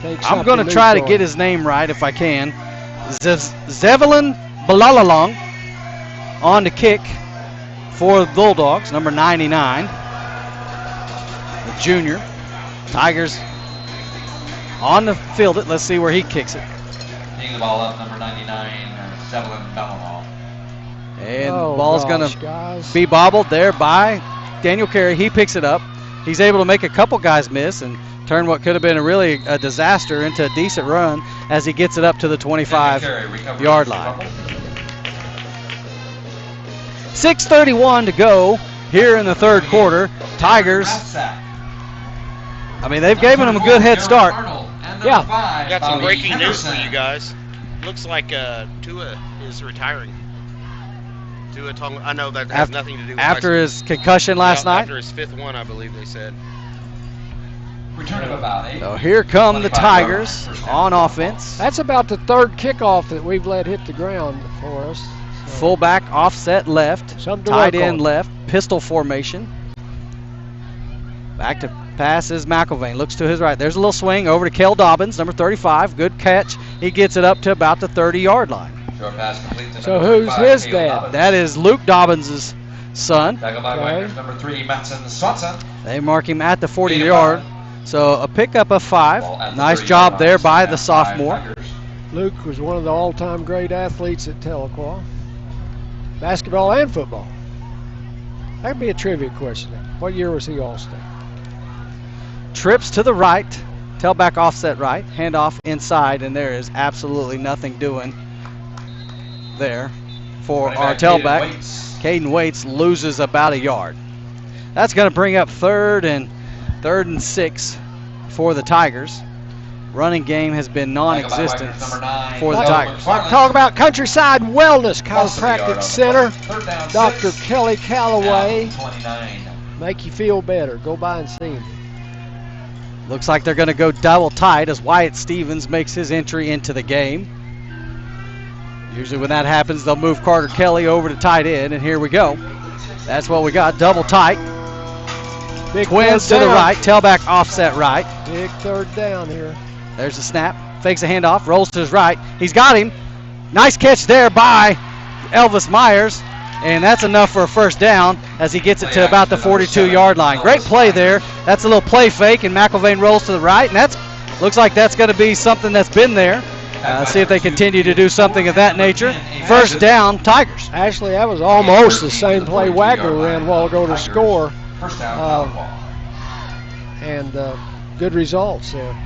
take something. I'm going to try to get his name right if I can. Zevelin Balalalong on the kick for the Bulldogs, number 99, the junior. Tigers on the field. Let's see where he kicks it. Taking the ball up, number 99, Zevelin Balalalong. And the ball's going to be bobbled there by Daniel Carey. He picks it up. He's able to make a couple guys miss and turn what could have been a disaster into a decent run as he gets it up to the 25-yard line. 6:31 to go here in the third quarter. Tigers, I mean, they've given them a good head start. Yeah. Got some breaking news for you guys. Looks like Tua is retiring. I know that has nothing to do with after his concussion last night. After his 5th one, I believe they said. Return of about 8. So here come the Tigers on offense. That's about the third kickoff that we've let hit the ground for us. So fullback offset left, tight end left, pistol formation. Back to pass is McElvain. Looks to his right. There's a little swing over to Kel Dobbins, number 35. Good catch. He gets it up to about the 30-yard line. So who's his dad? That is Luke Dobbins' son. Okay. Number 3, Matson Swanson. They mark him at the 40-yard. So a pickup of 5. Nice job there by the sophomore. Luke was one of the all-time great athletes at Tahlequah. Basketball and football. That could be a trivia question. What year was he All-State? Trips to the right. Tailback offset right. Handoff inside, and there is absolutely nothing doing there for our tailback. Caden Waits loses about a yard. That's going to bring up third and 6 for the Tigers. Running game has been non-existent for the Tigers. Talk about Countryside Wellness Chiropractic Center. Dr. Kelly Calloway. Make you feel better. Go by and see him. Looks like they're going to go double tight as Wyatt Stevens makes his entry into the game. Usually when that happens, they'll move Carter Kelly over to tight end, and here we go. That's what we got, double tight. Big Twins to the right, tailback offset right. Big third down here. There's the snap, fakes a handoff, rolls to his right. He's got him. Nice catch there by Elvis Myers, and that's enough for a first down as he gets it to about the 42-yard line. Great play there. That's a little play fake, and McElvain rolls to the right, and that's looks like that's going to be something that's been there. See if they continue to do something of that nature. First down, Tigers. Actually, that was almost the same play Wagner ran a while ago to score. And good results there.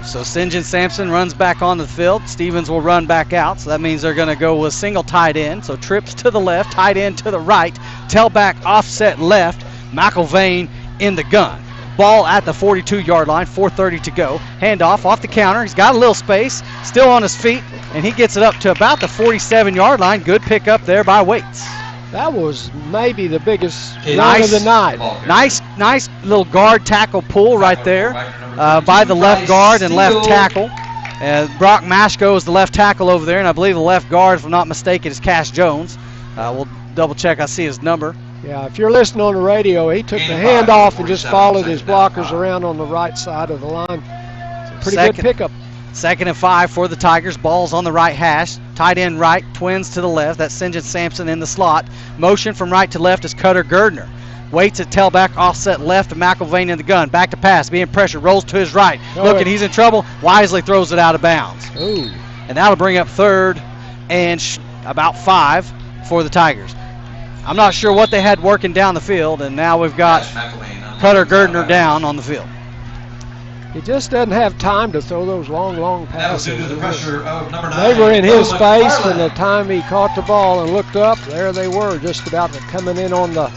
So St. John Sampson runs back on the field. Stevens will run back out. So that means they're going to go with single tight end. So trips to the left, tight end to the right. Tailback offset left. McElvain in the gun. Ball at the 42-yard line, 4:30 to go. Handoff off the counter. He's got a little space, still on his feet, and he gets it up to about the 47-yard line. Good pickup there by Waits. That was maybe the biggest run of the night. Nice little guard tackle pull right there by the left guard and left tackle. Brock Mashko is the left tackle over there, and I believe the left guard, if I'm not mistaken, is Cash Jones. We'll double check. I see his number. Yeah, if you're listening on the radio, he took the handoff and just followed his blockers around on the right side of the line. Pretty good pickup. 2nd and 5 for the Tigers. Ball's on the right hash. Tight end right, twins to the left. That's St. John Sampson in the slot. Motion from right to left is Cutter Gardner. Waits at tailback, offset left to McElvain in the gun. Back to pass, being pressured, rolls to his right. Looking, he's in trouble. Wisely throws it out of bounds. Ooh. And that'll bring up 3rd and about 5 for the Tigers. I'm not sure what they had working down the field, and now we've got Cutter Gardner down on the field. He just doesn't have time to throw those long passes. Due to the pressure of number 9. They were in his face from the time he caught the ball and looked up. There they were, just about coming in on the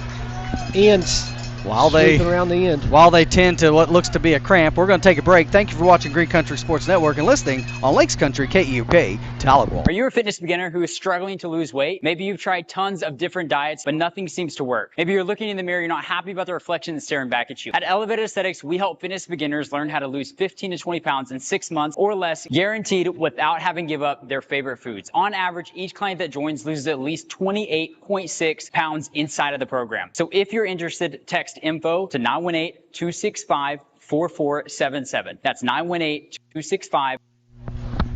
ends. Around the end. While they tend to what looks to be a cramp, we're going to take a break. Thank you for watching Green Country Sports Network and listening on Lakes Country KEOK Tahlequah. Are you a fitness beginner who is struggling to lose weight? Maybe you've tried tons of different diets, but nothing seems to work. Maybe you're looking in the mirror, you're not happy about the reflection that's staring back at you. At Elevated Aesthetics, we help fitness beginners learn how to lose 15 to 20 pounds in 6 months or less, guaranteed without having to give up their favorite foods. On average, each client that joins loses at least 28.6 pounds inside of the program. So if you're interested, text info to 918-265-4477. That's 918-265.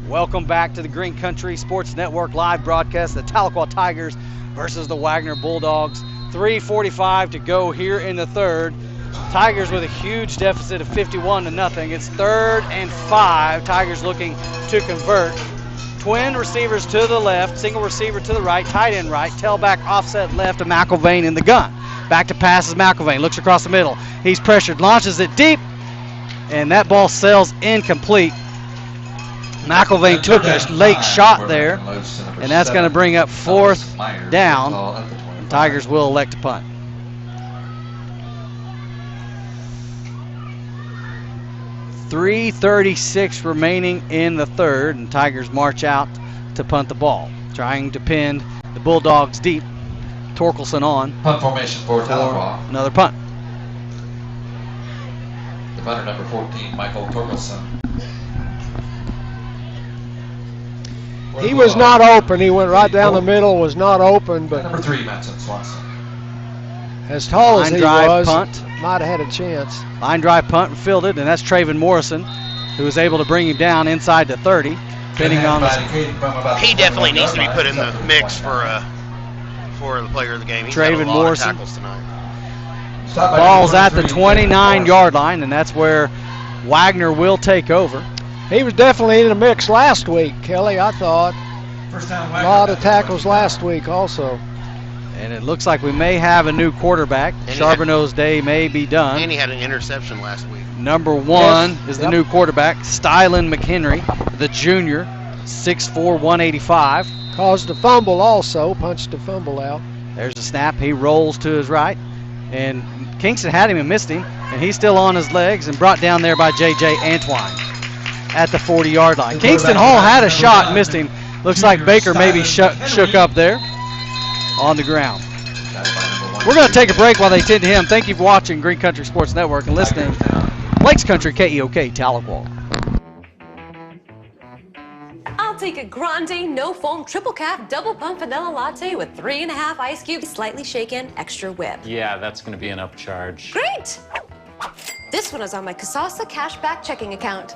Welcome back to the Green Country Sports Network live broadcast. The Tahlequah Tigers versus the Wagner Bulldogs. 3:45 to go here in the 3rd. Tigers with a huge deficit of 51-0. It's 3rd and 5. Tigers looking to convert. Twin receivers to the left, single receiver to the right, tight end right, tailback offset left to McElvain in the gun. Back to pass is McElvain, looks across the middle. He's pressured, launches it deep, and that ball sails incomplete. McElvain took a late shot there, and that's going to bring up 4th down. Tigers will elect to punt. .336 remaining in the 3rd, and Tigers march out to punt the ball, trying to pin the Bulldogs deep. Torkelson on. Punt formation for Tahlequah. Another punt. The punter number 14, Michael Torkelson. He was not open. He went right down the middle, was not open, but number 3, Mattson Swanson. As tall as he was, punt. might have had a chance. Line drive punt and fielded, and that's Traven Morrison, who was able to bring him down inside the 30. He definitely needs to be put in the mix for the player of the game. He's Traven had a lot Morrison. of tackles tonight. Ball's at the 29-yard line, and that's where Wagner will take over. He was definitely in the mix last week, Kelly, I thought. A lot of tackles last week also. And it looks like we may have a new quarterback. Charbonneau's day may be done. And he had an interception last week. Number 1 is the new quarterback, Stylen McHenry, the junior, 6'4", 185. Caused a fumble also, punched a fumble out. There's a snap. He rolls to his right. And Kingston had him and missed him. And he's still on his legs and brought down there by J.J. Antwine at the 40-yard line. Kingston Hall had a shot and missed him. Looks like Baker maybe shook up there on the ground. We're going to take a break while they tend to him. Thank you for watching Green Country Sports Network and listening. Lakes Country KEOK Tahlequah. I'll take a grande, no foam, triple cap, double pump vanilla latte with 3.5 ice cubes, slightly shaken, extra whip. Yeah, that's going to be an upcharge. Great! This one is on my Kasasa cashback checking account.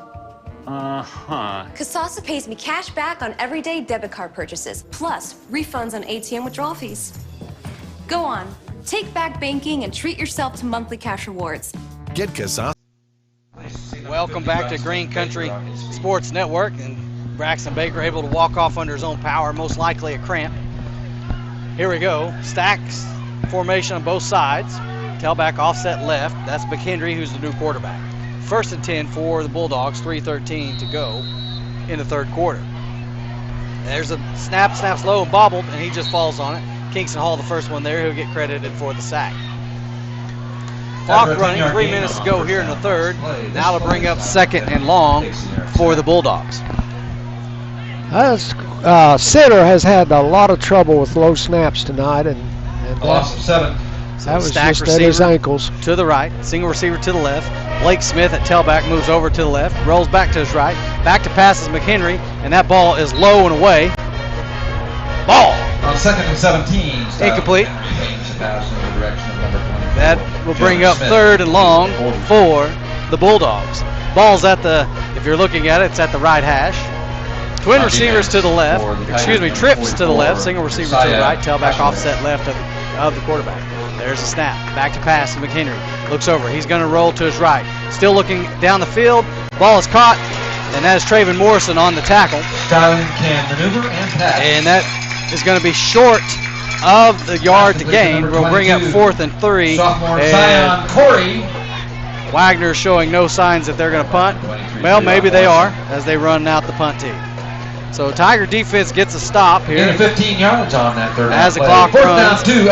Kasasa pays me cash back on everyday debit card purchases, plus refunds on ATM withdrawal fees. Go on, take back banking and treat yourself to monthly cash rewards. Get Kasasa. Welcome back to Green Country Sports Network. And Braxton Baker able to walk off under his own power, most likely a cramp. Here we go. Stacks formation on both sides. Tailback offset left. That's McHenry, who's the new quarterback. 1st and 10 for the Bulldogs, 3:13 to go in the 3rd quarter. There's a snaps low and bobbled, and he just falls on it. Kingston Hall, the first one there, he'll get credited for the sack. Clock running, 3 minutes to go here in the 3rd. Now to bring up 2nd and long for the Bulldogs. Sitter has had a lot of trouble with low snaps tonight, and loss of 7. That was just at his ankles. To the right, single receiver to the left. Blake Smith at tailback moves over to the left, rolls back to his right. Back to passes McHenry, and that ball is low and away. Ball! On 2nd and 17. Incomplete. That will bring up 3rd and long for the Bulldogs. Ball's at the If you're looking at it, it's at the right hash. Twin receivers to the left. Excuse me, trips to the left. Single receiver to the right. Tailback offset left of the quarterback. There's a snap. Back to pass to McHenry. Looks over. He's going to roll to his right. Still looking down the field. Ball is caught, and that is Traven Morrison on the tackle. Skyline can maneuver and pass. And that is going to be short of the yard to gain. We'll bring up 4th and 3. Sophomore Zion Corey. Wagner showing no signs that they're going to punt. Well, maybe they are as they run out the punt tee. So Tiger defense gets a stop here. Gain of 15 yards on that third down. As the clock runs, 2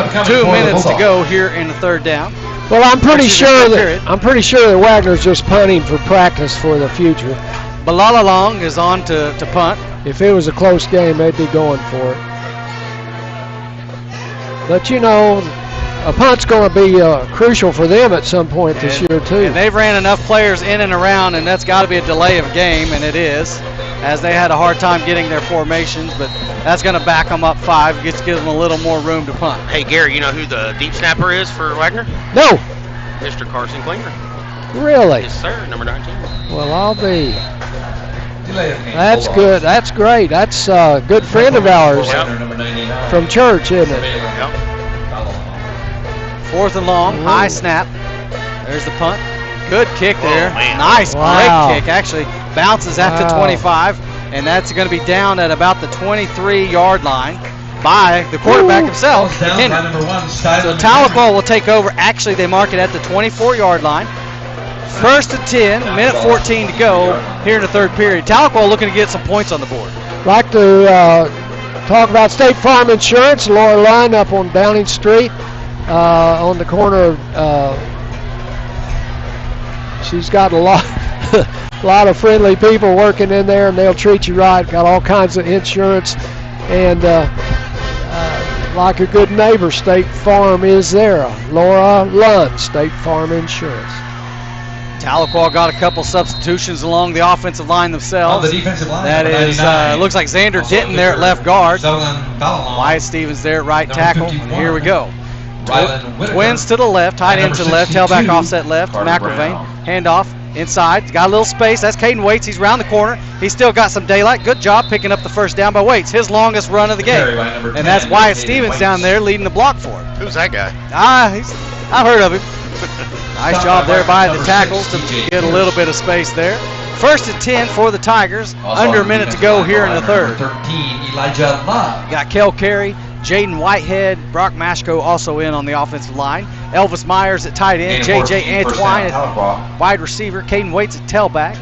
minutes to go here in the third down. Well, I'm pretty sure that Wagner's just punting for practice for the future. Balalalong is on to punt. If it was a close game, they'd be going for it. But you know, a punt's going to be crucial for them at some point this year too. And they've ran enough players in and around, and that's got to be a delay of game, and it is, as they had a hard time getting their formations. But that's going to back them up 5, gives them a little more room to punt. Hey, Gary, you know who the deep snapper is for Wagner? No. Mr. Carson Klinger. Really? Yes, sir. Number 19. Well, I'll be. That's good. That's great. That's a good friend of ours from church, isn't it? Yep. 4th and long, high snap. There's the punt. Good kick there. Nice, wow. Great kick. Actually bounces at the 25, and that's going to be down at about the 23-yard line by the quarterback himself. So Tahlequah will take over. Actually, they mark it at the 24-yard line. 1st and 10, minute 14 to go here in the third period. Tahlequah looking to get some points on the board. Like to talk about State Farm Insurance. Laura Lund up on Downing Street on the corner of, she's got a lot of friendly people working in there, and they'll treat you right. Got all kinds of insurance, and like a good neighbor, State Farm is there. Laura Lund, State Farm Insurance. Tahlequah got a couple substitutions along the offensive line themselves. On the defensive line, that is, looks like Xander Denton there at left guard. Wyatt Stevens there at right tackle. And here we go. Twins to the left, tight end to the left, tailback offset left. McElvain, handoff inside. Got a little space. That's Caden Waits. He's around the corner. He's still got some daylight. Good job picking up the first down by Waits. His longest run of the game. And that's Wyatt Stevens down there leading the block for him. Who's that guy? I've heard of him. Nice job there by the tackles to get a little bit of space there. 1st and 10 for the Tigers. Under a minute to go here in the third. 13, Elijah Love. Got Kel Carey, Jaden Whitehead, Brock Mashko also in on the offensive line. Elvis Myers at tight end, J.J. Antoine at wide receiver, Caden Waits at tailback.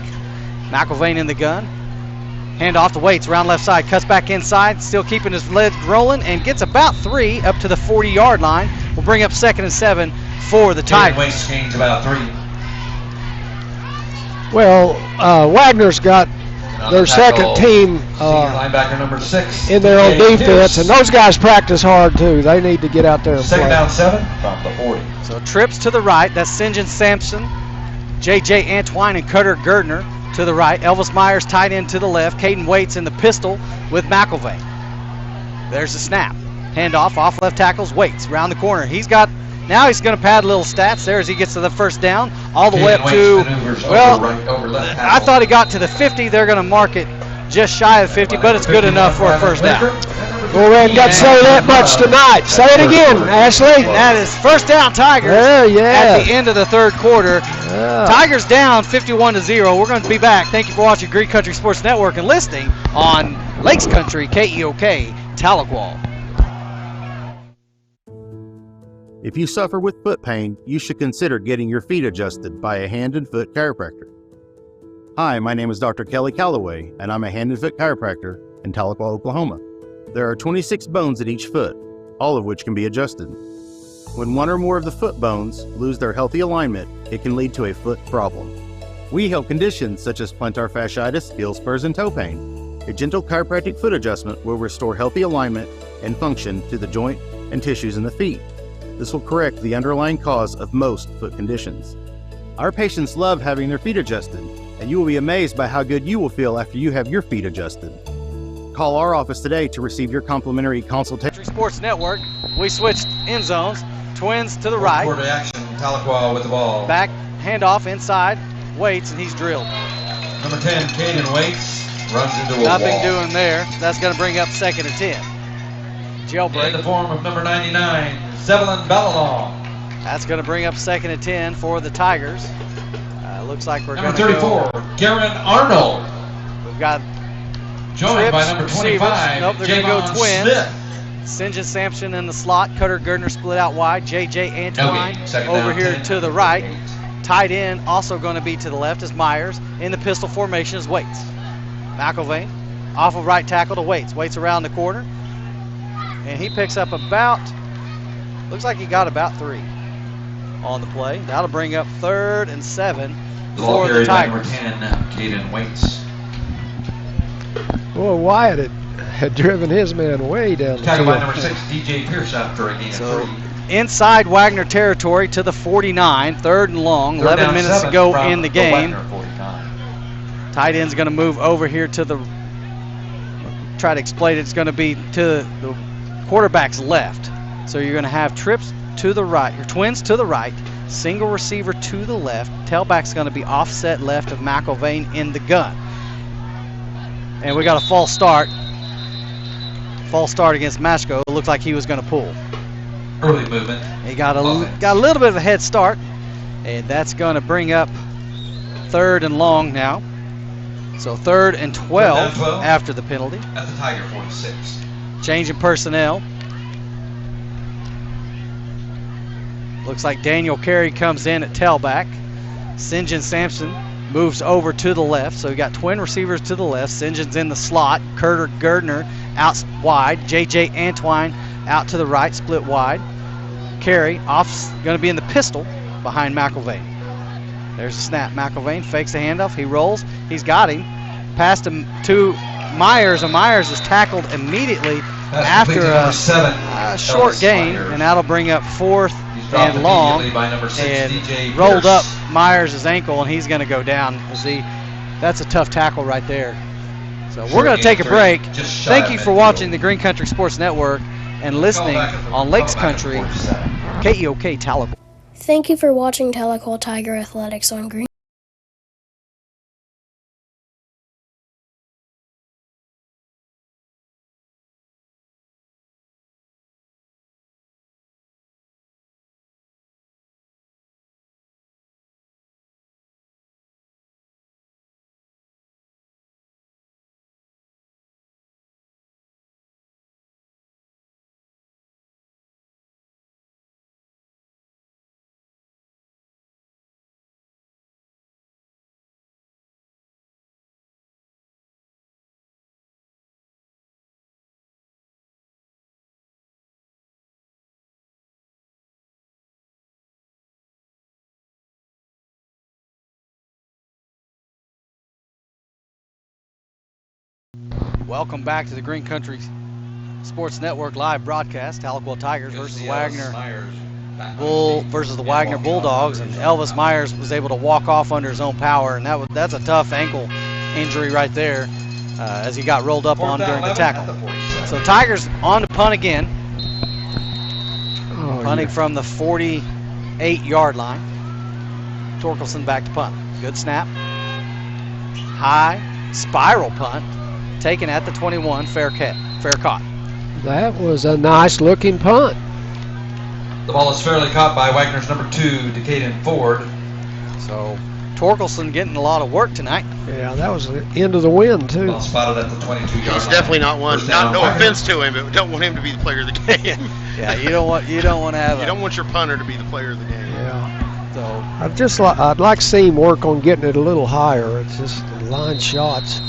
McElvain in the gun. Hand off to Waits, around left side, cuts back inside, still keeping his legs rolling, and gets about 3 up to the 40-yard line. We'll bring up 2nd and 7 for the Tigers. Waits gains about 3. Well, Wagner's got their second team linebacker number 6 in their own defense, and those guys practice hard too. They need to get out there and play. 2nd down 7 from the 40. So trips to the right. That's St. John Sampson, J.J. Antoine, and Cutter Gerdner to the right. Elvis Myers tight end to the left. Caden Waits in the pistol with McElvain. There's the snap. Handoff off left tackles. Waits around the corner. Now he's going to pad little stats there as he gets to the first down, all the way up to, well, I thought he got to the 50. They're going to mark it just shy of 50, but it's good enough for a first down. Well, we haven't got to say that much tonight. Say it again, Ashley. That is first down Tigers at the end of the third quarter. Tigers down 51-0. We're going to be back. Thank you for watching Greek Country Sports Network and listening on Lakes Country, KEOK, Tahlequah. If you suffer with foot pain, you should consider getting your feet adjusted by a hand and foot chiropractor. Hi, my name is Dr. Kelly Calloway, and I'm a hand and foot chiropractor in Tahlequah, Oklahoma. There are 26 bones at each foot, all of which can be adjusted. When one or more of the foot bones lose their healthy alignment, it can lead to a foot problem. We help conditions such as plantar fasciitis, heel spurs, and toe pain. A gentle chiropractic foot adjustment will restore healthy alignment and function to the joint and tissues in the feet. This will correct the underlying cause of most foot conditions. Our patients love having their feet adjusted, and you will be amazed by how good you will feel after you have your feet adjusted. Call our office today to receive your complimentary consultation. Sports Network, we switched end zones. Twins to the right. Quarter action, Tahlequah with the ball. Back, handoff inside, Waits, and he's drilled. Number 10, Caden Waits, runs into a Nothing wall. doing there. That's going to bring up 2nd and 10. Jailbreak. In the form of number 99, Zeppelin Bellalong. That's going to bring up 2nd and 10 for the Tigers. Looks like we're going Number to 34, Garen Arnold. We've got Joined by trips, number receivers. 25, Nope, they're going to Javon go twins. Smith. St. John Sampson in the slot. Cutter Gardner split out wide. J.J. Antwine Okay, over down, here 10. to the right. Tight end also going to be to the left is Myers. In the pistol formation is Waits. McElvain off of right tackle to Waits. Waits around the corner. And he picks up about, looks like he got about 3 on the play. That'll bring up 3rd and 7 for the Tigers. Number 10, Caden Waits. Boy, Wyatt had driven his man way down the Tackled by field. number 6, DJ Pierce after a gain of 3. Inside Wagner territory to the 49, 3rd and long, 11 minutes to go in the game. Tight end's going to move over here to the, try to explain it, it's going to be to the quarterback's left. So you're going to have trips to the right, your twins to the right, single receiver to the left, tailback's going to be offset left of McElvain in the gun. And we got a false start. False start against Mashko. It looked like he was going to pull. Early movement. He got a little bit of a head start, and that's going to bring up 3rd and long now. So 3rd and 12 after the penalty. At the Tiger 46. Change in personnel. Looks like Daniel Carey comes in at tailback. St. John Sampson moves over to the left. So we got twin receivers to the left. St. John's in the slot. Cutter Gardner out wide. J.J. Antwine out to the right, split wide. Carey off, going to be in the pistol behind McElvain. There's a snap. McElvain fakes the handoff. He rolls. He's got him. Passed him to Myers, and Myers is tackled immediately after a short gain, and that'll bring up 4th and long, and rolled up Myers' ankle, and he's going to go down. See, that's a tough tackle right there. So we're going to take a break. Thank you for watching the Green Country Sports Network and listening on Lakes Country, KEOK Tahlequah. Thank you for watching Tahlequah Tiger Athletics on Green. Welcome back to the Green Country Sports Network live broadcast. Tahlequah Tigers versus Wagner versus the Wagner Bulldogs, and Elvis Myers was able to walk off under his own power, and that's a tough ankle injury right there as he got rolled up on during the tackle. So Tigers on to punt again. Punting from the 48-yard line. Torkelson back to punt. Good snap. High spiral punt. Taken at the 21, fair caught. That was a nice looking punt. The ball is fairly caught by Wagner's number 2, Decaden Ford. So Torkelson getting a lot of work tonight. Yeah, that was the end of the wind too. Ball spotted at the 22-yard line. He's definitely not one. No offense to him, but we don't want him to be the player of the game. Yeah, you don't want to have. You don't want your punter to be the player of the game. Yeah. So I'd like to see him work on getting it a little higher. It's just the line shots.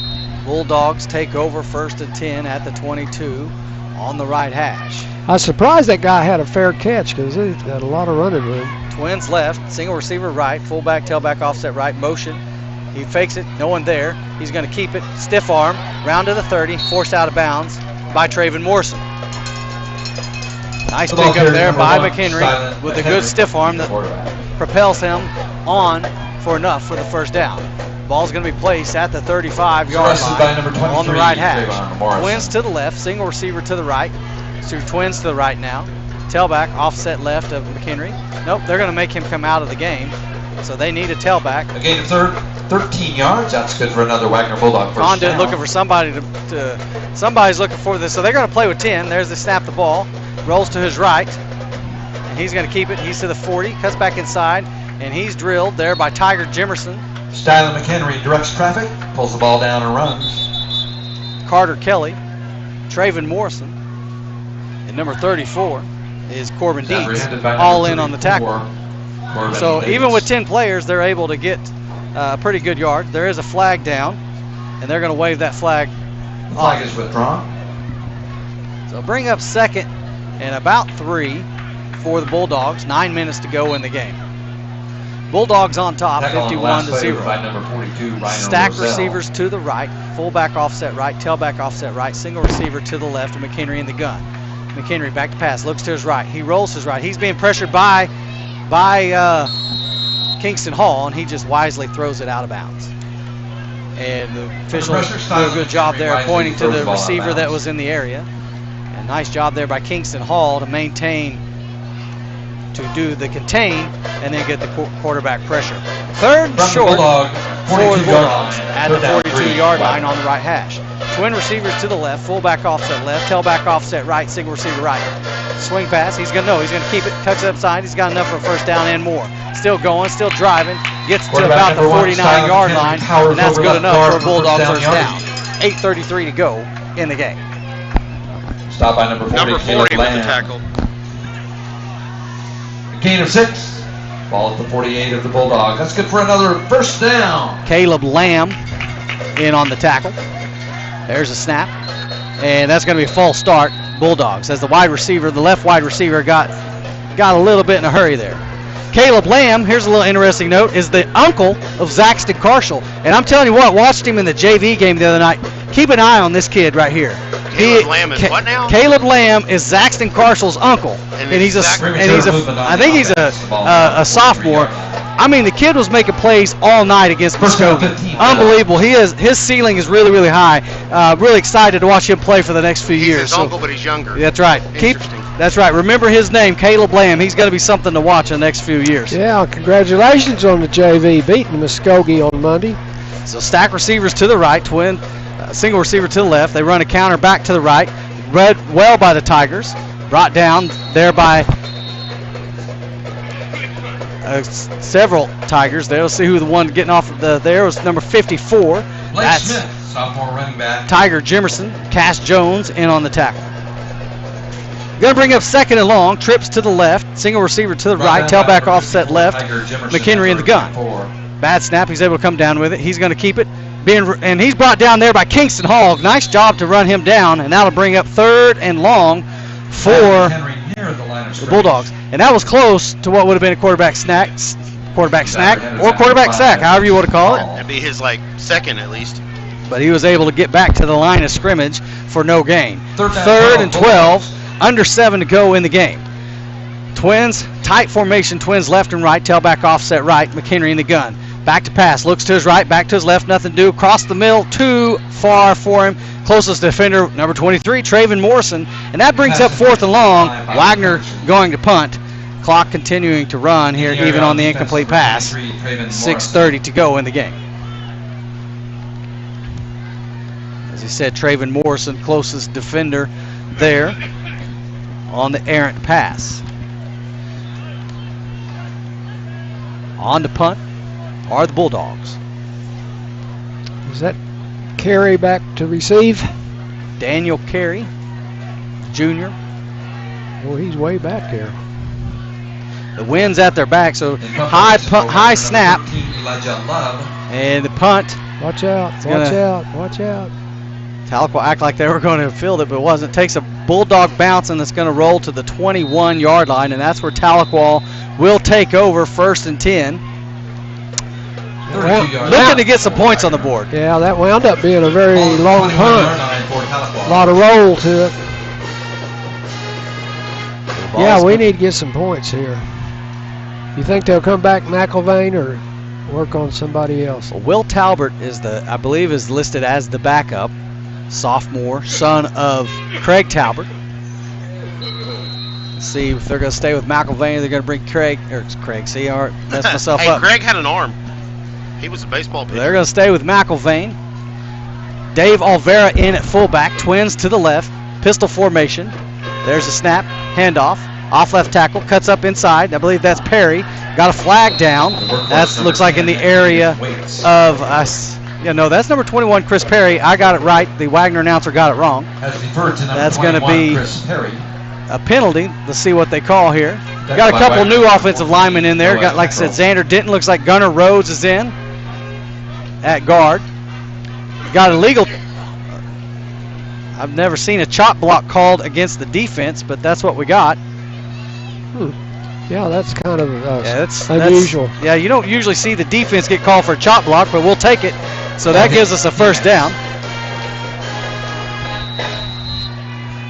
Bulldogs take over 1st and 10 at the 22 on the right hash. I was surprised that guy had a fair catch because he had a lot of running room. Twins left, single receiver right, fullback, tailback, offset right, motion. He fakes it, no one there. He's going to keep it, stiff arm, round to the 30, forced out of bounds by Traven Morrison. Nice pick up there by McHenry with a good stiff arm that propels him on for enough for the first down. Ball's going to be placed at the 35-yard line on the right hash. Twins to the left, single receiver to the right. So twins to the right now. Tailback offset left of McHenry. Nope, they're going to make him come out of the game. so they need a tailback. A gain of 13 yards. That's good for another Wagner Bulldog first Condit down. looking for somebody somebody's looking for this, so they're going to play with 10. There's the snap the ball, rolls to his right, and he's going to keep it. He's to the 40, cuts back inside, and he's drilled there by Tiger Jimerson. Styler McHenry directs traffic, pulls the ball down and runs. Carter Kelly, Traven Morrison, and number 34 is Corbin Deeds, all in on the tackle. So even with 10 players, they're able to get a pretty good yard. There is a flag down, and they're going to wave that flag. The flag is withdrawn. So bring up second and about 3 for the Bulldogs. 9 minutes to go in the game. Bulldogs on top, 51-0. Stack receivers to the right, fullback offset right, tailback offset right, single receiver to the left, and McHenry in the gun. McHenry back to pass, looks to his right. He rolls his right. He's being pressured by Kingston Hall, and he just wisely throws it out of bounds. And the officials do a good job there pointing to the receiver that was in the area. And nice job there by Kingston Hall to maintain, to do the contain, and then get the quarterback pressure. Third and short for the Bulldogs at the 42-yard line on the right hash. Twin receivers to the left, fullback offset left, tailback offset right, single receiver right. Swing pass, he's going to keep it, cuts it upside, he's got enough for a first down and more. Still going, still driving, gets to about the 49-yard line, and that's good enough for a Bulldog first down. 8:33 to go in the game. Stop by number 40. Number 40 with the tackle. A gain of 6. Ball at the 48 of the Bulldogs. That's good for another first down. Caleb Lamb in on the tackle. There's a snap, and that's going to be a false start. Bulldogs, as the wide receiver, the left wide receiver got a little bit in a hurry there. Caleb Lamb, here's a little interesting note, is the uncle of Zaxton Carshall. And I'm telling you what, watched him in the JV game the other night. Keep an eye on this kid right here. Caleb Lamb is what now? Caleb Lamb is Zaxton Carshall's uncle, and he's a sophomore. I mean, the kid was making plays all night against Muskogee. Unbelievable. His ceiling is really, really high. Really excited to watch him play for the next few years. He's his uncle, but he's younger. That's right. That's right. Remember his name, Caleb Lamb. He's going to be something to watch in the next few years. Yeah, congratulations on the JV beating Muskogee on Monday. So stack receivers to the right, twin single receiver to the left. They run a counter back to the right. Read well by the Tigers. Brought down there by several Tigers there. Let's see who the one getting off there was number 54. That's Smith, sophomore running back. Tiger Jimerson. Cass Jones in on the tackle. Going to bring up second and long. Trips to the left. Single receiver to the right. Tailback offset left. McHenry in the gun. Bad snap. He's able to come down with it. He's going to keep it. And he's brought down there by Kingston Hall. Nice job to run him down. And that'll bring up third and long for the Bulldogs. And that was close to what would have been a quarterback snack, or quarterback sack, however you want to call it. That'd be his second at least. But he was able to get back to the line of scrimmage for no gain. Third and 12, under 7 to go in the game. Twins, tight formation, Twins left and right, tailback offset right, McHenry in the gun. Back to pass, looks to his right, back to his left, nothing to do. Across the middle, too far for him. Closest defender, number 23, Traven Morrison. And that brings up fourth and long. Wagner going to punt. Clock continuing to run here, even on the incomplete pass. 6:30 to go in the game. As he said, Traven Morrison, closest defender there on the errant pass. On to punt are the Bulldogs. Is that Carey back to receive? Daniel Carey, Jr. Oh, he's way back here. The wind's at their back, so high snap. And the punt. Watch out, watch out, watch out. Tahlequah act like they were going to field it, but it wasn't. Takes a Bulldog bounce, and it's going to roll to the 21-yard line, and that's where Tahlequah will take over, 1st and 10. Looking to get some points on the board. Yeah, that wound up being a very long punt. A lot of roll to it. Yeah, we need to get some points here. You think they'll come back McIlvain or work on somebody else? Well, Will Talbert is I believe is listed as the backup. Sophomore, son of Craig Talbert. Let's see if they're going to stay with McIlvain. They're going to bring Craig. Or it's Craig. See, I messed myself hey, up. Craig had an arm. He was a baseball pitcher. They're going to stay with McIlvain. Dave Olvera in at fullback. Twins to the left. Pistol formation. There's a snap. Handoff. Off left tackle. Cuts up inside. I believe that's Perry. Got a flag down. That looks like in the area of us. Yeah, no, that's number 21, Chris Perry. I got it right. The Wagner announcer got it wrong. That's going to be a penalty. Let's see what they call here. Got a couple new offensive linemen in there. Got, like I said, Xander Denton. Looks like Gunnar Rhodes is in at guard. Got illegal. I've never seen a chop block called against the defense, but that's what we got. Yeah, that's kind of unusual. Yeah, you don't usually see the defense get called for a chop block, but we'll take it. So that gives us a first down.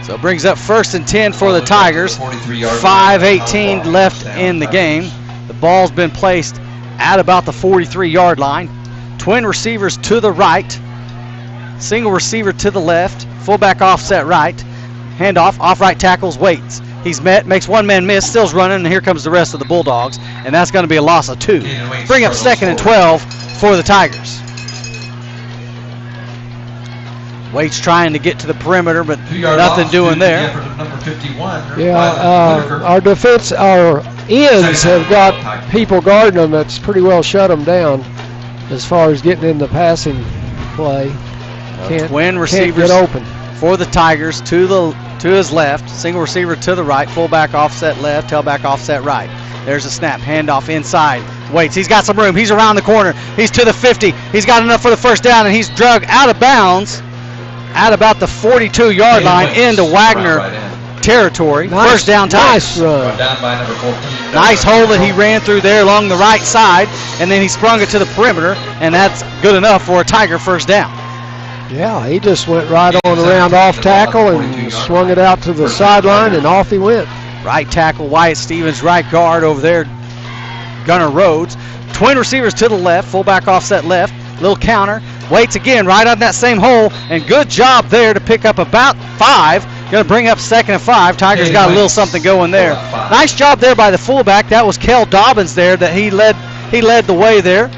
So it brings up 1st and 10 for the Tigers. 5:18 left in the game. The ball's been placed at about the 43-yard line. Twin receivers to the right. Single receiver to the left. Fullback offset right. Handoff, off right tackles, waits. He's met, makes one man miss, still's running, and here comes the rest of the Bulldogs. And that's going to be a loss of 2. Bring up 2nd and 12 for the Tigers. Waits trying to get to the perimeter, but nothing doing there. Yeah, our ends have got people guarding them. That's pretty well shut them down as far as getting in the passing play. Twin receivers get open for the Tigers to his left. Single receiver to the right. Fullback offset left. Tailback offset right. There's a snap. Handoff inside. Waits. He's got some room. He's around the corner. He's to the 50. He's got enough for the first down, and he's drug out of bounds at about the 42-yard line into Wagner territory. First down, Tigers. Nice run. Nice hole that he ran through there along the right side, and then he sprung it to the perimeter, and that's good enough for a Tiger first down. Yeah, he just went right on around off tackle and swung it out to the sideline, and off he went. Right tackle, Wyatt Stevens. Right guard over there, Gunnar Rhodes. Twin receivers to the left, fullback offset left. Little counter. Waits again right on that same hole, and good job there to pick up about 5. Going to bring up 2nd and 5. Tigers got a little something going there. Nice job there by the fullback. That was Kel Dobbins there that he led the way there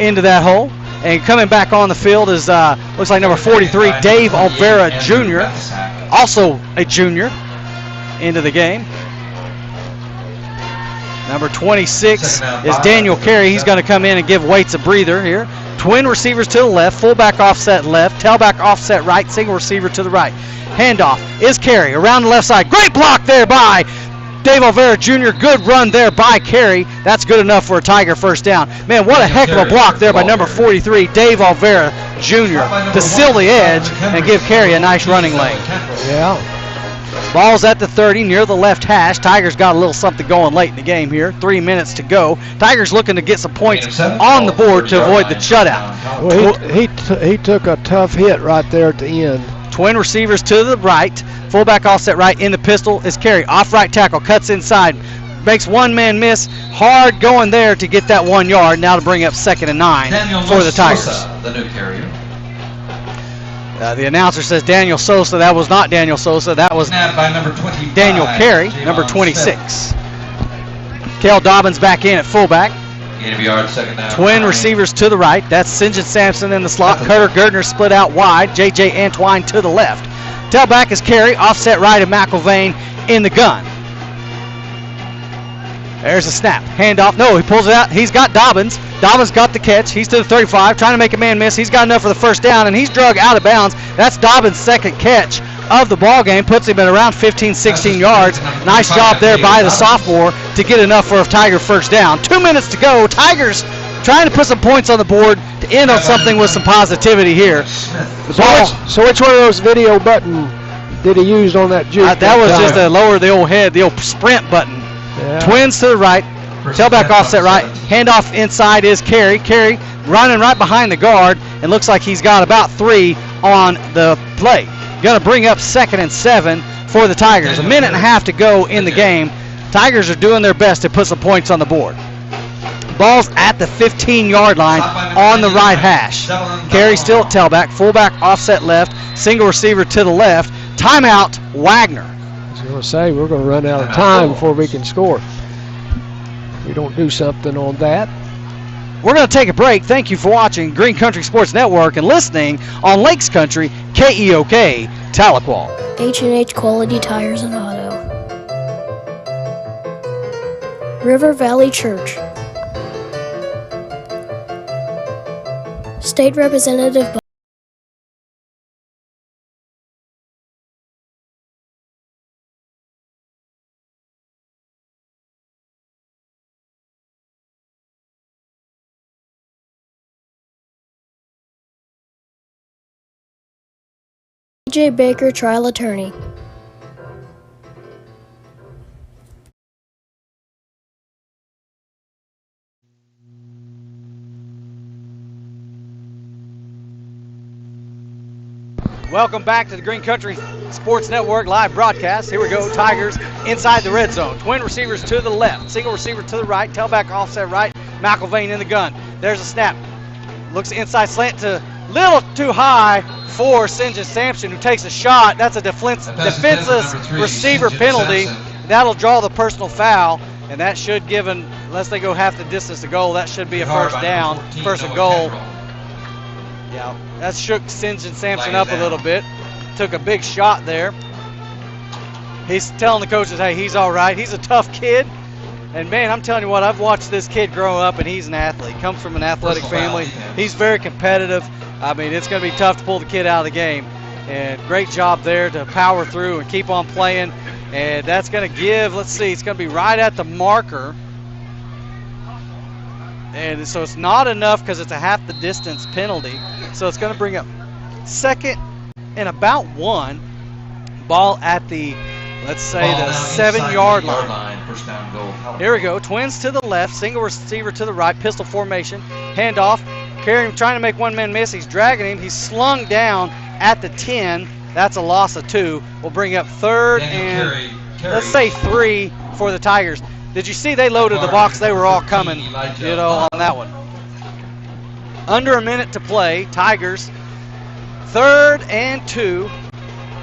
into that hole. And coming back on the field is, looks like number 43, Dave Olvera Jr., also a junior, into the game. Number 26 is Daniel Carey. He's going to come in and give Waits a breather here. Twin receivers to the left, fullback offset left, tailback offset right, single receiver to the right. Handoff is Carey around the left side. Great block there by Dave Olvera Jr. Good run there by Carey. That's good enough for a Tiger first down. Man, what a heck of a block there by number 43, Dave Olvera Jr. to seal the edge and give Carey a nice running lane. Yeah. Ball's at the 30 near the left hash. Tigers got a little something going late in the game here. 3 minutes to go. Tigers looking to get some points on the board to avoid the shutout. Well, he took a tough hit right there at the end. Twin receivers to the right. Fullback offset right in the pistol is Carey. Off right tackle, cuts inside. Makes one man miss. Hard going there to get that 1 yard. Now to bring up 2nd and 9 for the Tigers. The new carrier. The announcer says Daniel Sosa. That was not Daniel Sosa. That was by number 25, Daniel Carey, number 26. Kel Dobbins back in at fullback. Twin receivers to the right. That's St. John Sampson in the slot. Carter Gerdner split out wide. J.J. Antwine to the left. Tailback is Carey. Offset right of McIlvain in the gun. There's a snap. Handoff. No, he pulls it out. He's got Dobbins. Dobbins got the catch. He's to the 35, trying to make a man miss. He's got enough for the first down, and he's drug out of bounds. That's Dobbins' second catch of the ball game. Puts him at around 15, 16 yards. Nice job there by the sophomore to get enough for a Tiger first down. 2 minutes to go. Tigers trying to put some points on the board to end on something with some positivity here. So which one of those video button did he use on that juke? That was just to lower the old head, the old sprint button. Yeah. Twins to the right, tailback offset right, handoff inside is Carey. Carey running right behind the guard, and looks like he's got about 3 on the play. Going to bring up 2nd and 7 for the Tigers. 1.5 minutes to go in the game. Tigers are doing their best to put some points on the board. Ball's at the 15-yard line on the right hash. Carey still at tailback, fullback offset left, single receiver to the left. Timeout, Wagner. was going to say, we're going to run out of time before we can score. We don't do something on that. We're going to take a break. Thank you for watching Green Country Sports Network and listening on Lakes Country, KEOK, Tahlequah. H&H Quality Tires and Auto. River Valley Church. State Representative J. Baker, Trial Attorney. Welcome back to the Green Country Sports Network live broadcast. Here we go, Tigers inside the red zone. Twin receivers to the left, single receiver to the right, tailback offset right, McElvain in the gun. There's a snap. Looks inside slant to little too high for St. John Sampson, who takes a shot. That's a defensive receiver penalty. That'll draw the personal foul, and that should give him, unless they go half the distance to goal, that should be a first down, first and goal. Yeah, that shook St. John Sampson up a little bit. Took a big shot there. He's telling the coaches, hey, he's all right. He's a tough kid. And, man, I'm telling you what, I've watched this kid grow up, and he's an athlete. Comes from an athletic family. He's very competitive. I mean, it's going to be tough to pull the kid out of the game. And great job there to power through and keep on playing. And that's going to give, let's see, it's going to be right at the marker. And so it's not enough because it's a half the distance penalty. So it's going to bring up second and about 1. Ball at the, let's say, the 7-yard line. First down goal. Here we go. Twins to the left, single receiver to the right, pistol formation, handoff. Carrying, trying to make one man miss. He's dragging him. He's slung down at the 10. That's a loss of 2. We'll bring up third and let's say 3 for the Tigers. Did you see they loaded the box? They were all coming, you know, on that one. Under a minute to play. Tigers, 3rd and 2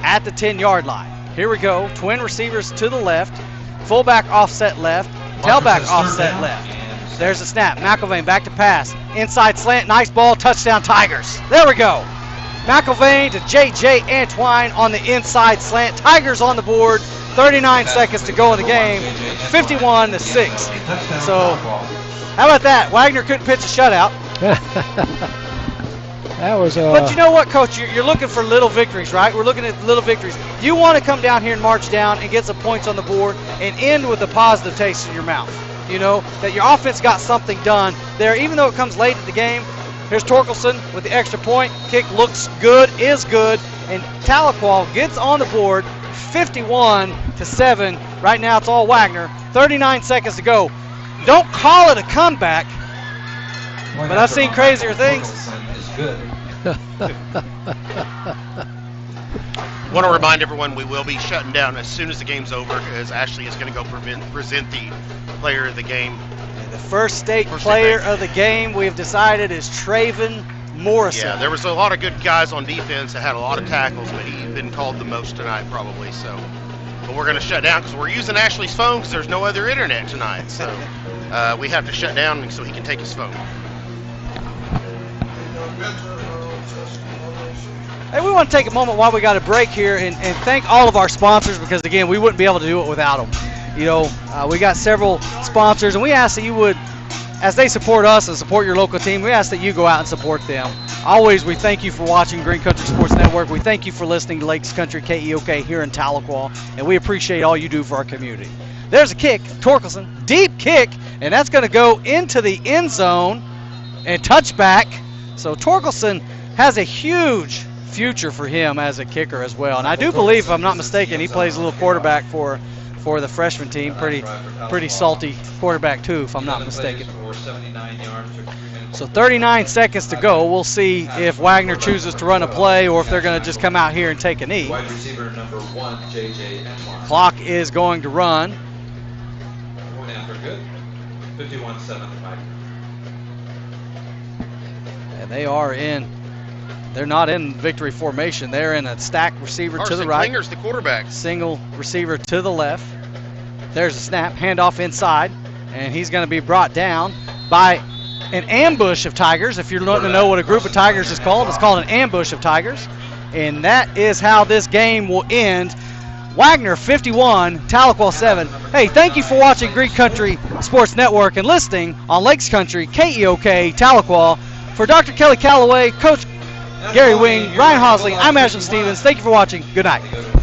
at the 10-yard line. Here we go. Twin receivers to the left. Fullback offset left. Tailback offset left. There's a snap. McElvain back to pass. Inside slant. Nice ball. Touchdown Tigers. There we go. McElvain to J.J. Antwine on the inside slant. Tigers on the board. 39 seconds to go in the game. 51-6. So, how about that? Wagner couldn't pitch a shutout. That was But you know what, Coach? You're looking for little victories, right? We're looking at little victories. You want to come down here and march down and get some points on the board and end with a positive taste in your mouth. You know, that your offense got something done there, even though it comes late in the game. Here's Torkelson with the extra point. Kick looks good, is good, and Tahlequah gets on the board 51-7. Right now it's all Wagner. 39 seconds to go. Don't call it a comeback, but I've seen crazier things. Want to remind everyone we will be shutting down as soon as the game's over, as Ashley is going to go present the player of the game. The first state player of the game we have decided is Traven Morrison. Yeah, there was a lot of good guys on defense that had a lot of tackles, but he's been called the most tonight probably. So, but we're going to shut down because we're using Ashley's phone because there's no other internet tonight. So we have to shut down so he can take his phone. Hey, we want to take a moment while we got a break here and thank all of our sponsors because, again, we wouldn't be able to do it without them. You know, we got several sponsors, and we ask that you would, as they support us and support your local team, we ask that you go out and support them. Always, we thank you for watching Green Country Sports Network. We thank you for listening to Lakes Country KEOK here in Tahlequah, and we appreciate all you do for our community. There's a kick, Torkelson, deep kick, and that's going to go into the end zone and touchback. So Torkelson has a huge future for him as a kicker as well. And I do believe, if I'm not mistaken, he plays a little quarterback for the freshman team. Pretty salty quarterback too, if I'm not mistaken. So 39 seconds to go. We'll see if Wagner chooses to run a play or if they're going to just come out here and take a knee. Wide receiver number 1, J.J. Antwine. Clock is going to run. And for good. 51-7 Wagner. And they are in They're not in victory formation. They're in a stack receiver to the right. Klinger's the quarterback. Single receiver to the left. There's a snap, handoff inside, and he's going to be brought down by an ambush of Tigers. If you're wanting to know what a group of Tigers is called, it's called an ambush of Tigers. And that is how this game will end. Wagner 51, Tahlequah 7. Hey, thank you for watching Greek Country Sports Network and listening on Lakes Country, KEOK, Tahlequah. For Dr. Kelly Calloway, Coach Gary Wing, Ryan Hosley, I'm Ashton Stevens. Thank you for watching. Good night.